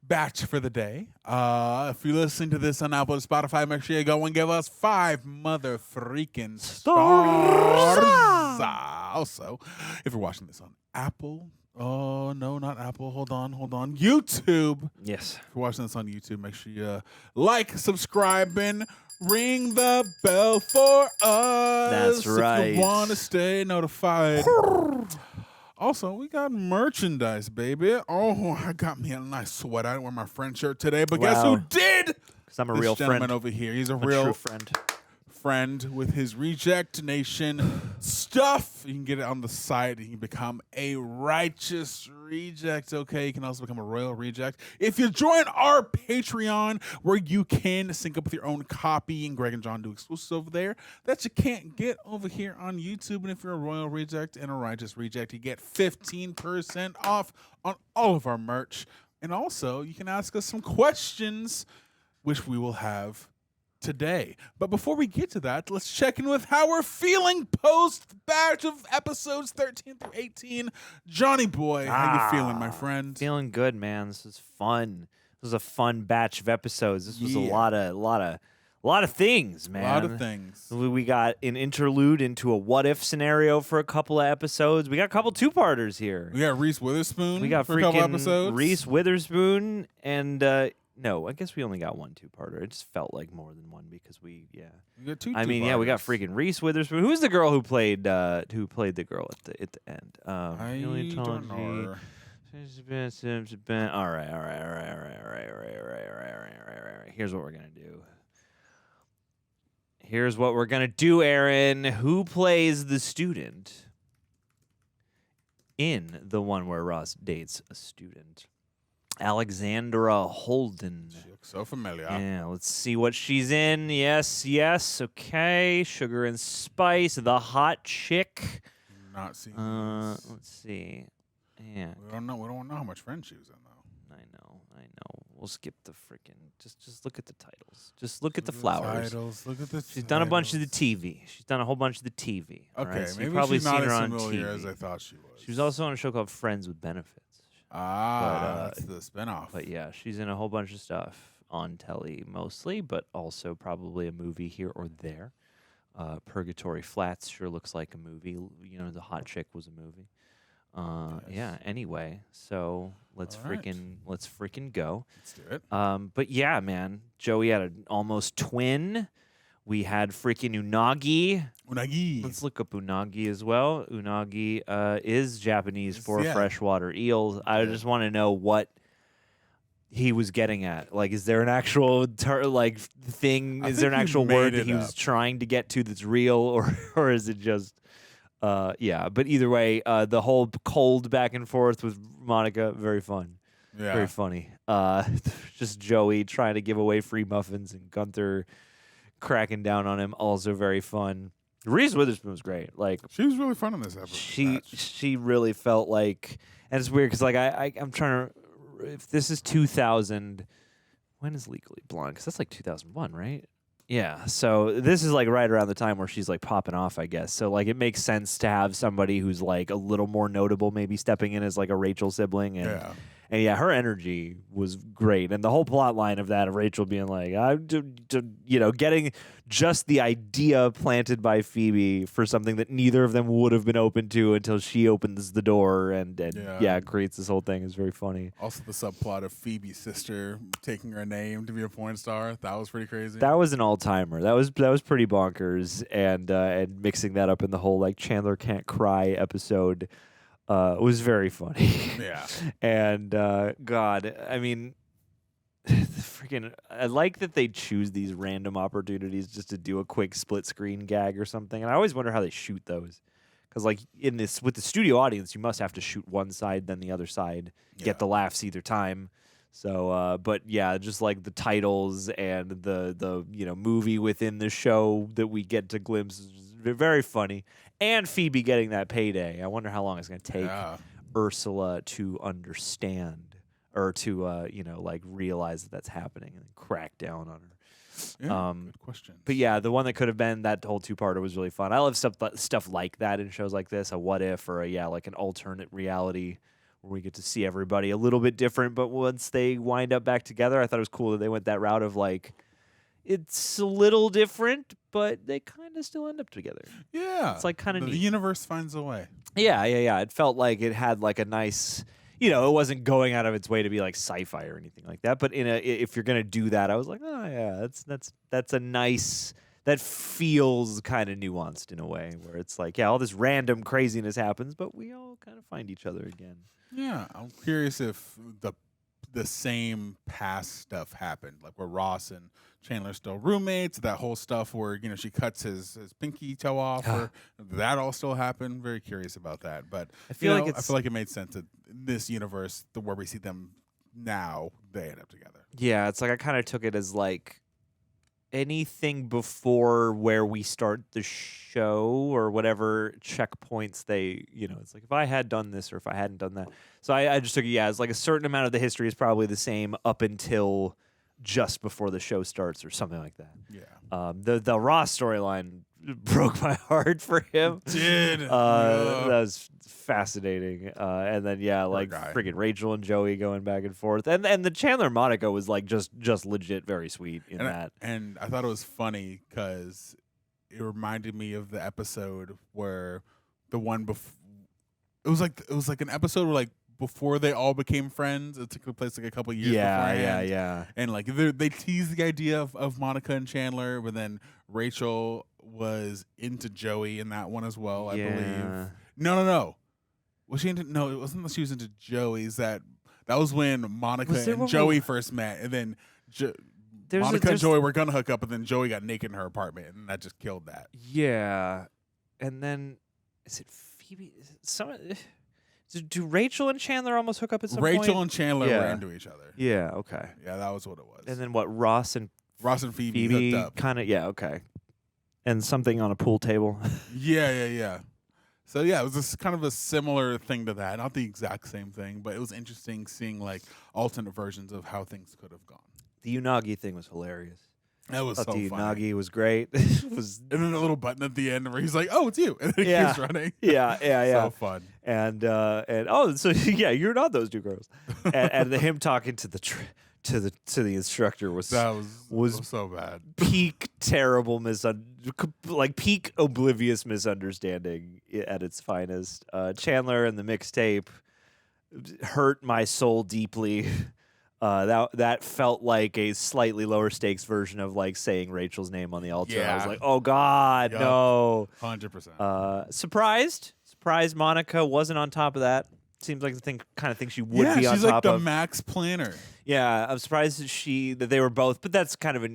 batch for the day. If you're listening to this on Apple or Spotify, make sure you go and give us 5 mother freaking stars. Also, if you're watching this on Apple, oh no, not Apple. Hold on. YouTube. Yes. If you're watching this on YouTube, make sure you like, subscribe, and ring the bell for us. That's right. If you want to stay notified. Also, we got merchandise, baby. Oh, I got me a nice sweater. I didn't wear my friend shirt today, but guess who did? Because I'm a This real gentleman friend. over here. He's a true real friend. with his Reject Nation stuff. You can get it on the site. You can become a righteous reject. Okay, you can also become a royal reject if you join our Patreon, where you can sync up with your own copy, and Greg and John do exclusives over there that you can't get over here on YouTube. And if you're a royal reject and a righteous reject, you get 15% off on all of our merch. And also, you can ask us some questions, which we will have today. But before we get to that, let's check in with how we're feeling post batch of episodes 13 through 18. Johnny boy, how you feeling, my friend? Feeling good, man. This is fun. This was a fun batch of episodes. This was a Yeah. lot of things, man. A lot of things. We got an interlude into a what if scenario for a couple of episodes. We got a couple 2-parters here. We got Reese Witherspoon We got for a couple freaking episodes. Reese Witherspoon and no, I guess we only got one 2-parter. It just felt like more than one because we got 2 I mean, yeah, we got freaking Reese Witherspoon. Who's the girl who played the girl at the end? I don't know. All right. Here's what we're gonna do. Aaron. Who plays the student in the one where Ross dates a student? Alexandra Holden. She looks so familiar. Yeah, let's see what she's in. Yes. Okay. Sugar and Spice. The Hot Chick. Not seeing Let's see. Yeah. We don't know how much friend she was in, though. I know. We'll skip the freaking. Just look at the titles. Just look at the flowers. Look at the She's done a bunch of the TV. She's done a whole bunch of the TV. all Okay, right? So maybe you've probably she's seen not her as on familiar TV. as I thought she was. She was also on a show called Friends with Benefits. That's the spinoff. But yeah, she's in a whole bunch of stuff on telly mostly, but also probably a movie here or there. Purgatory Flats sure looks like a movie. You know, The Hot Chick was a movie. Yeah. Anyway, so let's freaking go. Let's do it. But yeah, man, Joey had an almost twin We had freaking Unagi. Unagi. Let's look up Unagi as well. Unagi is Japanese for freshwater eels. I just want to know what he was getting at. Like, is there an actual thing? Is there an actual word that he was trying to get to that's real, or is it just? Yeah. But either way, the whole cold back and forth with Monica, very fun. Yeah. Very funny. Just Joey trying to give away free muffins and Gunther cracking down on him, also very fun. Reese Witherspoon was great. Like, she was really fun in this episode. She really felt like, and it's weird because like I'm trying to, if this is 2000, when is Legally Blonde? Because that's like 2001, right? Yeah. So this is like right around the time where she's like popping off, I guess. So like it makes sense to have somebody who's like a little more notable, maybe stepping in as like a Rachel sibling, and yeah, her energy was great. And the whole plot line of that, of Rachel being like, getting just the idea planted by Phoebe for something that neither of them would have been open to until she opens the door and creates this whole thing, is very funny. Also the subplot of Phoebe's sister taking her name to be a porn star. That was pretty crazy. That was an all-timer. That was pretty bonkers. And mixing that up in the whole like Chandler Can't Cry episode was very funny. Yeah. And God, I mean, freaking, I like that they choose these random opportunities just to do a quick split screen gag or something. And I always wonder how they shoot those. Because like with the studio audience, you must have to shoot one side, then the other side, get the laughs either time. So, but yeah, just like the titles and the movie within the show that we get to glimpse is very funny. And Phoebe getting that payday. I wonder how long it's going to take Ursula to understand or to, realize that that's happening and crack down on her. Yeah, good question. But yeah, the one that could have been that whole two-parter was really fun. I love stuff like that in shows like this, a what if or like an alternate reality where we get to see everybody a little bit different. But once they wind up back together, I thought it was cool that they went that route of like, it's a little different, but they kind of still end up together. Yeah. It's like kind of neat. The universe finds a way. Yeah. It felt like it had like a nice, it wasn't going out of its way to be like sci-fi or anything like that. But if you're gonna do that, I was like, oh yeah, that's a nice, that feels kind of nuanced in a way where it's like, yeah, all this random craziness happens, but we all kind of find each other again. Yeah, I'm curious if the same past stuff happened, like where Ross and Chandler still roommates, that whole stuff where, she cuts his pinky toe off, or that all still happened. Very curious about that. But I feel like it made sense that in this universe, where we see them now, they end up together. Yeah, it's like I kind of took it as like anything before where we start the show or whatever checkpoints they, it's like if I had done this or if I hadn't done that. So I just took it, it's like a certain amount of the history is probably the same up until just before the show starts or something like that. Yeah. The Ross storyline broke my heart for him. Did. That was fascinating. And then freaking Rachel and Joey going back and forth. And the Chandler Monica was like just legit very sweet in that. And I thought it was funny because it reminded me of the episode where the one before, it was like an episode where like before they all became friends. It took place like a couple years beforehand. Yeah. And like they teased the idea of Monica and Chandler, but then Rachel was into Joey in that one as well, I believe. No. Was she into? No, it wasn't that she was into Joey's. That was when Monica and Joey first met, and then Monica and Joey were gonna hook up, and then Joey got naked in her apartment, and that just killed that. Yeah, and then is it Phoebe? Do Rachel and Chandler almost hook up at some point? Rachel and Chandler were into each other. Yeah. Okay. Yeah, that was what it was. And then what? Ross and Phoebe hooked up. Kind of. Yeah. Okay. And something on a pool table. Yeah. So yeah, it was just kind of a similar thing to that. Not the exact same thing, but it was interesting seeing like alternate versions of how things could have gone. The Unagi thing was hilarious. That was so funny. The Unagi was great. And then a little button at the end where he's like, "Oh, it's you," and then he keeps running. Yeah. So fun. And so yeah, you're not those two girls. and him talking to the instructor was so bad. Peak terrible peak oblivious misunderstanding at its finest. Chandler and the mixtape hurt my soul deeply. That felt like a slightly lower stakes version of like saying Rachel's name on the altar. I was Yeah. like, oh God, no. 100%. Surprised Monica wasn't on top of that. Seems like the kind of thing she would be on she's top like the of. max planner. Yeah, I'm surprised that they were both, but that's kind of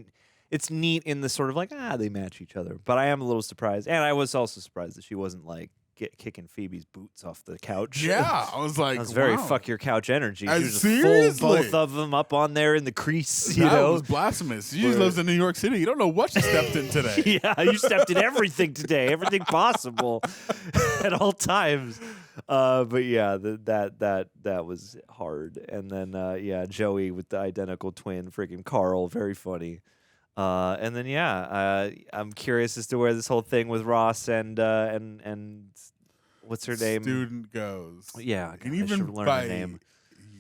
it's neat in the sort of like, they match each other. But I am a little surprised. And I was also surprised that she wasn't like kicking Phoebe's boots off the couch. Yeah, I was like, that was very wow. fuck your couch energy. She was just Seriously? full both of them up on there in the crease. You That know, was blasphemous. She lives in New York City. You don't know what she stepped in today. yeah, you stepped in everything today, everything possible at all times. But yeah, that was hard. And then Joey with the identical twin, freaking Carl, very funny. And then I'm curious as to where this whole thing with Ross and what's her name? Student goes. Yeah, and I even should learn by her name.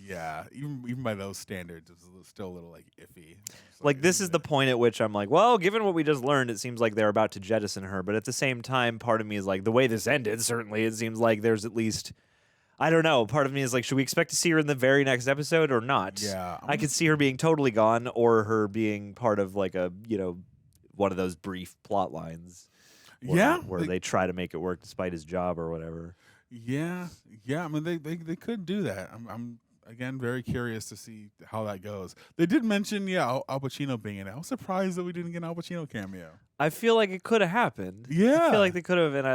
Yeah, even by those standards, it's still a little like iffy. Like this is the point at which I'm like, well, given what we just learned, it seems like they're about to jettison her. But at the same time, part of me is like, the way this ended, certainly it seems like there's at least, I don't know. Part of me is like, should we expect to see her in the very next episode or not? Yeah, I could see her being totally gone, or her being part of like a one of those brief plot lines. Where they try to make it work despite his job or whatever. Yeah. I mean, they could do that. I'm again very curious to see how that goes. They did mention Al Pacino being in it. I was surprised that we didn't get an Al Pacino cameo. I feel like it could have happened. Yeah, I feel like they could have, and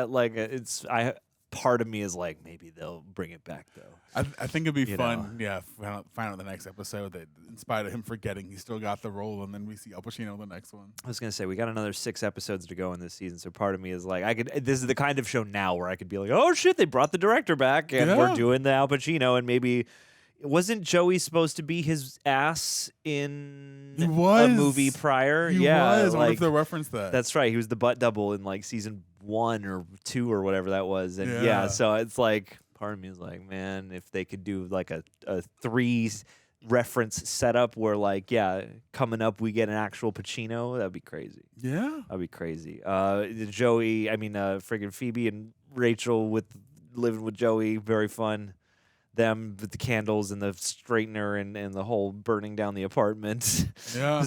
part of me is like, maybe they'll bring it back though. I think it'd be fun. Yeah, find out the next episode that in spite of him forgetting, he still got the role, and then we see Al Pacino in the next one. I was gonna say we got another 6 episodes to go in this season, so part of me is like, this is the kind of show now where I could be like, oh shit, they brought the director back, and we're doing the Al Pacino, and maybe. Wasn't Joey supposed to be his ass in a movie prior? He was. I wonder if they referenced that. That's right. He was the butt double in like season 1 or 2 or whatever that was. And so it's like, part of me is like, man, if they could do like a 3 reference setup where like, coming up we get an actual Pacino, that'd be crazy. Yeah. That'd be crazy. Friggin' Phoebe and Rachel with living with Joey, very fun. Them with the candles and the straightener and the whole burning down the apartment. Yeah.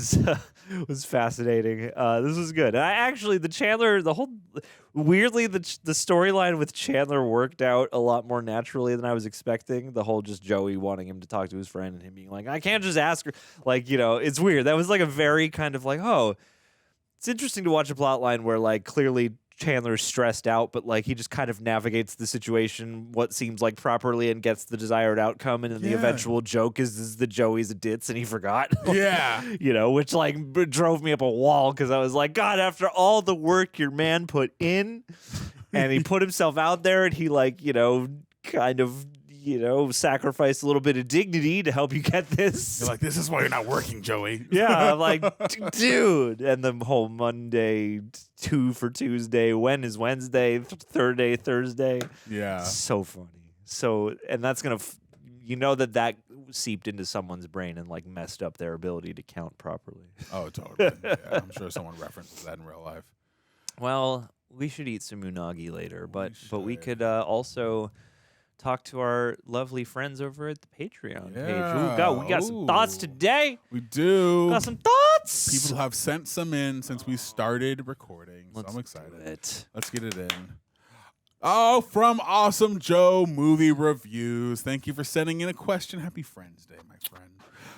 was fascinating. This was good. And I actually, the storyline with Chandler worked out a lot more naturally than I was expecting. The whole just Joey wanting him to talk to his friend and him being like, I can't just ask her. Like, it's weird. That was like a very kind of like, oh, it's interesting to watch a plot line where like clearly Chandler's stressed out, but like he just kind of navigates the situation what seems like properly and gets the desired outcome, and then the eventual joke is that Joey's a ditz and he forgot. Which like drove me up a wall because I was like, God, after all the work your man put in, and he put himself out there, and he like kind of sacrificed a little bit of dignity to help you get this. You're like, this is why you're not working, Joey. Yeah, I'm like, dude. And the whole Monday, 2 for Tuesday, when is Wednesday, third day, Thursday. Yeah. So funny. And that's going to, that seeped into someone's brain and like messed up their ability to count properly. Oh, totally. Yeah, I'm sure someone references that in real life. Well, we should eat some unagi later, but we could also talk to our lovely friends over at the Patreon page. We got some thoughts today. We do. Got some thoughts. People have sent some in since we started recording. So I'm excited. Let's get it in. Oh, from Awesome Joe Movie Reviews. Thank you for sending in a question. Happy Friends Day, my friend.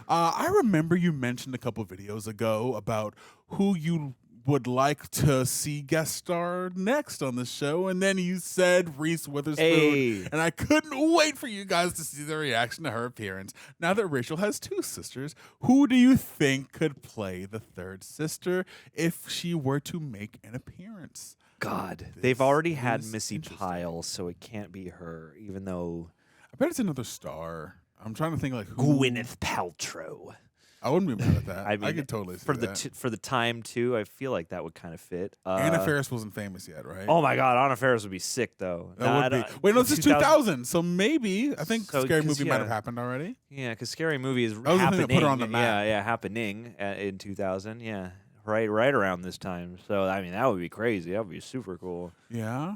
I remember you mentioned a couple videos ago about who you would like to see guest star next on the show, and then you said Reese Witherspoon, and I couldn't wait for you guys to see the reaction to her appearance. Now that Rachel has 2 sisters, who do you think could play the 3rd sister if she were to make an appearance? God, they've already had Missy Pyle, so it can't be her, even though... I bet it's another star. I'm trying to think like who... Gwyneth Paltrow. I wouldn't be mad at that. I mean, I could totally see that. For the time, too, I feel like that would kind of fit. Anna Faris wasn't famous yet, right? Oh, my God. Anna Faris would be sick, though. That would be. Wait, no, this is 2000, so maybe. I think Scary Movie might have happened already. Yeah, because Scary Movie is happening. That put her on the map. Yeah, happening in 2000. Yeah, right around this time. So, I mean, that would be crazy. That would be super cool. Yeah.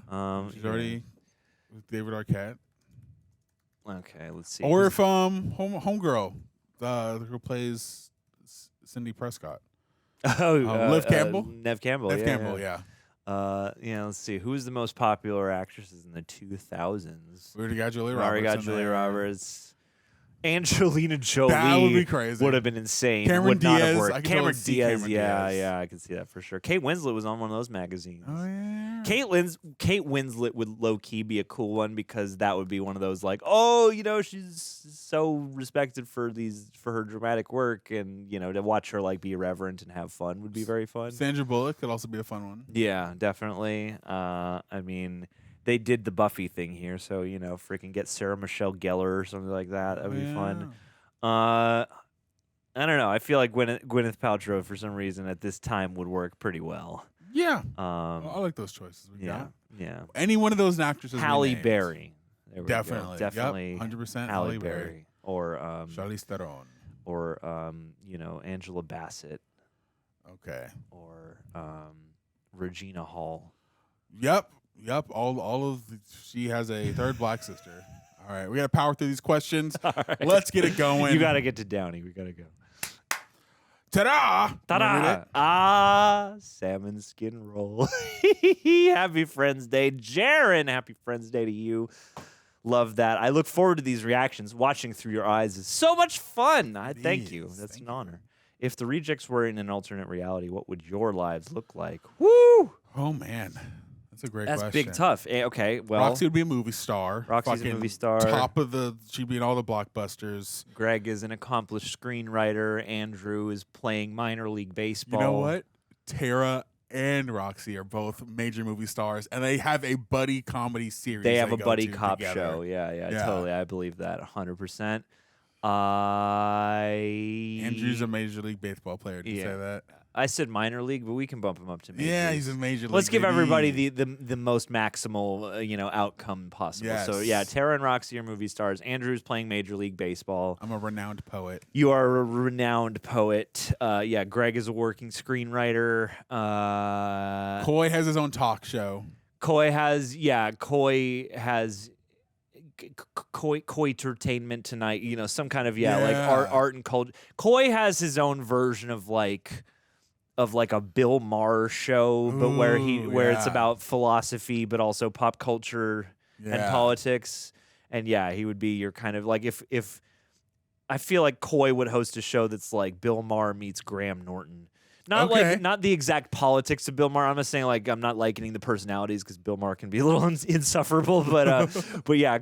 She's already with David Arquette. Okay, let's see. Or if Homegirl who plays Cindy Prescott. Liv Campbell? Nev Campbell. Nev Campbell, yeah. Let's see. Who's the most popular actresses in the 2000s? We already got Julia We already Roberts. got Julia Roberts. Angelina Jolie. That would be crazy. Would have been insane. Cameron would not Diaz, have worked. I can Cameron totally see Diaz. Cameron Yeah, Diaz. yeah, I can see that for sure. Kate Winslet was on one of those magazines. Oh yeah. Kate Winslet would low key be a cool one because that would be one of those like, oh, she's so respected for her dramatic work, and to watch her like be irreverent and have fun would be very fun. Sandra Bullock could also be a fun one. Yeah, definitely. I mean, they did the Buffy thing here, so freaking get Sarah Michelle Gellar or something like that. That'd be fun. I don't know. I feel like Gwyneth Paltrow for some reason at this time would work pretty well. Yeah. I like those choices. Yeah. Any one of those actresses. Halle Berry. There we go. Definitely. Definitely. Yep, 100% Halle Berry. Or Charlize Theron. Or Angela Bassett. Okay. Or Regina Hall. Yep. She has a third black sister. All right, we got to power through these questions. Right. Let's get it going. You got to get to Downey. We got to go. Ta-da! Ta-da! Salmon skin roll. Happy Friends Day. Jaron, happy Friends Day to you. Love that. I look forward to these reactions. Watching through your eyes is so much fun. Thank you. That's an honor. If the rejects were in an alternate reality, what would your lives look like? Woo! Oh, man. That's a great question. That's big tough. Okay, well. Roxy would be a movie star. Roxy's a movie star. She'd be in all the blockbusters. Greg is an accomplished screenwriter. Andrew is playing minor league baseball. You know what? Tara and Roxy are both major movie stars, and they have a buddy comedy series. They have a go buddy to cop together. show. Yeah, totally. I believe that 100%. Andrew's a major league baseball player. Did you say that? I said minor league, but we can bump him up to major Yeah, league. he's a major league. Let's give baby. everybody the most maximal outcome possible. Yes. So yeah, Tara and Roxy are movie stars. Andrew's playing Major League Baseball. I'm a renowned poet. You are a renowned poet. Greg is a working screenwriter. Coy has his own talk show. Coy has Coy-tertainment tonight. Some kind of like art and culture. Coy has his own version of like a Bill Maher show, but where it's about philosophy, but also pop culture and politics. And he would be your kind of like if I feel like Coy would host a show that's like Bill Maher meets Graham Norton. Not the exact politics of Bill Maher. I'm not saying I'm not likening the personalities because Bill Maher can be a little insufferable, but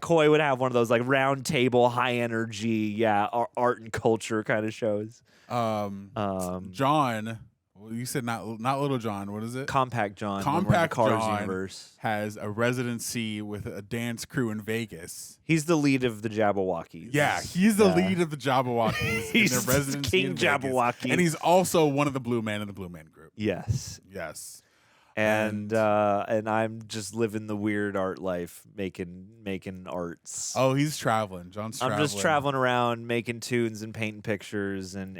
Coy would have one of those like round table, high energy, art and culture kind of shows. John. Well, you said not Little John. What is it? Compact John. Compact Cars John universe has a residency with a dance crew in Vegas. He's the lead of the Jabberwockies. Yeah, he's the lead of the Jabberwockies. He's in their residency King in Vegas. Jabberwocky. And he's also one of the Blue Man in the Blue Man Group. Yes. And I'm just living the weird art life, making arts. Oh, he's traveling. John's traveling. I'm just traveling around, making tunes and painting pictures and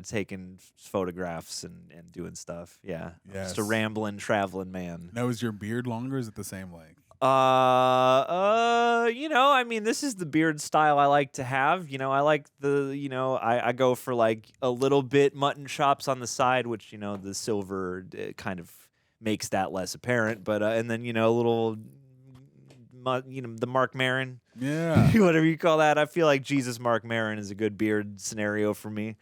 taking photographs and doing stuff. Yeah. Yes. Just a rambling, traveling man. Now, is your beard longer or is it the same length? This is the beard style I like to have. I like I go for like a little bit mutton chops on the side, which, the silver kind of makes that less apparent. But, and then, a little, the Mark Maron. Yeah. Whatever you call that. I feel like Jesus Mark Maron is a good beard scenario for me.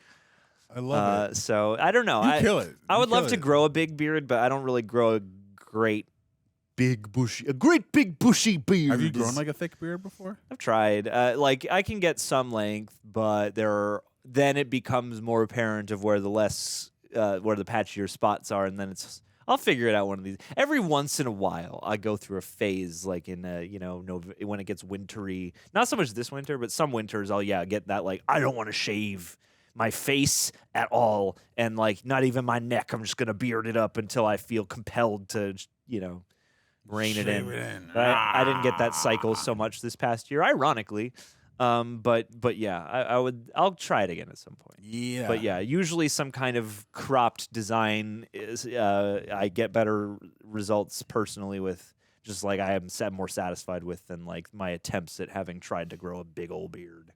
I love it. So I don't know. You kill it. I would love to it. grow a big beard, but I don't really grow a great big bushy beard. Have you grown like a thick beard before? I've tried. I can get some length, but then it becomes more apparent of where the patchier spots are, and then I'll figure it out one of these. Every once in a while, I go through a phase like in when it gets wintry. Not so much this winter, but some winters I'll get that I don't want to shave my face at all, and not even my neck. I'm just gonna beard it up until I feel compelled to rein it in. I didn't get that cycle so much this past year, ironically. But I'll try it again at some point. Yeah. But usually some kind of cropped design is I get better results personally with, just I am more satisfied with than my attempts at having tried to grow a big old beard.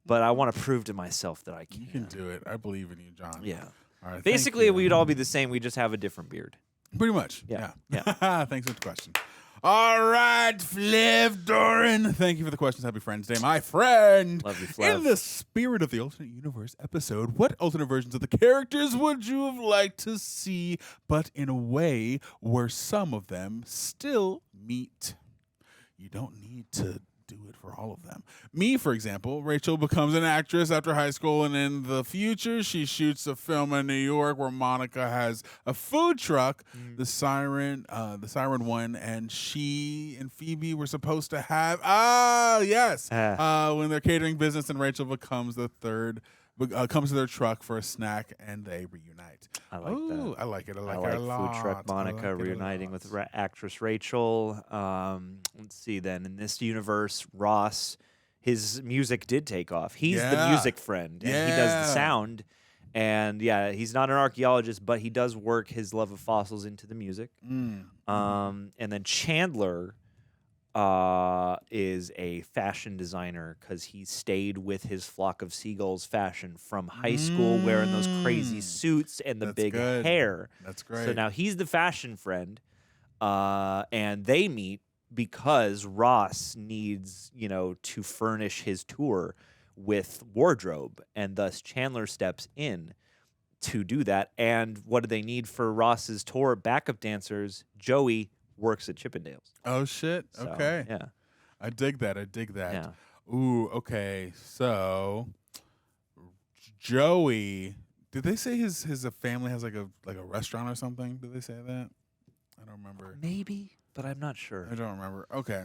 but I want to prove to myself that I can. You can do it. I believe in you, John. Yeah. All right. Basically, we'd all be the same. We just have a different beard. Pretty much. Yeah. Thanks for the question. All right, Fliv Doran. Thank you for the questions. Happy Friends Day, my friend. Love you, Fliv. In the spirit of the alternate universe episode, what alternate versions of the characters would you have liked to see, but in a way where some of them still meet? You don't need to do it for all of them. Me, for example, Rachel becomes an actress after high school, and in the future, she shoots a film in New York where Monica has a food truck, the Siren one, and she and Phoebe were supposed to have when their catering business, and Rachel becomes the third. Comes to their truck for a snack, and they reunite. I like that. I like it. I like I it a lot. Food truck Monica reuniting with actress Rachel. Let's see then. In this universe, Ross, his music did take off. He's the music friend, and he does the sound. And he's not an archaeologist, but he does work his love of fossils into the music. And then Chandler is a fashion designer because he stayed with his flock of seagulls fashion from high school, wearing those crazy suits and the big hair. That's great. So now he's the fashion friend, and they meet because Ross needs, to furnish his tour with wardrobe, and thus Chandler steps in to do that. And what do they need for Ross's tour? Backup dancers. Joey works at Chippendales. Oh shit! So, okay, yeah, I dig that. Yeah. Ooh, okay. So Joey, did they say his family has like a restaurant or something? Did they say that? I don't remember. Maybe, but I'm not sure. I don't remember. Okay.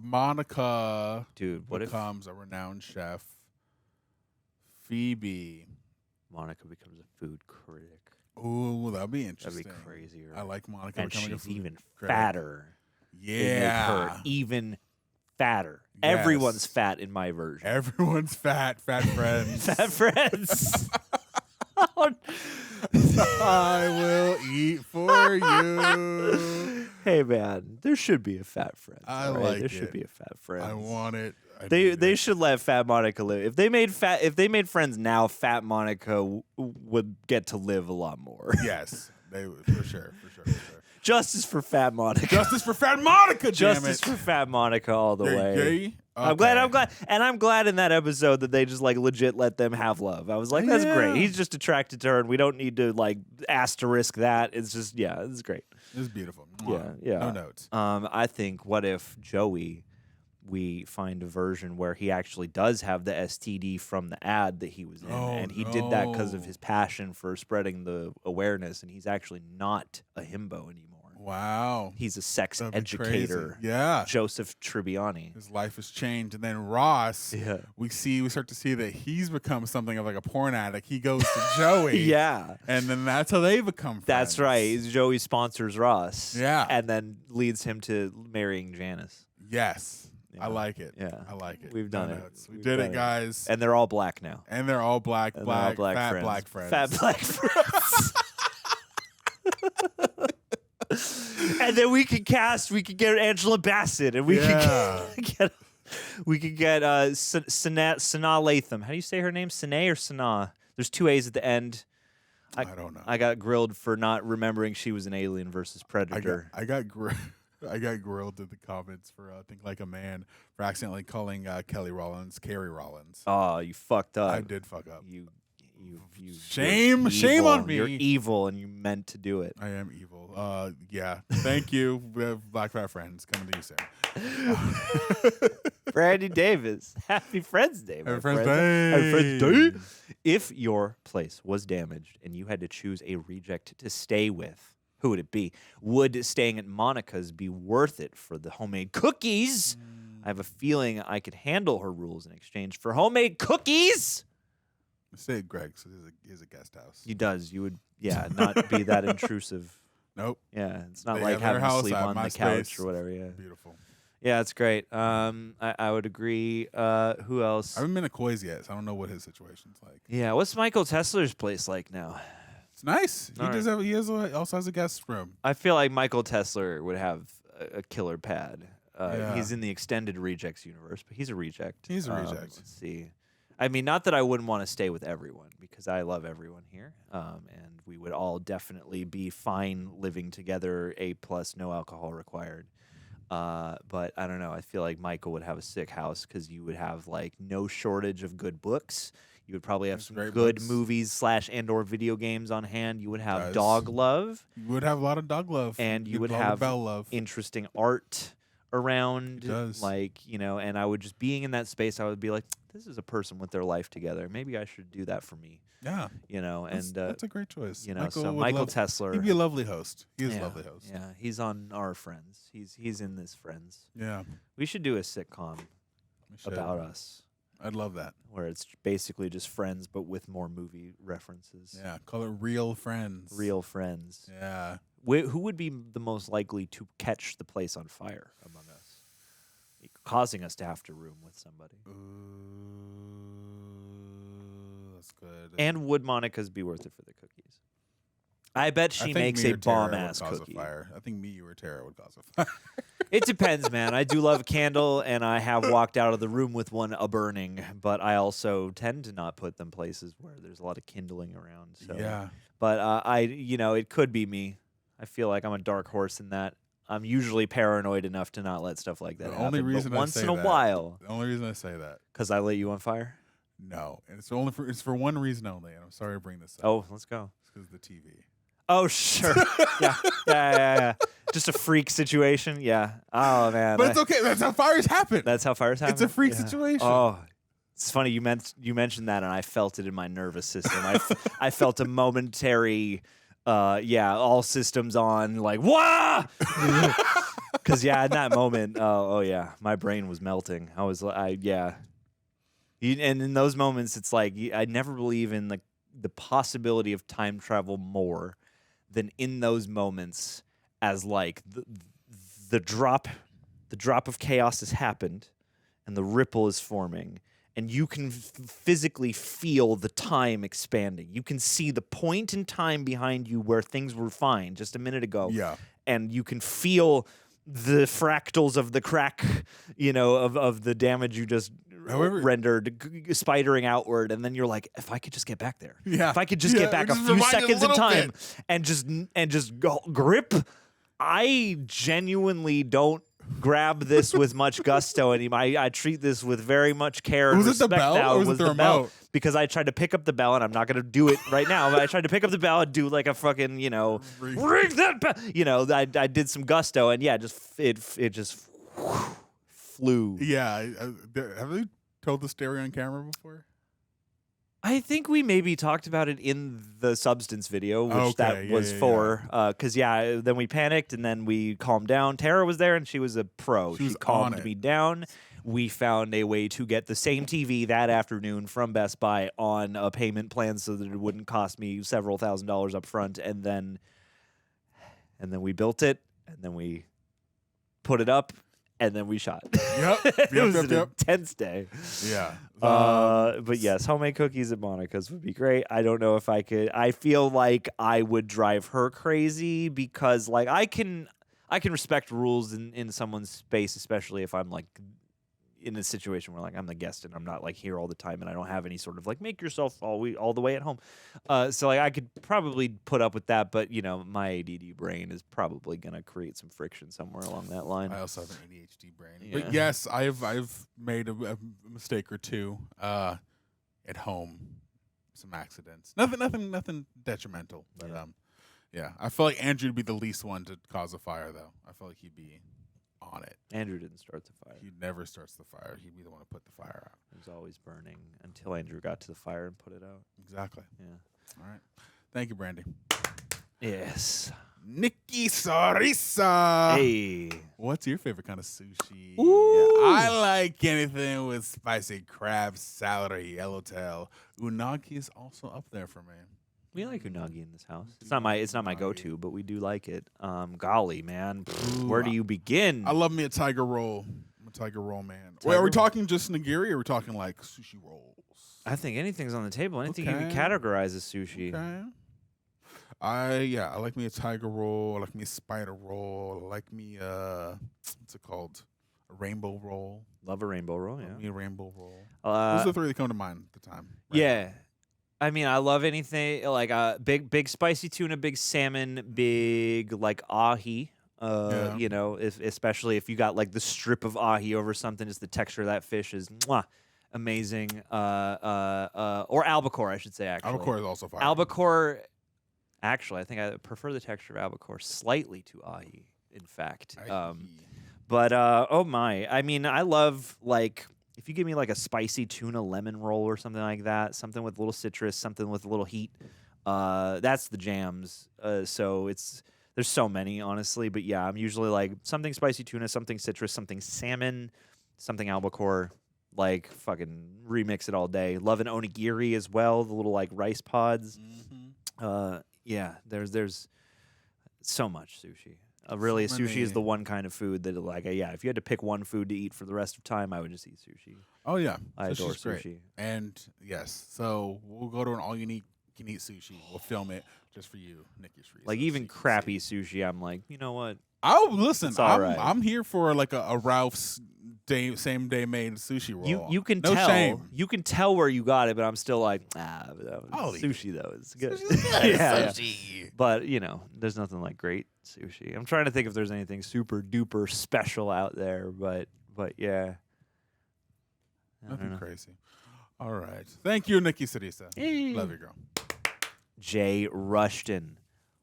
Monica, dude, what becomes a renowned chef? Phoebe, Monica becomes a food critic. Ooh, that'd be interesting. That'd be crazier. I like Monica and becoming she's a food even critic. fatter. Yeah, They make her even fatter. Yes. Everyone's fat in my version. Everyone's fat. Fat friends. Fat friends. I will eat for you. Hey man, there should be a fat friend. I right? like there it. should be a fat friend. I want it. They should let Fat Monica live. If they made friends now, Fat Monica would get to live a lot more. Yes, they would, for sure. Justice for Fat Monica. Justice for Fat Monica. Justice for Fat Monica all the way. Yay. I'm glad in that episode that they just like legit let them have love. I was like, that's great. He's just attracted to her, and we don't need to like asterisk that. It's just it's great. It's beautiful. Yeah. No notes. I think what if Joey, we find a version where he actually does have the STD from the ad that he was in, and he did that because of his passion for spreading the awareness, and he's actually not a himbo anymore. Wow. He's a sex That'd be educator. crazy. Yeah. Joseph Tribbiani. His life has changed. And then Ross, we start to see that he's become something of like a porn addict. He goes to Joey. Yeah. And then that's how they become friends. That's right. Joey sponsors Ross. Yeah. And then leads him to marrying Janice. Yes. I like it. Yeah. I like it. We've done it. We did it, guys. And they're all black now. And they're all black. And Black, they're all black fat friends. black friends. Fat black friends. And then we could get Angela Bassett, and we could get Sanaa Lathan. How do you say her name? Sanaa or Sanaa? There's two A's at the end. I don't know. I got grilled for not remembering she was an Alien versus Predator. I got grilled in the comments for Think Like a Man for accidentally calling Carrie Rollins. Oh, you fucked up. I did fuck up. You shame evil. on me. You're evil, and you meant to do it. I am evil. Yeah. Thank you, Black Fat Friends. Coming to you soon. Brandy Davis, Happy Friends Day. Happy Friends Day. Happy Friends Day. If your place was damaged and you had to choose a reject to stay with, who would it be? Would staying at Monica's be worth it for the homemade cookies? I have a feeling I could handle her rules in exchange for homemade cookies. Say it, Greg. So he's a guest house. He does. You would, not be that intrusive. Nope. Yeah, it's not They like have their having to house, sleep I have on my the couch space. or whatever. Yeah, Beautiful. Yeah, it's great. I would agree. Who else? I haven't been to Koi's yet, so I don't know what his situation's like. Yeah, what's Michael Tesler's place like now? It's nice. All right. He also has a guest room. I feel like Michael Tesler would have a killer pad. He's in the extended Rejects universe, but he's a reject. He's a reject. Let's see. I mean, not that I wouldn't want to stay with everyone, because I love everyone here, and we would all definitely be fine living together, A+, no alcohol required. But I don't know. I feel like Michael would have a sick house because you would have like no shortage of good books. You would probably have some good movies / and/or video games on hand. You would have dog love. You would have a lot of dog love. And you would have interesting art around. Like, and I would just, being in that space, I would be like, this is a person with their life together. Maybe I should do that for me. Yeah. That's a great choice. Michael Tesler. He'd be a lovely host. He's a lovely host. Yeah, he's on our Friends. He's in this Friends. Yeah. We should do a sitcom about us. I'd love that. Where it's basically just Friends, but with more movie references. Yeah, call it Real Friends. Real Friends. Yeah. Who would be the most likely to catch the place on fire among us, causing us to have to room with somebody? That's good. And would Monica's be worth it for the cookies? I bet she makes a bomb-ass cookie. I think me, you, or Tara would cause a fire. It depends, man. I do love a candle, and I have walked out of the room with one burning, but I also tend to not put them places where there's a lot of kindling around. So. Yeah. But it could be me. I feel like I'm a dark horse in that. I'm usually paranoid enough to not let stuff like that happen. Only reason but once in a while. The only reason I say that. Because I lit you on fire? No, and it's for one reason only, and I'm sorry to bring this up. Oh, let's go. It's because of the TV. Oh, sure. Yeah. Just a freak situation. Yeah. Oh, man. But it's okay. That's how fires happen. That's how fires happen? It's a freak situation. Oh, it's funny you mentioned that, and I felt it in my nervous system. I felt a momentary, all systems on, like, wah! Because, in that moment, my brain was melting. And in those moments, it's like, I never believe in, like, the possibility of time travel more than in those moments, as like the drop of chaos has happened and the ripple is forming, and you can physically feel the time expanding. You can see the point in time behind you where things were fine just a minute ago. Yeah. And you can feel the fractals of the crack, of the damage you just rendered, spidering outward, and then you're like, if I could just get back there, if I could just get back a few seconds in time and just go grip. I genuinely don't grab this with much gusto anymore. I treat this with very much care and respect. Was it the bell now. or was it the remote? Because I tried to pick up the bell, and I'm not going to do it right now, but I tried to pick up the bell and do like a fucking, ring that bell. I did some gusto, and it just flew. Yeah. Have they told the story on camera before? I think we maybe talked about it in the Substance video, which that was for. Because, then we panicked, and then we calmed down. Tara was there, and she was a pro. She calmed me down. We found a way to get the same TV that afternoon from Best Buy on a payment plan so that it wouldn't cost me several $1,000s up front. And then we built it, and then we put it up, and then we shot. It was an intense day. Yeah. But yes, homemade cookies at Monica's would be great. I don't know if I could. I feel like I would drive her crazy because, like, I can respect rules in someone's space, especially if I'm like in a situation where, like, I'm the guest and I'm not like here all the time and I don't have any sort of like make yourself all the way at home. So like I could probably put up with that, but my ADD brain is probably gonna create some friction somewhere along that line. I also have an ADHD brain, but yes, I've made a mistake or two at home, some accidents. Nothing detrimental, but I feel like Andrew would be the least one to cause a fire, though. I feel like he'd be on it. Andrew didn't start the fire. He never starts the fire. He'd be the one to put the fire out. It was always burning until Andrew got to the fire and put it out. Exactly. Yeah. All right. Thank you, Brandy. Yes. Nikki Sarisa. Hey. What's your favorite kind of sushi? Ooh. I like anything with spicy crab, salad, or yellowtail. Unagi is also up there for me. We like unagi in this house. It's not my go-to, but we do like it. Golly, man, where do you begin? I love me a tiger roll. I'm a tiger roll man. Wait, are we talking just nigiri, or are we talking like sushi rolls? I think anything's on the table. Anything you can categorize as sushi. Okay. I like me a tiger roll. I like me a spider roll. I like me what's it called? A rainbow roll. Love a rainbow roll, yeah. Love me a rainbow roll. Those Uh, are the three that come to mind at the time. Yeah. I mean, I love anything like big spicy tuna, big salmon, big like ahi. Yeah. You know, especially if you got like the strip of ahi over something, just the texture of that fish is amazing. Or albacore, I should say. Actually, Albacore is also fire. Albacore. Actually, I think I prefer the texture of albacore slightly to ahi. In fact, but oh my, I mean, I love like. If you give me like a spicy tuna lemon roll or something like that, something with a little citrus, something with a little heat, that's the jams. So there's so many, honestly. But yeah, I'm usually like something spicy tuna, something citrus, something salmon, something albacore, like fucking remix it all day. Love an onigiri as well, the little like rice pods. Yeah, there's so much sushi. Really, sushi is the one kind of food that, like, yeah, if you had to pick one food to eat for the rest of time, I would just eat sushi. Oh, yeah. I adore Sushi's great. sushi. And, yes, so we'll go to an all-you-can-eat sushi. We'll film it just for you, Nikki Shreese. Like, even crappy sushi, I'm like, you know what? Oh, listen, It's all right. I'm here for, like, a Ralph's same-day made sushi roll. You can no tell. shame. You can tell where you got it, but I'm still like, sushi, though. It's good. Sushi. But, you know, there's nothing like great sushi. I'm trying to think if there's anything super duper special out there, but yeah. Nothing crazy. All right. Thank you, Nikki Sarisa. Love you, girl. Jay Rushton.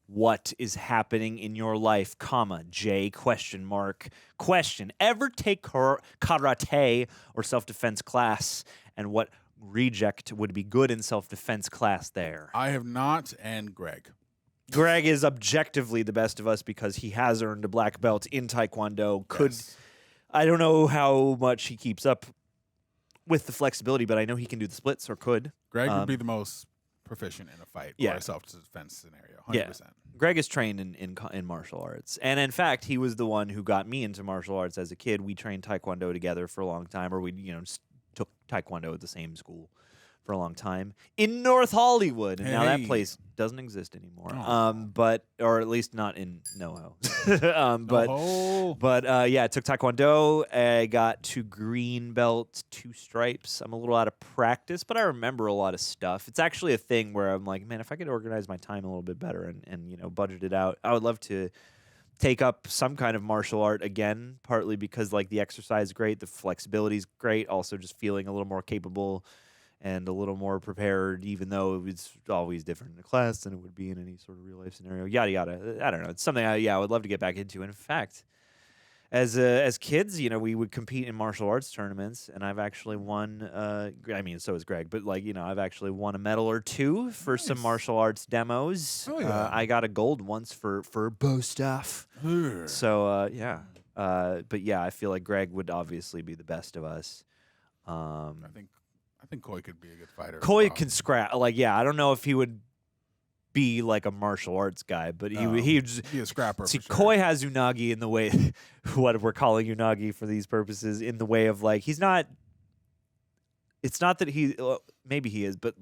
What is happening in your life, comma, J, question mark. Question, ever take karate or self-defense class, and what reject would be good in self-defense class there? I have not, and Greg. Greg is objectively the best of us because he has earned a black belt in Taekwondo. I don't know how much he keeps up with the flexibility, but I know he can do the splits or could. Greg would be the most proficient in a fight or a self-defense scenario, 100%. Yeah. Greg is trained in martial arts. And in fact, he was the one who got me into martial arts as a kid. We trained Taekwondo together for a long time, or we just took Taekwondo at the same school for a long time in North Hollywood. And now that place doesn't exist anymore. Or at least not in NoHo. Yeah, I took Taekwondo. I got to green belt, 2 stripes. I'm a little out of practice, but I remember a lot of stuff. It's actually a thing where I'm like, man, if I could organize my time a little bit better and budget it out, I would love to take up some kind of martial art again, partly because like the exercise is great, the flexibility is great, also just feeling a little more capable and a little more prepared, even though it's always different in a class than it would be in any sort of real-life scenario. Yada, yada. I don't know. It's something I would love to get back into. And in fact, as kids, we would compete in martial arts tournaments, and I've actually won, so has Greg, but, I've actually won a medal or 2 for some martial arts demos. Oh, yeah. I got a gold once for bow stuff. So, yeah. But, yeah, I feel like Greg would obviously be the best of us. I think Koi could be a good fighter. Koi can scrap. I don't know if he would be like a martial arts guy, but he'd be a scrapper. See, Koi has Unagi in the way, what we're calling Unagi for these purposes, in the way of he's not. It's not that maybe he is, but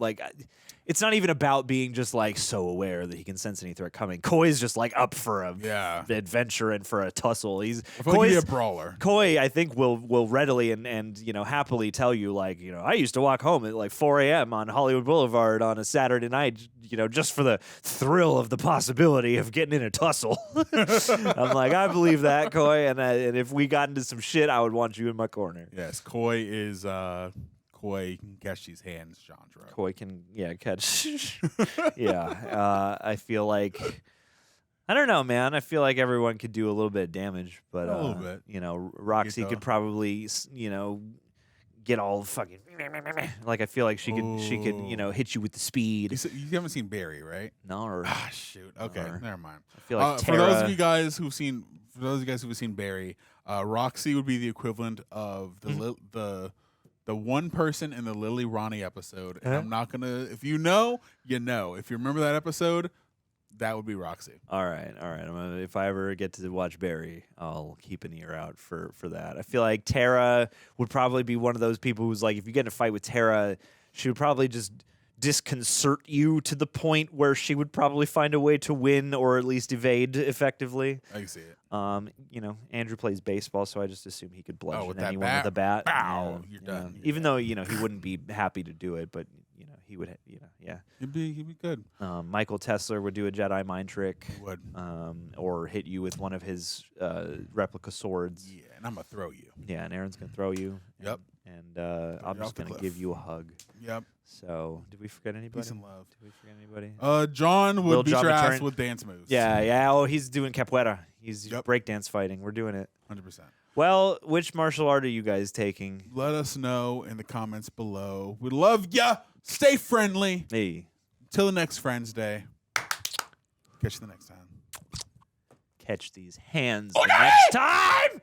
it's not even about being just so aware that he can sense any threat coming. Koi's just up for a adventure and for a tussle. He's Koi's a brawler. Koi, I think, will readily and happily tell you I used to walk home at 4 a.m. on Hollywood Boulevard on a Saturday night, just for the thrill of the possibility of getting in a tussle. I'm I believe that, Koi, and if we got into some shit, I would want you in my corner. Yes, Koi is. Koi can catch these hands, Chandra. Koi can, catch. I feel I don't know, man. I feel like everyone could do a little bit of damage, but a little bit. Roxy could probably, get all fucking. I feel like she could, hit you with the speed. You haven't seen Barry, right? No. Shoot. Okay, never mind. I feel like for those of you guys who've seen Barry, Roxy would be the equivalent of the one person in the Lily Ronnie episode. And I'm not going to... If you know, you know. If you remember that episode, that would be Roxy. All right. If I ever get to watch Barry, I'll keep an ear out for that. I feel like Tara would probably be one of those people who's if you get in a fight with Tara, she would probably just disconcert you to the point where she would probably find a way to win or at least evade effectively. I can see it. Andrew plays baseball, so I just assume he could bludgeon with that anyone bat? with a bat. Bow, you're done. Even though he wouldn't be happy to do it, but he would. He'd be good. Michael Tesler would do a Jedi mind trick. He would. Or hit you with one of his replica swords. Yeah, and I'm gonna throw you. Yeah, and Aaron's gonna throw you. Yep. And I'm just gonna give you a hug. Yep. So, did we forget anybody? Peace and love. Did we forget anybody? John would beat your ass return. with dance moves. Yeah. Oh, he's doing capoeira. He's breakdance fighting. We're doing it. 100%. Well, which martial art are you guys taking? Let us know in the comments below. We love ya. Stay friendly. Hey. Till the next Friends Day. Catch you the next time. Catch these hands the next time.